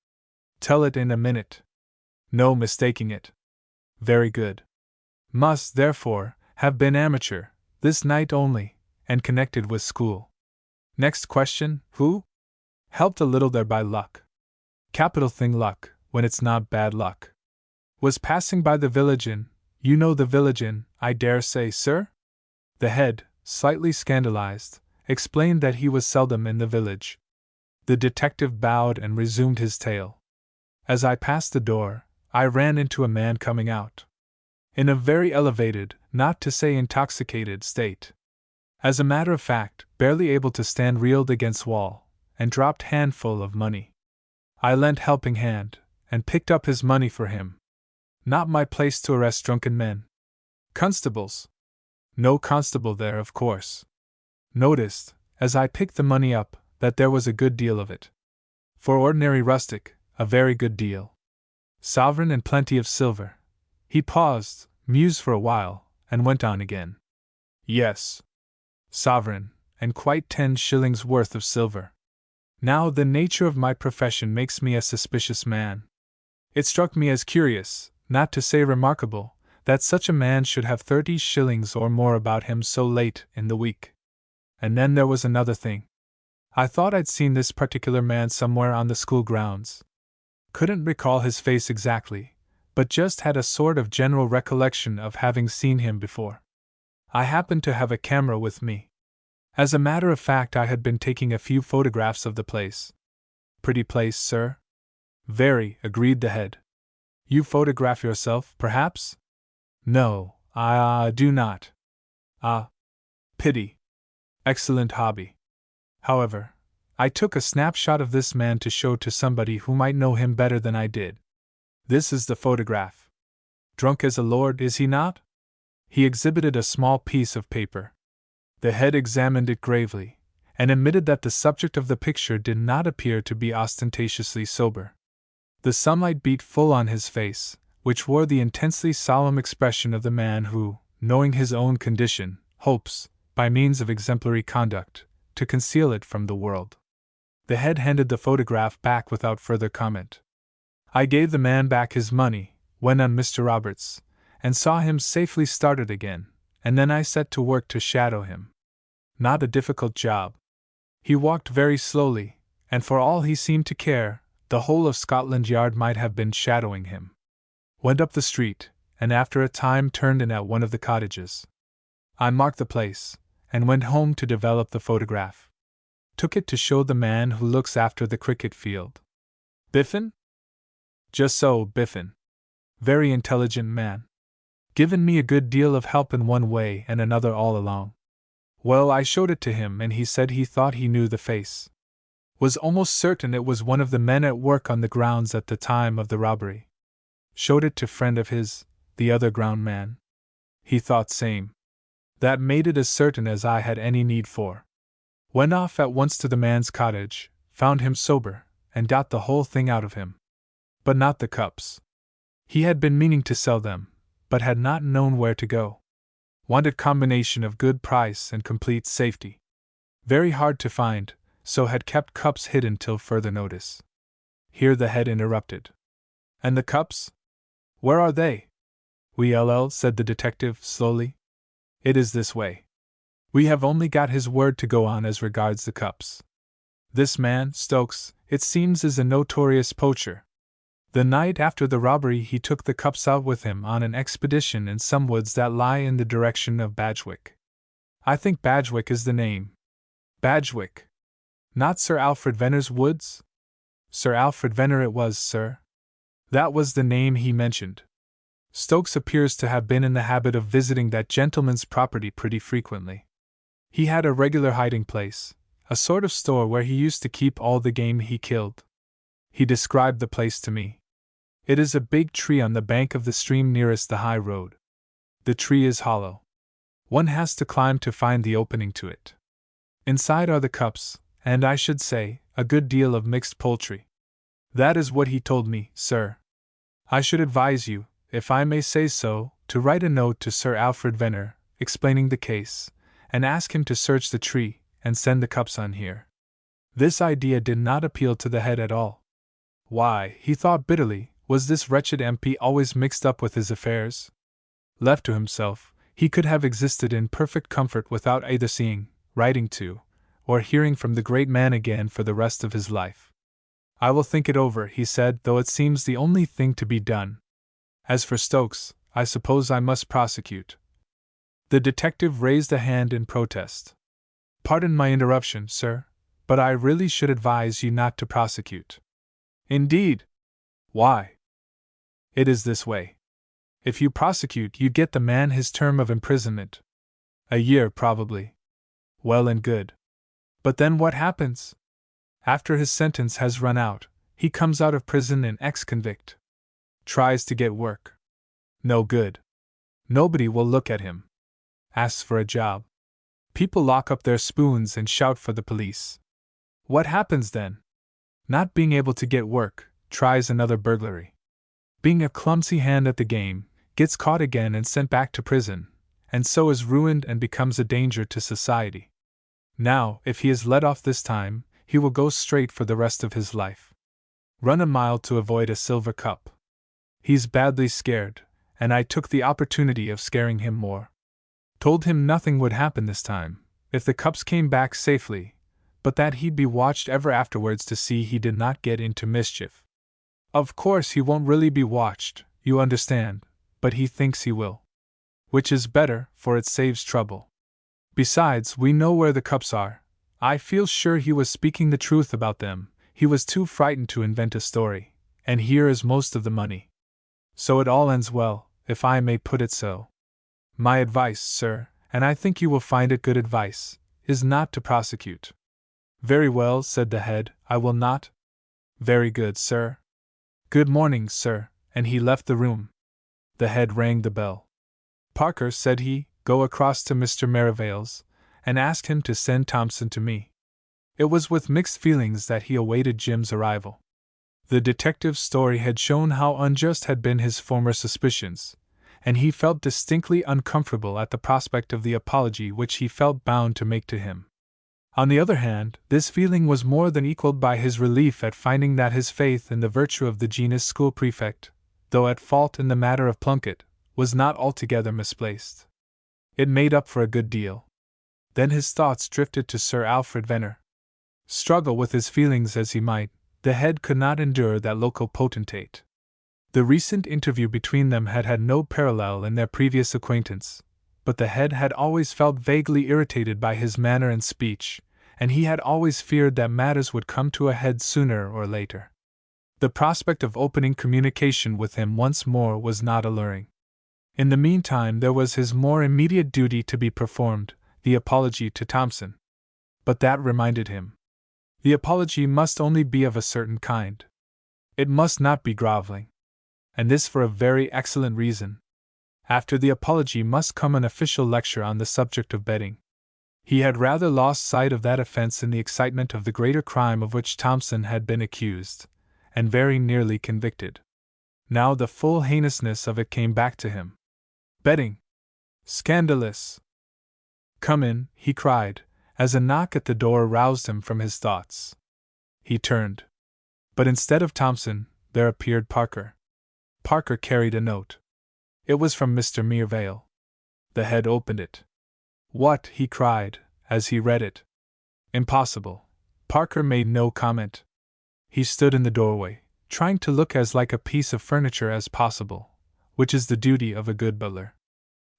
Tell it in a minute. No mistaking it. Very good. Must, therefore, have been amateur, this night only, and connected with school. Next question, who? Helped a little there by luck. Capital thing luck, when it's not bad luck. Was passing by the village inn, you know the village inn, I dare say, sir? The head, slightly scandalized, explained that he was seldom in the village. The detective bowed and resumed his tale. As I passed the door, I ran into a man coming out. In a very elevated, not to say intoxicated, state. As a matter of fact, barely able to stand reeled against wall, and dropped handful of money. I lent helping hand, and picked up his money for him. Not my place to arrest drunken men. Constables. No constable there, of course. Noticed, as I picked the money up, that there was a good deal of it. For ordinary rustic, a very good deal. Sovereign and plenty of silver. He paused, mused for a while, and went on again. Yes. Sovereign, and quite 10 shillings worth of silver. Now the nature of my profession makes me a suspicious man. It struck me as curious, not to say remarkable, that such a man should have 30 shillings or more about him so late in the week. And then there was another thing. I thought I'd seen this particular man somewhere on the school grounds. Couldn't recall his face exactly, but just had a sort of general recollection of having seen him before. I happened to have a camera with me. As a matter of fact, I had been taking a few photographs of the place. Pretty place, sir? Very, agreed the head. You photograph yourself, perhaps? No, I do not. Ah, pity. Excellent hobby. However, I took a snapshot of this man to show to somebody who might know him better than I did. This is the photograph. Drunk as a lord, is he not? He exhibited a small piece of paper. The head examined it gravely, and admitted that the subject of the picture did not appear to be ostentatiously sober. The sunlight beat full on his face, which wore the intensely solemn expression of the man who, knowing his own condition, hopes, by means of exemplary conduct, to conceal it from the world. The head handed the photograph back without further comment. I gave the man back his money, went on Mr. Roberts, and saw him safely started again, and then I set to work to shadow him. Not a difficult job. He walked very slowly, and for all he seemed to care, the whole of Scotland Yard might have been shadowing him. Went up the street, and after a time turned in at one of the cottages. I marked the place, and went home to develop the photograph. Took it to show the man who looks after the cricket field. Biffen? Just so, Biffen. Very intelligent man. Given me a good deal of help in one way and another all along. Well, I showed it to him and he said he thought he knew the face. Was almost certain it was one of the men at work on the grounds at the time of the robbery. Showed it to friend of his, the other ground man. He thought same. That made it as certain as I had any need for. Went off at once to the man's cottage, found him sober, and got the whole thing out of him. But not the cups. He had been meaning to sell them, but had not known where to go. Wanted combination of good price and complete safety. Very hard to find, so had kept cups hidden till further notice. Here the head interrupted. And the cups? Where are they? Well, said the detective slowly. It is this way. We have only got his word to go on as regards the cups. This man, Stokes, it seems is a notorious poacher. The night after the robbery he took the cups out with him on an expedition in some woods that lie in the direction of Badgwick. I think Badgwick is the name. Badgwick. Not Sir Alfred Venner's woods? Sir Alfred Venner it was, sir. That was the name he mentioned. Stokes appears to have been in the habit of visiting that gentleman's property pretty frequently. He had a regular hiding place, a sort of store where he used to keep all the game he killed. He described the place to me. It is a big tree on the bank of the stream nearest the high road. The tree is hollow. One has to climb to find the opening to it. Inside are the cups, and I should say, a good deal of mixed poultry. That is what he told me, sir. I should advise you, if I may say so, to write a note to Sir Alfred Venner, explaining the case, and ask him to search the tree, and send the cups on here. This idea did not appeal to the head at all. Why, he thought bitterly, was this wretched MP always mixed up with his affairs? Left to himself, he could have existed in perfect comfort without either seeing, writing to, or hearing from the great man again for the rest of his life. I will think it over, he said, though it seems the only thing to be done. As for Stokes, I suppose I must prosecute. The detective raised a hand in protest. Pardon my interruption, sir, but I really should advise you not to prosecute. Indeed? Why? It is this way. If you prosecute, you get the man his term of imprisonment. A year, probably. Well and good. But then what happens? After his sentence has run out, he comes out of prison an ex-convict. Tries to get work. No good. Nobody will look at him. Asks for a job. People lock up their spoons and shout for the police. What happens then? Not being able to get work, tries another burglary. Being a clumsy hand at the game, gets caught again and sent back to prison, and so is ruined and becomes a danger to society. Now, if he is let off this time, he will go straight for the rest of his life. Run a mile to avoid a silver cup. He's badly scared, and I took the opportunity of scaring him more. Told him nothing would happen this time, if the cups came back safely, but that he'd be watched ever afterwards to see he did not get into mischief. Of course he won't really be watched, you understand, but he thinks he will. Which is better, for it saves trouble. Besides, we know where the cups are. I feel sure he was speaking the truth about them. He was too frightened to invent a story, and here is most of the money. So it all ends well, if I may put it so. My advice, sir, and I think you will find it good advice, is not to prosecute. Very well, said the head, I will not. Very good, sir. Good morning, sir, and he left the room. The head rang the bell. Parker, said he, go across to Mr. Merivale's, and ask him to send Thompson to me. It was with mixed feelings that he awaited Jim's arrival. The detective's story had shown how unjust had been his former suspicions, and he felt distinctly uncomfortable at the prospect of the apology which he felt bound to make to him. On the other hand, this feeling was more than equaled by his relief at finding that his faith in the virtue of the genus school prefect, though at fault in the matter of Plunkett, was not altogether misplaced. It made up for a good deal. Then his thoughts drifted to Sir Alfred Venner. Struggle with his feelings as he might, the head could not endure that local potentate. The recent interview between them had had no parallel in their previous acquaintance, but the head had always felt vaguely irritated by his manner and speech, and he had always feared that matters would come to a head sooner or later. The prospect of opening communication with him once more was not alluring. In the meantime there was his more immediate duty to be performed, the apology to Thompson. But that reminded him. The apology must only be of a certain kind. It must not be groveling. And this for a very excellent reason. After the apology must come an official lecture on the subject of betting. He had rather lost sight of that offense in the excitement of the greater crime of which Thompson had been accused, and very nearly convicted. Now the full heinousness of it came back to him. Betting! Scandalous! Come in, he cried, as a knock at the door roused him from his thoughts. He turned. But instead of Thompson, there appeared Parker. Parker carried a note. It was from Mr. Merivale. The head opened it. What? He cried, as he read it. Impossible. Parker made no comment. He stood in the doorway, trying to look as like a piece of furniture as possible, which is the duty of a good butler.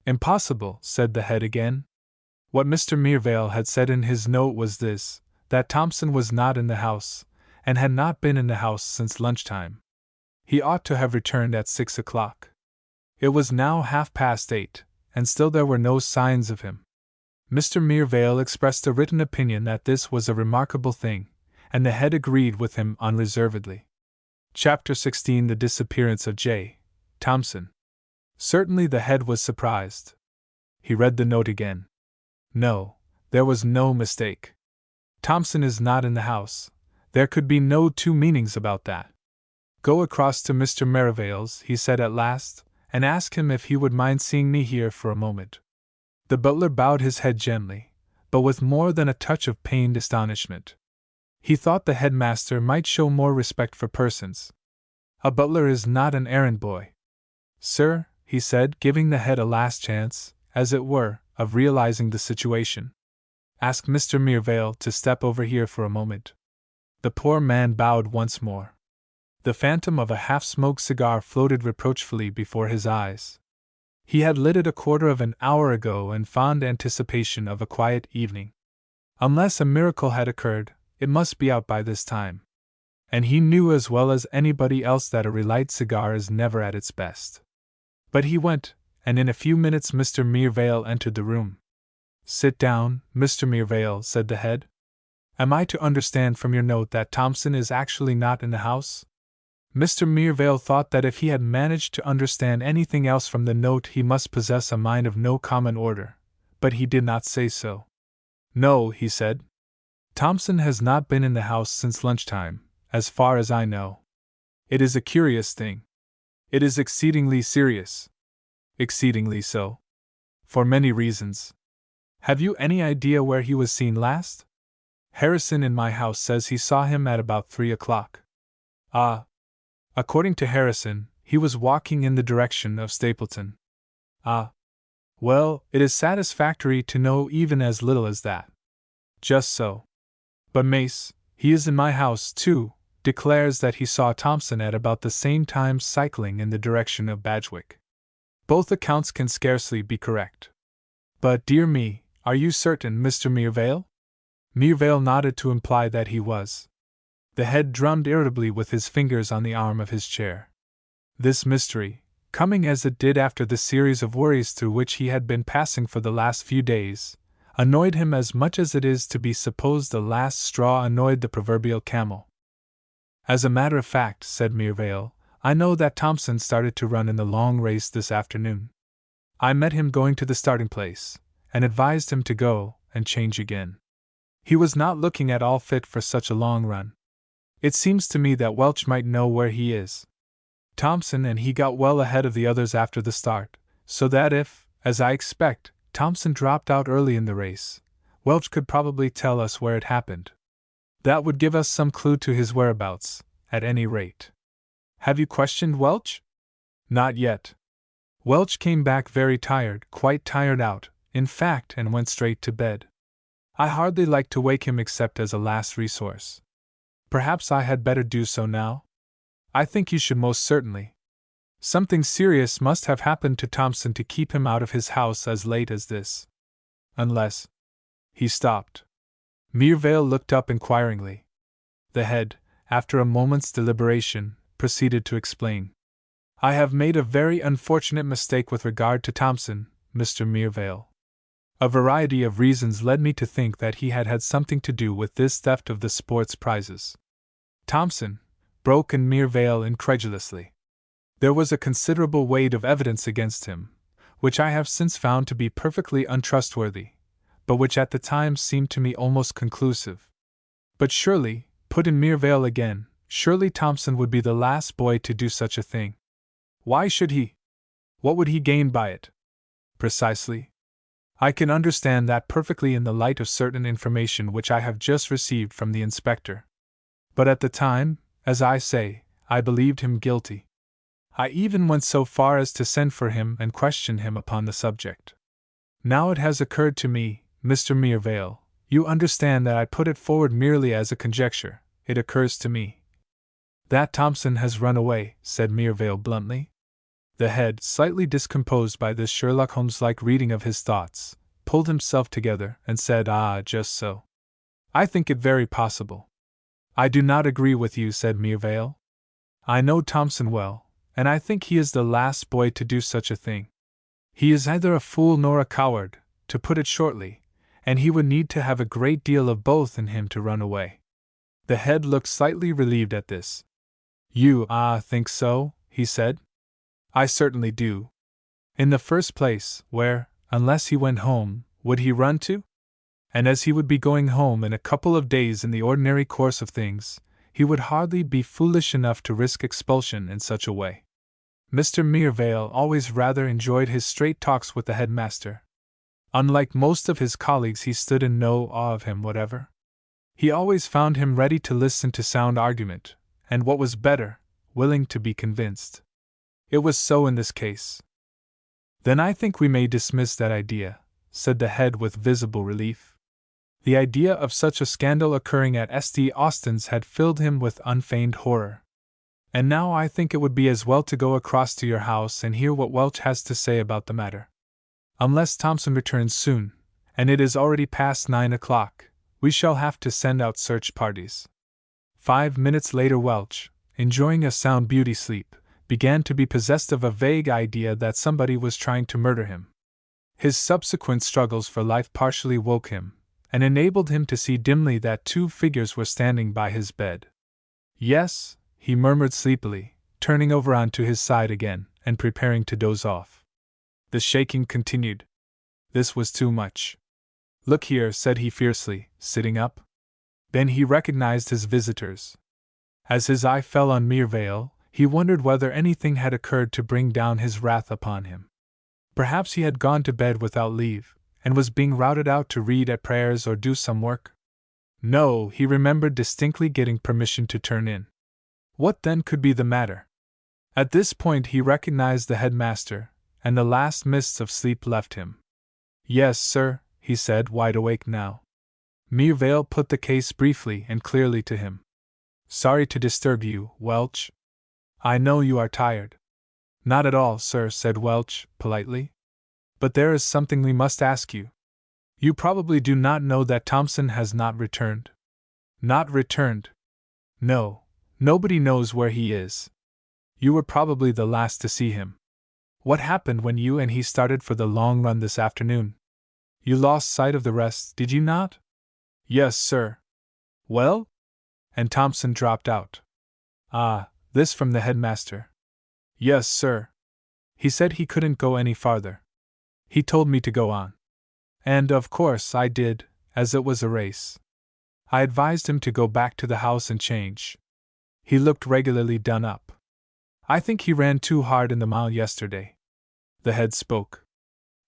Impossible, said the head again. What Mr. Mervale had said in his note was this, that Thompson was not in the house, and had not been in the house since lunchtime. He ought to have returned at 6 o'clock. It was now 8:30, and still there were no signs of him. Mr. Mervale expressed a written opinion that this was a remarkable thing, and the head agreed with him unreservedly. Chapter 16 The Disappearance of J. Thompson. Certainly the head was surprised. He read the note again. No, there was no mistake. Thompson is not in the house. There could be no two meanings about that. Go across to Mr. Merivale's, he said at last, and ask him if he would mind seeing me here for a moment. The butler bowed his head gently, but with more than a touch of pained astonishment. He thought the headmaster might show more respect for persons. A butler is not an errand boy. Sir, he said, giving the head a last chance, as it were, of realizing the situation. Ask Mr. Mervale to step over here for a moment. The poor man bowed once more. The phantom of a half-smoked cigar floated reproachfully before his eyes. He had lit it a quarter of an hour ago in fond anticipation of a quiet evening. Unless a miracle had occurred, it must be out by this time. And he knew as well as anybody else that a relight cigar is never at its best. But he went, and in a few minutes Mr. Mervale entered the room. Sit down, Mr. Mervale, said the head. Am I to understand from your note that Thompson is actually not in the house? Mr. Mervale thought that if he had managed to understand anything else from the note he must possess a mind of no common order, but he did not say so. No, he said. Thompson has not been in the house since lunchtime, as far as I know. It is a curious thing. It is exceedingly serious. Exceedingly so. For many reasons. Have you any idea where he was seen last? Harrison in my house says he saw him at about 3 o'clock. Ah. According to Harrison, he was walking in the direction of Stapleton. Ah. Well, it is satisfactory to know even as little as that. Just so. But Mace, he is in my house too, declares that he saw Thompson at about the same time cycling in the direction of Badgwick. Both accounts can scarcely be correct. But, dear me, are you certain, Mr. Mervale? Mervale nodded to imply that he was. The head drummed irritably with his fingers on the arm of his chair. This mystery, coming as it did after the series of worries through which he had been passing for the last few days, annoyed him as much as it is to be supposed the last straw annoyed the proverbial camel. As a matter of fact, said Mervale, I know that Thompson started to run in the long race this afternoon. I met him going to the starting place, and advised him to go and change again. He was not looking at all fit for such a long run. It seems to me that Welch might know where he is. Thompson and he got well ahead of the others after the start, so that if, as I expect, Thompson dropped out early in the race, Welch could probably tell us where it happened. That would give us some clue to his whereabouts, at any rate. Have you questioned Welch? Not yet. Welch came back very tired, quite tired out, in fact, and went straight to bed. I hardly like to wake him except as a last resource. Perhaps I had better do so now? I think you should most certainly. Something serious must have happened to Thompson to keep him out of his house as late as this. Unless... He stopped. Mervale looked up inquiringly. The head, after a moment's deliberation, proceeded to explain. I have made a very unfortunate mistake with regard to Thompson, Mr. Mervale. A variety of reasons led me to think that he had had something to do with this theft of the sports prizes. Thompson, broke in Mervale incredulously. There was a considerable weight of evidence against him, which I have since found to be perfectly untrustworthy, but which at the time seemed to me almost conclusive. But surely, put in Mervale again, surely Thompson would be the last boy to do such a thing. Why should he? What would he gain by it? Precisely. I can understand that perfectly in the light of certain information which I have just received from the inspector. But at the time, as I say, I believed him guilty. I even went so far as to send for him and question him upon the subject. Now it has occurred to me, Mr. Mervale, you understand that I put it forward merely as a conjecture, it occurs to me. That Thompson has run away, said Mirvale bluntly. The head, slightly discomposed by this Sherlock Holmes-like reading of his thoughts, pulled himself together and said, "Ah, just so. I think it very possible." "I do not agree with you," said Mirvale. "I know Thompson well, and I think he is the last boy to do such a thing. He is neither a fool nor a coward, to put it shortly, and he would need to have a great deal of both in him to run away." The head looked slightly relieved at this. "You, think so?" he said. "I certainly do. In the first place, where, unless he went home, would he run to? And as he would be going home in a couple of days in the ordinary course of things, he would hardly be foolish enough to risk expulsion in such a way." Mr. Mirvale always rather enjoyed his straight talks with the headmaster. Unlike most of his colleagues, he stood in no awe of him whatever. He always found him ready to listen to sound argument, and what was better, willing to be convinced. It was so in this case. "Then I think we may dismiss that idea," said the head with visible relief. The idea of such a scandal occurring at St. Austin's had filled him with unfeigned horror. "And now I think it would be as well to go across to your house and hear what Welch has to say about the matter. Unless Thompson returns soon, and it is already past 9 o'clock, we shall have to send out search parties." 5 minutes later Welch, enjoying a sound beauty sleep, began to be possessed of a vague idea that somebody was trying to murder him. His subsequent struggles for life partially woke him, and enabled him to see dimly that 2 figures were standing by his bed. "Yes," he murmured sleepily, turning over onto his side again, and preparing to doze off. The shaking continued. This was too much. "Look here," said he fiercely, sitting up. Then he recognized his visitors. As his eye fell on Mirvale, he wondered whether anything had occurred to bring down his wrath upon him. Perhaps he had gone to bed without leave, and was being routed out to read at prayers or do some work. No, he remembered distinctly getting permission to turn in. What then could be the matter? At this point he recognized the headmaster, and the last mists of sleep left him. "Yes, sir," he said, wide awake now. Mirvale put the case briefly and clearly to him. "Sorry to disturb you, Welch. I know you are tired." "Not at all, sir," said Welch, politely. "But there is something we must ask you. You probably do not know that Thompson has not returned." "Not returned?" "No, nobody knows where he is. You were probably the last to see him. What happened when you and he started for the long run this afternoon? You lost sight of the rest, did you not?" "Yes, sir." "Well?" "And Thompson dropped out." "Ah, this from the headmaster." "Yes, sir. He said he couldn't go any farther. He told me to go on. And, of course, I did, as it was a race. I advised him to go back to the house and change. He looked regularly done up. I think he ran too hard in the mile yesterday." The head spoke.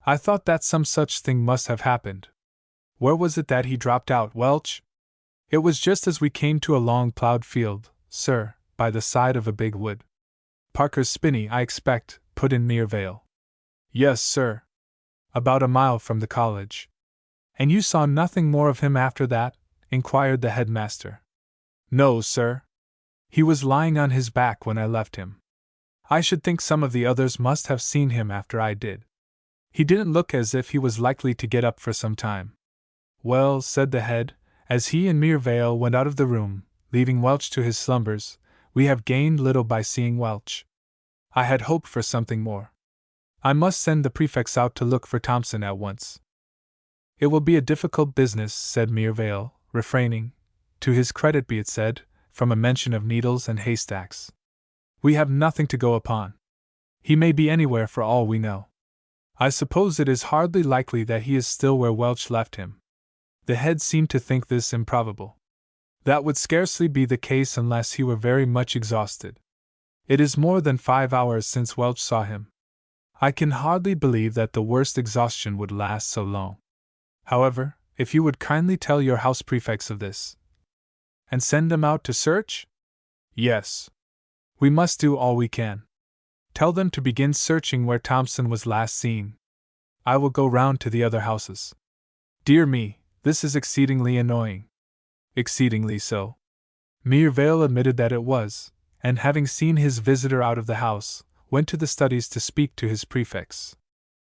"I thought that some such thing must have happened. Where was it that he dropped out, Welch?" "It was just as we came to a long plowed field, sir, by the side of a big wood." "Parker's Spinney, I expect," put in Mirvale. "Yes, sir. About a mile from the college." "And you saw nothing more of him after that?" inquired the headmaster. "No, sir. He was lying on his back when I left him. I should think some of the others must have seen him after I did. He didn't look as if he was likely to get up for some time." "Well," said the head, as he and Mirvale went out of the room, leaving Welch to his slumbers, "we have gained little by seeing Welch. I had hoped for something more. I must send the prefects out to look for Thompson at once." "It will be a difficult business," said Mirvale, refraining, to his credit be it said, from a mention of needles and haystacks. "We have nothing to go upon. He may be anywhere for all we know. I suppose it is hardly likely that he is still where Welch left him." The head seemed to think this improbable. That would scarcely be the case unless he were very much exhausted. "It is more than 5 hours since Welch saw him. I can hardly believe that the worst exhaustion would last so long. However, if you would kindly tell your house prefects of this." "And send them out to search?" "Yes. We must do all we can. Tell them to begin searching where Thompson was last seen. I will go round to the other houses." "Dear me, this is exceedingly annoying." "Exceedingly so." Mirvale admitted that it was, and having seen his visitor out of the house, went to the studies to speak to his prefects.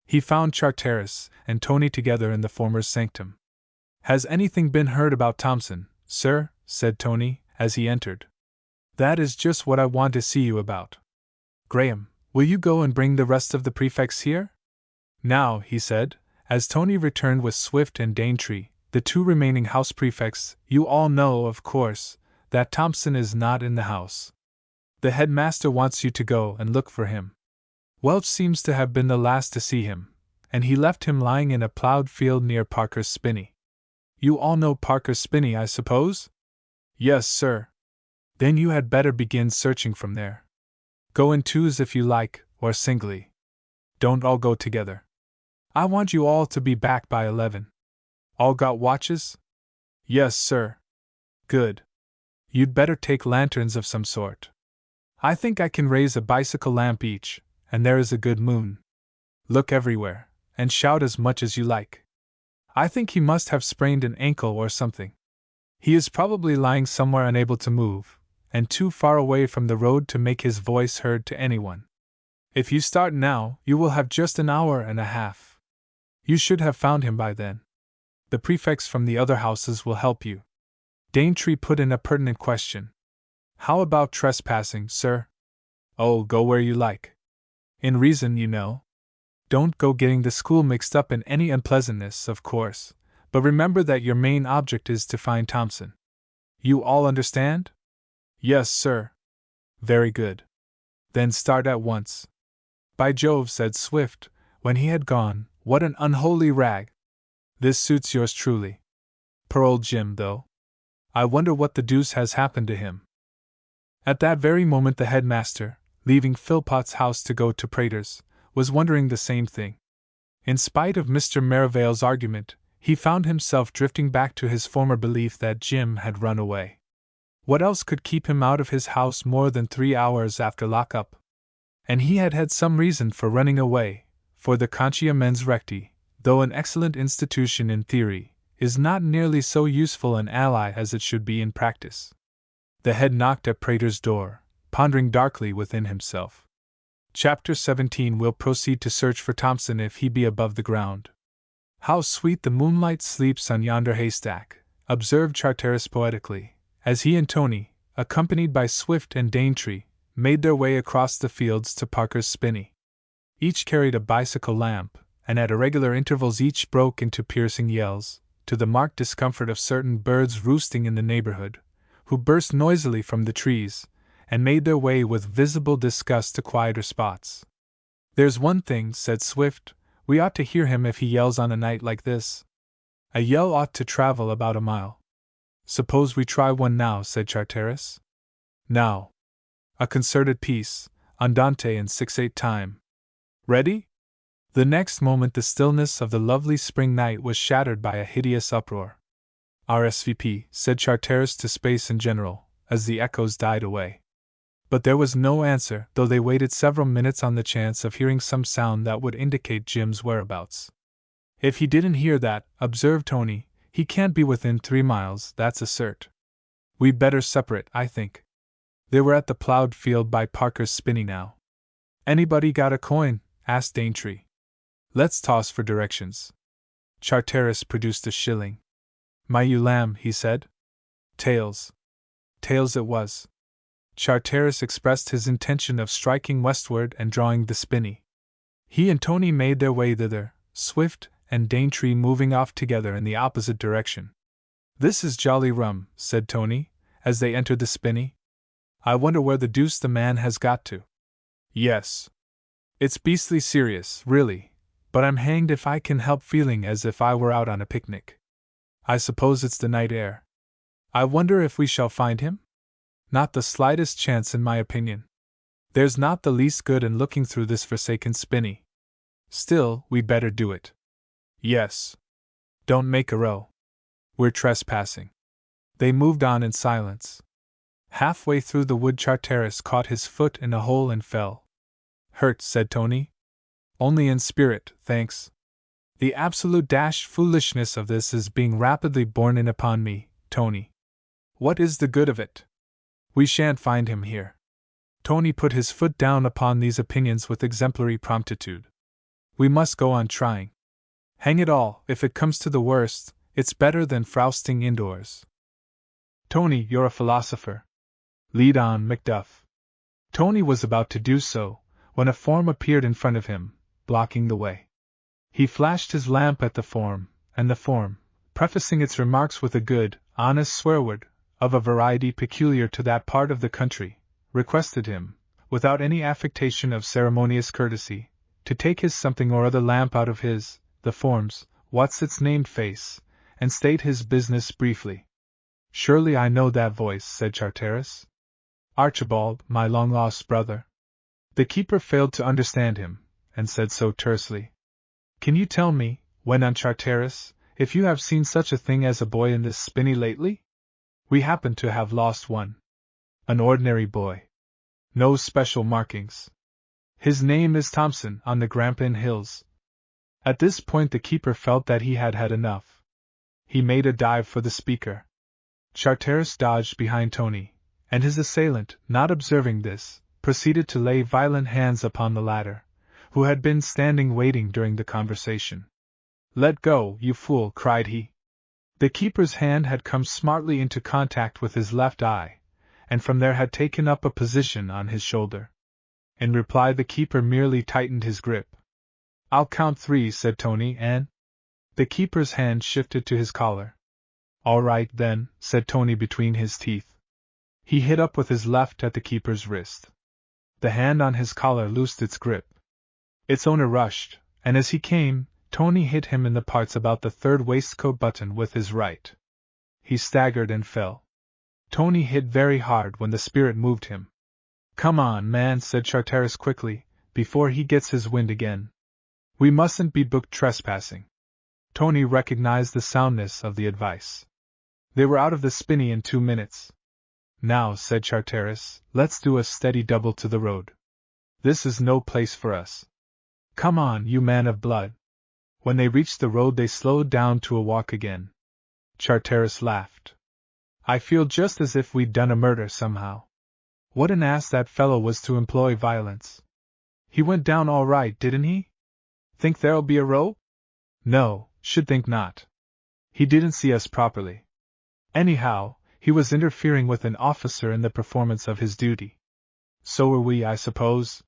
He found Charteris and Tony together in the former's sanctum. "Has anything been heard about Thompson, sir?" said Tony, as he entered. "That is just what I want to see you about. Graham, will you go and bring the rest of the prefects here?" "Now," he said, as Tony returned with Swift and Daintree, the two remaining house prefects, "you all know, of course, that Thompson is not in the house. The headmaster wants you to go and look for him. Welch seems to have been the last to see him, and he left him lying in a plowed field near Parker's Spinney. You all know Parker's Spinney, I suppose?" "Yes, sir." "Then you had better begin searching from there. Go in twos if you like, or singly. Don't all go together. I want you all to be back by 11. All got watches?" "Yes, sir." "Good. You'd better take lanterns of some sort. I think I can raise a bicycle lamp each, and there is a good moon. Look everywhere, and shout as much as you like. I think he must have sprained an ankle or something. He is probably lying somewhere unable to move, and too far away from the road to make his voice heard to anyone. If you start now, you will have just an hour and a half. You should have found him by then. The prefects from the other houses will help you." Daintree put in a pertinent question. "How about trespassing, sir?" "Oh, go where you like. In reason, you know. Don't go getting the school mixed up in any unpleasantness, of course, but remember that your main object is to find Thompson. You all understand?" "Yes, sir." "Very good. Then start at once." "By Jove," said Swift, when he had gone, "what an unholy rag! This suits yours truly. Poor old Jim, though. I wonder what the deuce has happened to him." At that very moment the headmaster, leaving Philpot's house to go to Prater's, was wondering the same thing. In spite of Mr. Merivale's argument, he found himself drifting back to his former belief that Jim had run away. What else could keep him out of his house more than 3 hours after lock-up? And he had had some reason for running away, for the Conchia Mens Recti, though an excellent institution in theory, is not nearly so useful an ally as it should be in practice. The head knocked at Prater's door, pondering darkly within himself. Chapter 17 will proceed to search for Thompson if he be above the ground. "How sweet the moonlight sleeps on yonder haystack," observed Charteris poetically, as he and Tony, accompanied by Swift and Daintree, made their way across the fields to Parker's Spinney. Each carried a bicycle lamp, and at irregular intervals each broke into piercing yells, to the marked discomfort of certain birds roosting in the neighborhood, who burst noisily from the trees, and made their way with visible disgust to quieter spots. "There's one thing," said Swift, "we ought to hear him if he yells on a night like this. A yell ought to travel about a mile." "Suppose we try one now," said Charteris. "Now. A concerted piece, andante in 6/8 time. Ready?" The next moment the stillness of the lovely spring night was shattered by a hideous uproar. "RSVP," said Charteris to space in general, as the echoes died away. But there was no answer, though they waited several minutes on the chance of hearing some sound that would indicate Jim's whereabouts. "If he didn't hear that," observed Tony, "he can't be within 3 miles, that's a cert. We'd better separate, I think." They were at the plowed field by Parker's Spinney now. "Anybody got a coin?" asked Daintree. "Let's toss for directions." Charteris produced a shilling. "My ewe lamb," he said. "Tails." Tails it was. Charteris expressed his intention of striking westward and drawing the spinney. He and Tony made their way thither, Swift and Daintree moving off together in the opposite direction. "This is jolly rum," said Tony, as they entered the spinney. "I wonder where the deuce the man has got to." "Yes. It's beastly serious, really, but I'm hanged if I can help feeling as if I were out on a picnic. I suppose it's the night air. I wonder if we shall find him? Not the slightest chance, in my opinion. There's not the least good in looking through this forsaken spinney. Still, we'd better do it." "Yes. Don't make a row. We're trespassing." They moved on in silence. Halfway through the wood Charteris caught his foot in a hole and fell. "Hurt," said Tony. "Only in spirit, thanks. The absolute dashed foolishness of this is being rapidly borne in upon me, Tony. What is the good of it? We shan't find him here. Tony put his foot down upon these opinions with exemplary promptitude. We must go on trying. Hang it all, if it comes to the worst, it's better than frowsting indoors. Tony, you're a philosopher. Lead on, Macduff. Tony was about to do so, when a form appeared in front of him, blocking the way. He flashed his lamp at the form, and the form, prefacing its remarks with a good, honest swear-word, of a variety peculiar to that part of the country, requested him, without any affectation of ceremonious courtesy, to take his something or other lamp out of his, the form's, what's-its-named face, and state his business briefly. Surely I know that voice, said Charteris. Archibald, my long-lost brother. The keeper failed to understand him, and said so tersely. Can you tell me, went on Charteris, if you have seen such a thing as a boy in this spinney lately? We happen to have lost one. An ordinary boy. No special markings. His name is Thompson, on the Grampian Hills. At this point the keeper felt that he had had enough. He made a dive for the speaker. Charteris dodged behind Tony, and his assailant, not observing this, proceeded to lay violent hands upon the latter, who had been standing waiting during the conversation. Let go, you fool, cried he. The keeper's hand had come smartly into contact with his left eye, and from there had taken up a position on his shoulder. In reply the keeper merely tightened his grip. I'll count 3, said Tony, and the keeper's hand shifted to his collar. All right, then, said Tony between his teeth. He hit up with his left at the keeper's wrist. The hand on his collar loosed its grip. Its owner rushed, and as he came, Tony hit him in the parts about the third waistcoat button with his right. He staggered and fell. Tony hit very hard when the spirit moved him. Come on, man, said Charteris quickly, before he gets his wind again. We mustn't be booked trespassing. Tony recognized the soundness of the advice. They were out of the spinney in 2 minutes. Now, said Charteris, let's do a steady double to the road. This is no place for us. Come on, you man of blood. When they reached the road they slowed down to a walk again. Charteris laughed. I feel just as if we'd done a murder somehow. What an ass that fellow was to employ violence. He went down all right, didn't he? Think there'll be a row? No, should think not. He didn't see us properly. Anyhow, he was interfering with an officer in the performance of his duty. So were we, I suppose.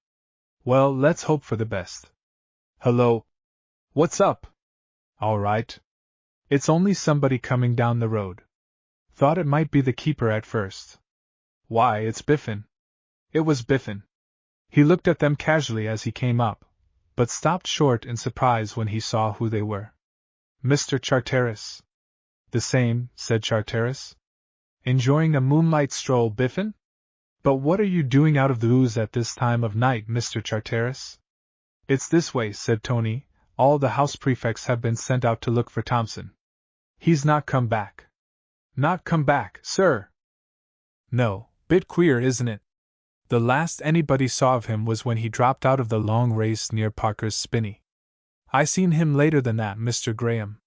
Well, let's hope for the best. Hello. What's up? All right. It's only somebody coming down the road. Thought it might be the keeper at first. Why, it's Biffin. It was Biffin. He looked at them casually as he came up, but stopped short in surprise when he saw who they were. Mr. Charteris. The same, said Charteris. Enjoying a moonlight stroll, Biffin? But what are you doing out of the ooze at this time of night, Mr. Charteris? It's this way, said Tony. All the house prefects have been sent out to look for Thompson. He's not come back. Not come back, sir? No, bit queer, isn't it? The last anybody saw of him was when he dropped out of the long race near Parker's Spinney. I seen him later than that, Mr. Graham.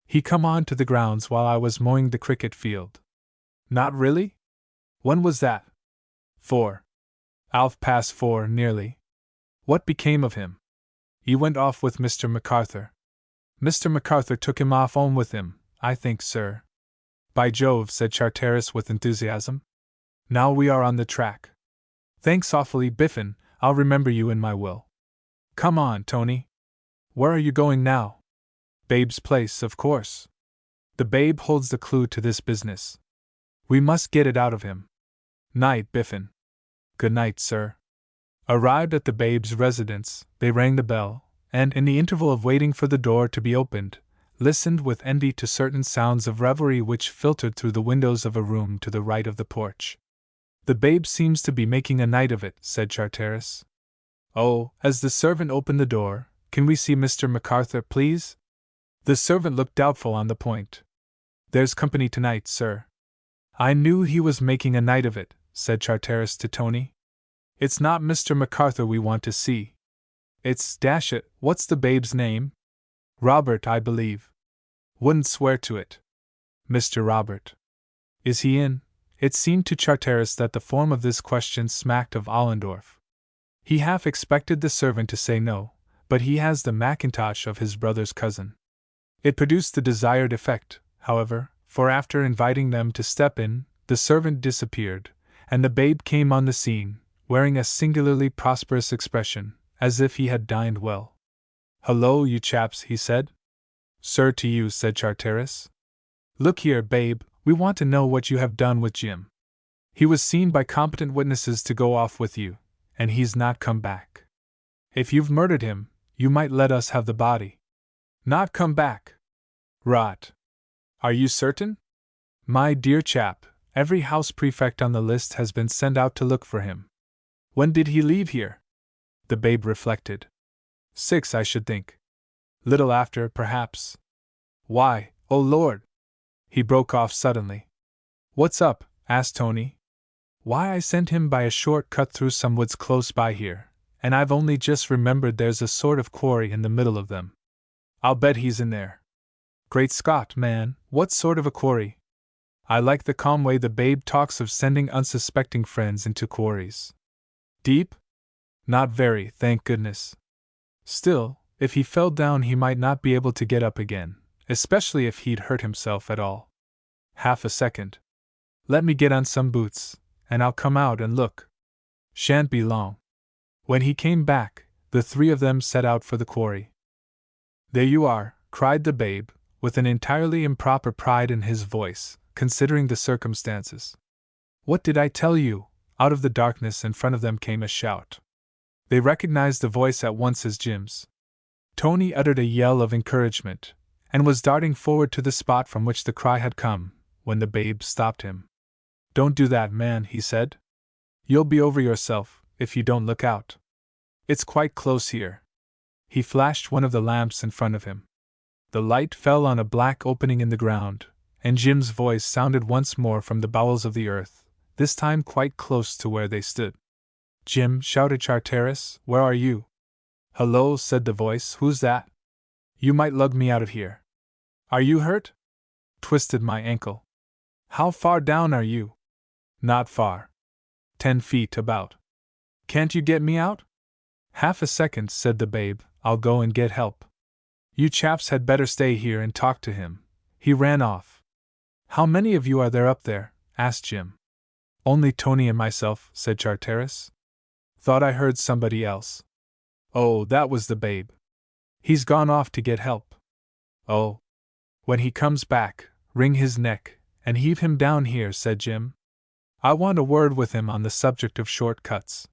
He come on to the grounds while I was mowing the cricket field. Not really? When was that? 4. 4, nearly. What became of him? He went off with Mr. MacArthur. Mr. MacArthur took him off home with him, I think, sir. By Jove, said Charteris with enthusiasm. Now we are on the track. Thanks awfully, Biffin, I'll remember you in my will. Come on, Tony. Where are you going now? Babe's place, of course. The Babe holds the clue to this business. We must get it out of him. Night, Biffin. Good night, sir. Arrived at the Babe's residence, they rang the bell, and in the interval of waiting for the door to be opened, listened with envy to certain sounds of revelry which filtered through the windows of a room to the right of the porch. The Babe seems to be making a night of it, said Charteris. Oh, as the servant opened the door, can we see Mr. MacArthur, please? The servant looked doubtful on the point. There's company tonight, sir. I knew he was making a night of it, said Charteris to Tony. It's not Mr. MacArthur we want to see. It's, dash it, what's the Babe's name? Robert, I believe. Wouldn't swear to it. Mr. Robert. Is he in? It seemed to Charteris that the form of this question smacked of Allendorf. He half expected the servant to say no, but he has the mackintosh of his brother's cousin. It produced the desired effect, however, for after inviting them to step in, the servant disappeared, and the babe came on the scene, wearing a singularly prosperous expression, as if he had dined well. "Hullo, you chaps," he said. "Sir, to you," said Charteris. "Look here, babe, we want to know what you have done with Jim. He was seen by competent witnesses to go off with you, and he's not come back. If you've murdered him, you might let us have the body." "Not come back?" "Rot. Are you certain?" "My dear chap, every house prefect on the list has been sent out to look for him." "When did he leave here?" The babe reflected. 6, I should think. "Little after, perhaps." "Why, oh Lord!" He broke off suddenly. "What's up?" asked Tony. "Why, I sent him by a short cut through some woods close by here, and I've only just remembered there's a sort of quarry in the middle of them. I'll bet he's in there." "Great Scott, man, what sort of a quarry?" "I like the calm way the babe talks of sending unsuspecting friends into quarries." "Deep?" "Not very, thank goodness. Still, if he fell down he might not be able to get up again, especially if he'd hurt himself at all." "Half a second. Let me get on some boots, and I'll come out and look." "Shan't be long." When he came back, the three of them set out for the quarry. "There you are," cried the babe, with an entirely improper pride in his voice, considering the circumstances. "What did I tell you?" Out of the darkness in front of them came a shout. They recognized the voice at once as Jim's. Tony uttered a yell of encouragement, and was darting forward to the spot from which the cry had come, when the babe stopped him. "Don't do that, man," he said. "You'll be over yourself, if you don't look out. It's quite close here." He flashed one of the lamps in front of him. The light fell on a black opening in the ground, and Jim's voice sounded once more from the bowels of the earth, this time quite close to where they stood. "Jim," shouted Charteris, "where are you?" "Hello," said the voice, "who's that? You might lug me out of here." "Are you hurt?" "Twisted my ankle." "How far down are you?" "Not far. 10 feet about." "Can't you get me out?" "Half a second," said the babe, "I'll go and get help." "You chaps had better stay here and talk to him. He ran off." "How many of you are there up there?" asked Jim. "Only Tony and myself," said Charteris. "Thought I heard somebody else." "Oh, that was the babe. He's gone off to get help." "Oh. When he comes back, wring his neck, and heave him down here," said Jim. "I want a word with him on the subject of short cuts.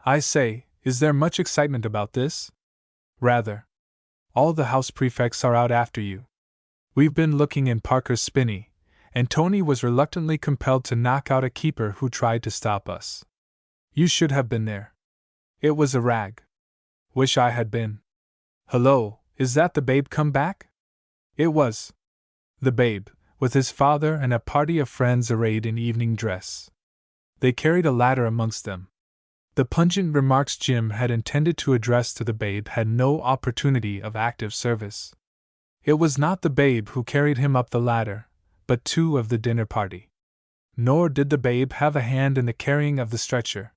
I say, is there much excitement about this?" "Rather. All the house prefects are out after you. We've been looking in Parker's spinney, and Tony was reluctantly compelled to knock out a keeper who tried to stop us. You should have been there. It was a rag. Wish I had been. Hello, is that the babe come back?" It was. The babe, with his father and a party of friends arrayed in evening dress. They carried a ladder amongst them. The pungent remarks Jim had intended to address to the babe had no opportunity of active service. It was not the babe who carried him up the ladder, but 2 of the dinner party. Nor did the babe have a hand in the carrying of the stretcher.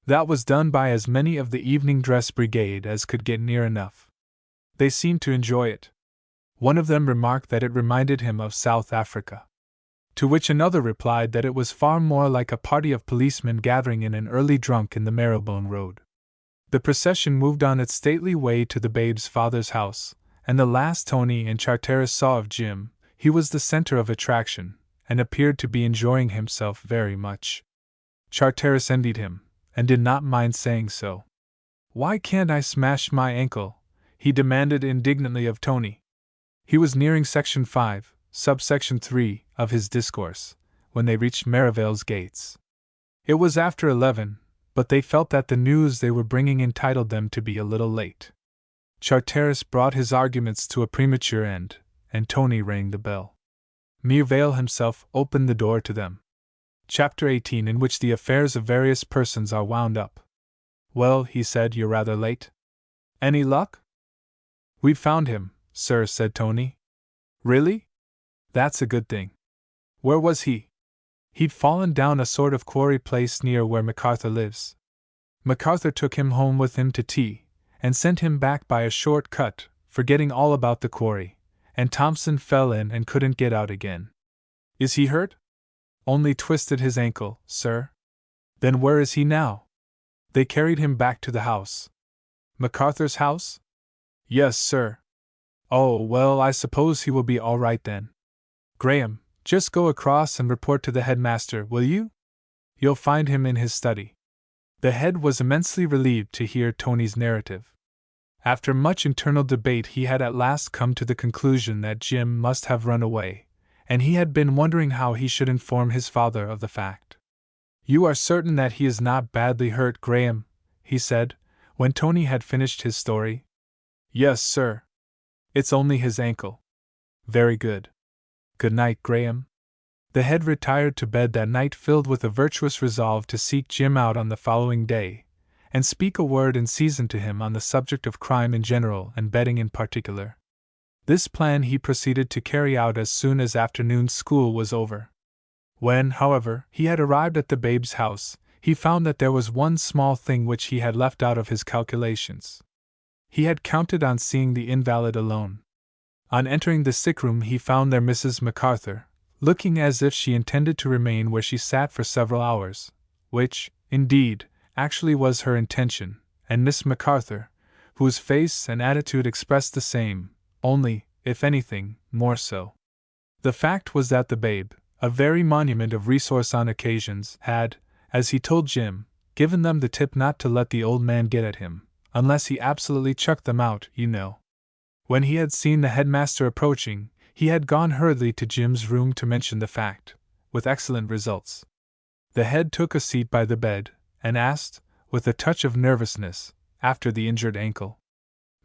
That was done by as many of the evening dress brigade as could get near enough. They seemed to enjoy it. One of them remarked that it reminded him of South Africa. To which another replied that it was far more like a party of policemen gathering in an early drunk in the Marrowbone Road. The procession moved on its stately way to the babe's father's house, and the last Tony and Charteris saw of Jim, he was the center of attraction, and appeared to be enjoying himself very much. Charteris envied him, and did not mind saying so. "Why can't I smash my ankle?" he demanded indignantly of Tony. He was nearing section 5, subsection 3, of his discourse, when they reached Merivale's gates. It was after 11, but they felt that the news they were bringing entitled them to be a little late. Charteris brought his arguments to a premature end, and Tony rang the bell. Merivale himself opened the door to them. Chapter 18, in which the affairs of various persons are wound up. "Well," he said, "you're rather late. Any luck?" "We've found him, sir," said Tony. "Really? That's a good thing. Where was he?" He'd fallen down a sort of quarry place near where MacArthur lives. MacArthur took him home with him to tea, and sent him back by a short cut, forgetting all about the quarry, and Thompson fell in and couldn't get out again. Is he hurt? Only twisted his ankle, sir. Then where is he now? They carried him back to the house. MacArthur's house? Yes, sir. Oh, well, I suppose he will be all right then. Graham, just go across and report to the headmaster, will you? You'll find him in his study. The head was immensely relieved to hear Tony's narrative. After much internal debate, he had at last come to the conclusion that Jim must have run away, and he had been wondering how he should inform his father of the fact. You are certain that he is not badly hurt, Graham? He said, when Tony had finished his story. Yes, sir. It's only his ankle. Very good. Good night, Graham. The head retired to bed that night filled with a virtuous resolve to seek Jim out on the following day, and speak a word in season to him on the subject of crime in general and betting in particular. This plan he proceeded to carry out as soon as afternoon school was over. When, however, he had arrived at the babe's house, he found that there was one small thing which he had left out of his calculations. He had counted on seeing the invalid alone. On entering the sick room, he found there Mrs. MacArthur, looking as if she intended to remain where she sat for several hours, which, indeed, actually was her intention, and Miss MacArthur, whose face and attitude expressed the same, only, if anything, more so. The fact was that the babe, a very monument of resource on occasions, had, as he told Jim, given them the tip not to let the old man get at him, unless he absolutely chucked them out, you know. When he had seen the headmaster approaching, he had gone hurriedly to Jim's room to mention the fact, with excellent results. The head took a seat by the bed, and asked, with a touch of nervousness, after the injured ankle.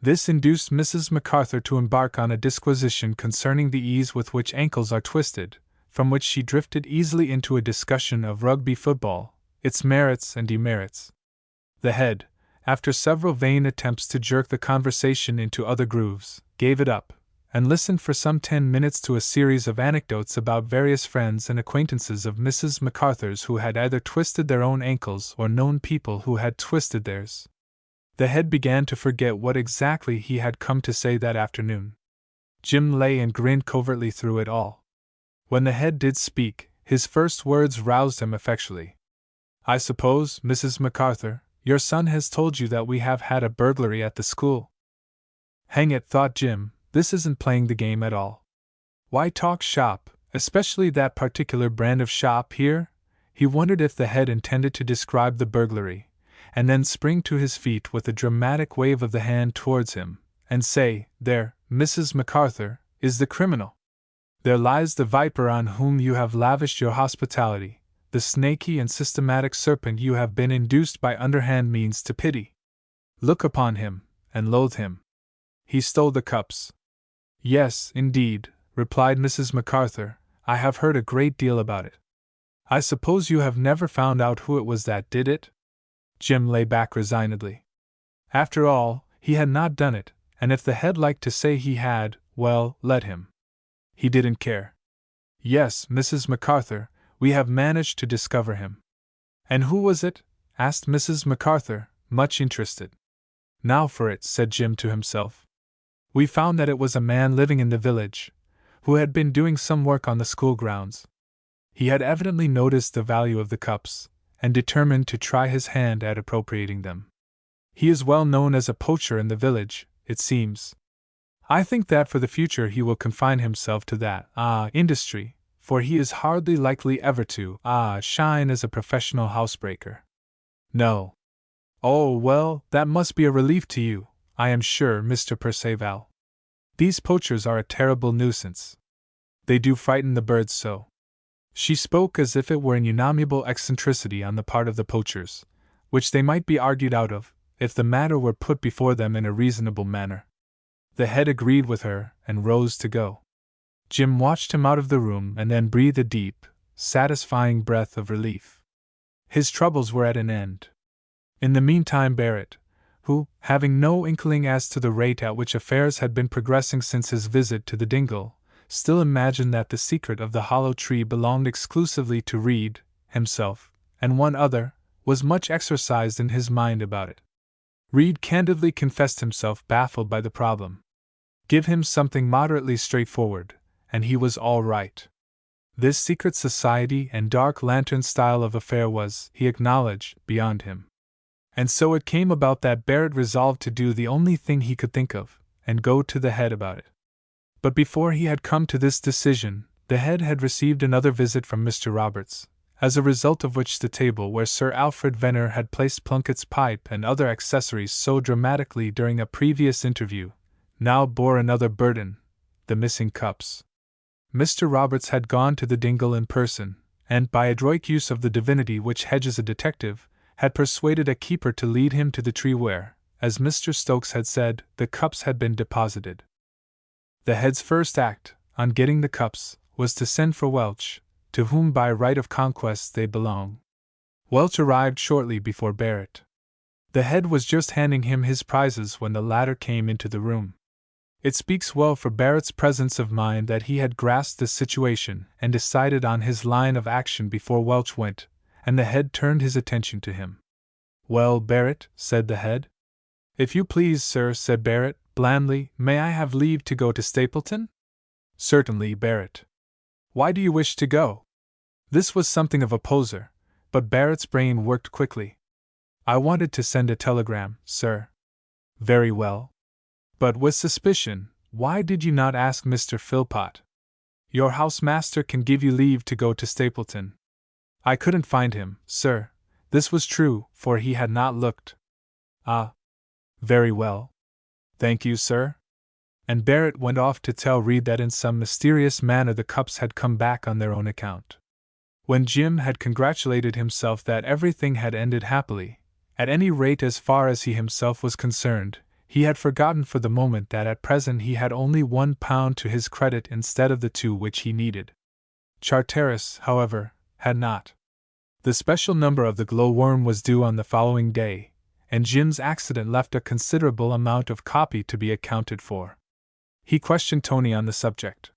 This induced Mrs. MacArthur to embark on a disquisition concerning the ease with which ankles are twisted, from which she drifted easily into a discussion of rugby football, its merits and demerits. The head, after several vain attempts to jerk the conversation into other grooves, gave it up, and listened for some 10 minutes to a series of anecdotes about various friends and acquaintances of Mrs. MacArthur's who had either twisted their own ankles or known people who had twisted theirs. The head began to forget what exactly he had come to say that afternoon. Jim lay and grinned covertly through it all. When the head did speak, his first words roused him effectually. I suppose, Mrs. MacArthur, your son has told you that we have had a burglary at the school. Hang it, thought Jim, this isn't playing the game at all. Why talk shop, especially that particular brand of shop here? He wondered if the head intended to describe the burglary, and then spring to his feet with a dramatic wave of the hand towards him, and say, There, Mrs. MacArthur, is the criminal. There lies the viper on whom you have lavished your hospitality, the snaky and systematic serpent you have been induced by underhand means to pity. Look upon him, and loathe him. He stole the cups. Yes, indeed, replied Mrs. MacArthur, I have heard a great deal about it. I suppose you have never found out who it was that did it? Jim lay back resignedly. After all, he had not done it, and if the head liked to say he had, well, let him. He didn't care. Yes, Mrs. MacArthur, we have managed to discover him. And who was it? Asked Mrs. MacArthur, much interested. Now for it, said Jim to himself. We found that it was a man living in the village, who had been doing some work on the school grounds. He had evidently noticed the value of the cups, and determined to try his hand at appropriating them. He is well known as a poacher in the village, it seems. I think that for the future he will confine himself to that industry, for he is hardly likely ever to shine as a professional housebreaker. No. Oh, well, that must be a relief to you, I am sure, Mr. Perceval. These poachers are a terrible nuisance. They do frighten the birds so. She spoke as if it were an unamiable eccentricity on the part of the poachers, which they might be argued out of, if the matter were put before them in a reasonable manner. The head agreed with her, and rose to go. Jim watched him out of the room and then breathed a deep, satisfying breath of relief. His troubles were at an end. In the meantime Barrett, who, having no inkling as to the rate at which affairs had been progressing since his visit to the dingle, still imagined that the secret of the hollow tree belonged exclusively to Reed, himself, and one other, was much exercised in his mind about it. Reed candidly confessed himself baffled by the problem. Give him something moderately straightforward, and he was all right. This secret society and dark lantern style of affair was, he acknowledged, beyond him. And so it came about that Barrett resolved to do the only thing he could think of, and go to the head about it. But before he had come to this decision, the head had received another visit from Mr. Roberts, as a result of which the table where Sir Alfred Venner had placed Plunkett's pipe and other accessories so dramatically during a previous interview, now bore another burden, the missing cups. Mr. Roberts had gone to the dingle in person, and by adroit use of the divinity which hedges a detective, had persuaded a keeper to lead him to the tree where, as Mr. Stokes had said, the cups had been deposited. The head's first act, on getting the cups, was to send for Welch, to whom by right of conquest they belong. Welch arrived shortly before Barrett. The head was just handing him his prizes when the latter came into the room. It speaks well for Barrett's presence of mind that he had grasped the situation and decided on his line of action before Welch went, and the head turned his attention to him. "Well, Barrett," said the head. "If you please, sir," said Barrett, blandly, "may I have leave to go to Stapleton?" "Certainly, Barrett. Why do you wish to go?" This was something of a poser, but Barrett's brain worked quickly. "I wanted to send a telegram, sir." "Very well. But with suspicion, why did you not ask Mr. Philpott? Your housemaster can give you leave to go to Stapleton." "I couldn't find him, sir." This was true, for he had not looked. "Ah. Very well. Thank you, sir." And Barrett went off to tell Reed that in some mysterious manner the cups had come back on their own account. When Jim had congratulated himself that everything had ended happily, at any rate as far as he himself was concerned, he had forgotten for the moment that at present he had only £1 to his credit instead of the 2 which he needed. Charteris, however, had not. The special number of the Glowworm was due on the following day, and Jim's accident left a considerable amount of copy to be accounted for. He questioned Tony on the subject.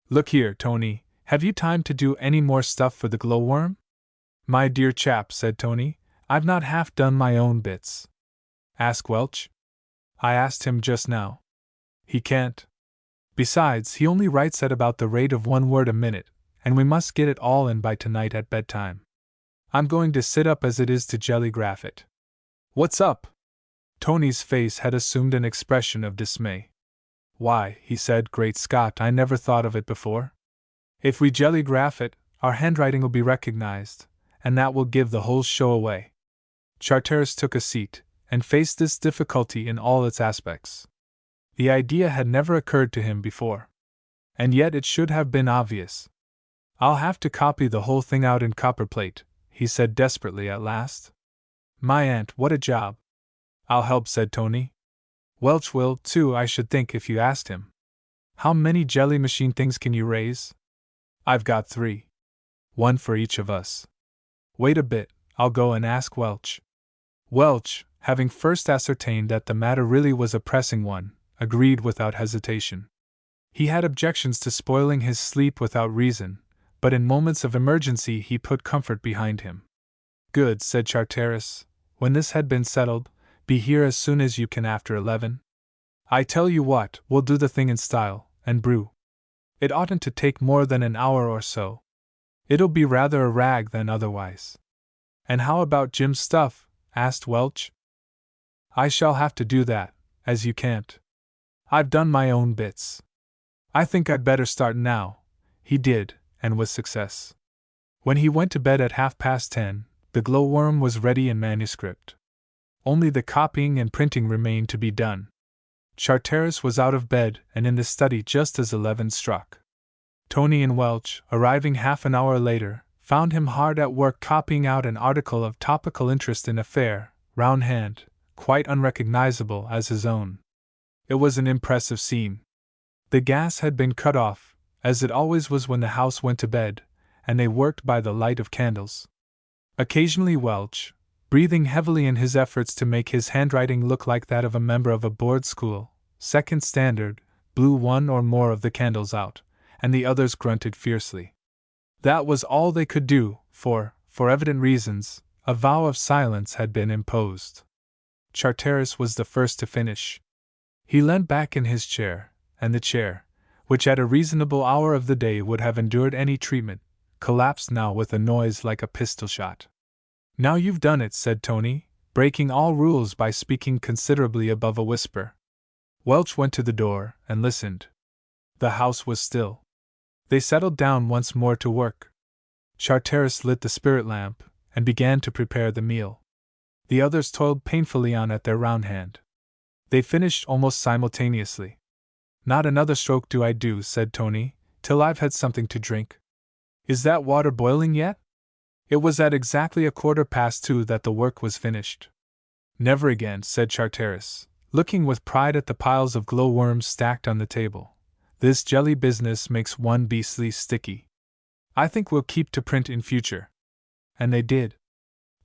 "Look here, Tony, have you time to do any more stuff for the Glowworm?" "My dear chap," said Tony, "I've not half done my own bits." "Ask Welch?" "I asked him just now. He can't. Besides, he only writes at about the rate of 1 word a minute, and we must get it all in by tonight at bedtime. I'm going to sit up as it is to jellygraph it." "What's up?" Tony's face had assumed an expression of dismay. "Why," he said, "Great Scott, I never thought of it before. If we jellygraph it, our handwriting will be recognized, and that will give the whole show away." Charteris took a seat, and faced this difficulty in all its aspects. The idea had never occurred to him before. And yet it should have been obvious. "I'll have to copy the whole thing out in copperplate," he said desperately at last. "My aunt, what a job!" "I'll help," said Tony. "Welch will, too, I should think, if you asked him. How many jelly machine things can you raise?" "I've got 3. 1 for each of us." "Wait a bit, I'll go and ask Welch." Welch, having first ascertained that the matter really was a pressing one, agreed without hesitation. He had objections to spoiling his sleep without reason, but in moments of emergency he put comfort behind him. "Good," said Charteris, when this had been settled, "be here as soon as you can after 11. I tell you what, we'll do the thing in style, and brew. It oughtn't to take more than an hour or so. It'll be rather a rag than otherwise." "And how about Jim's stuff?" asked Welch. "I shall have to do that, as you can't. I've done my own bits. I think I'd better start now." He did, and with success. When he went to bed at 10:30, the Glowworm was ready in manuscript. Only the copying and printing remained to be done. Charteris was out of bed and in the study just as 11 struck. Tony and Welch, arriving half an hour later, found him hard at work copying out an article of topical interest in a fair, round hand, quite unrecognizable as his own. It was an impressive scene. The gas had been cut off, as it always was when the house went to bed, and they worked by the light of candles. Occasionally Welch, breathing heavily in his efforts to make his handwriting look like that of a member of a board school, second standard, blew 1 or more of the candles out, and the others grunted fiercely. That was all they could do, for evident reasons, a vow of silence had been imposed. Charteris was the first to finish. He leant back in his chair, and the chair, which at a reasonable hour of the day would have endured any treatment, collapsed now with a noise like a pistol shot. "Now you've done it," said Tony, breaking all rules by speaking considerably above a whisper. Welch went to the door and listened. The house was still. They settled down once more to work. Charteris lit the spirit lamp and began to prepare the meal. The others toiled painfully on at their round hand. They finished almost simultaneously. "Not another stroke do I do," said Tony, "till I've had something to drink. Is that water boiling yet?" It was at exactly 2:15 that the work was finished. "Never again," said Charteris, looking with pride at the piles of glowworms stacked on the table. "This jelly business makes one beastly sticky. I think we'll keep to print in future." And they did.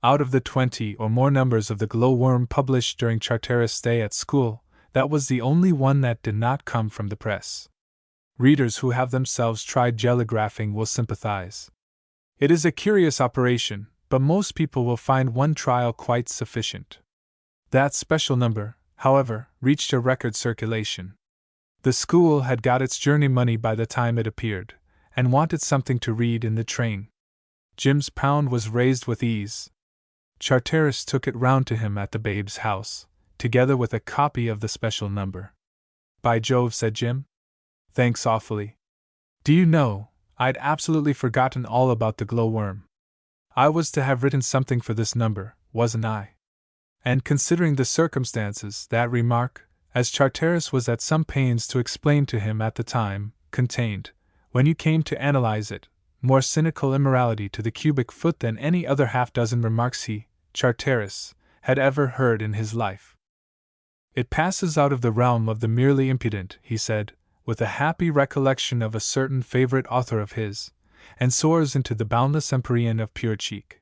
Out of the 20 or more numbers of the glowworm published during Charteris' stay at school, that was the only one that did not come from the press. Readers who have themselves tried jellygraphing will sympathize. It is a curious operation, but most people will find one trial quite sufficient. That special number, however, reached a record circulation. The school had got its journey money by the time it appeared, and wanted something to read in the train. Jim's pound was raised with ease. Charteris took it round to him at the babe's house, together with a copy of the special number. "By Jove," said Jim. "Thanks awfully. Do you know, I'd absolutely forgotten all about the glowworm. I was to have written something for this number, wasn't I?" And considering the circumstances, that remark, as Charteris was at some pains to explain to him at the time, contained, when you came to analyze it, more cynical immorality to the cubic foot than any other half-dozen remarks he, Charteris, had ever heard in his life. "It passes out of the realm of the merely impudent," he said, with a happy recollection of a certain favorite author of his, "and soars into the boundless empyrean of pure cheek.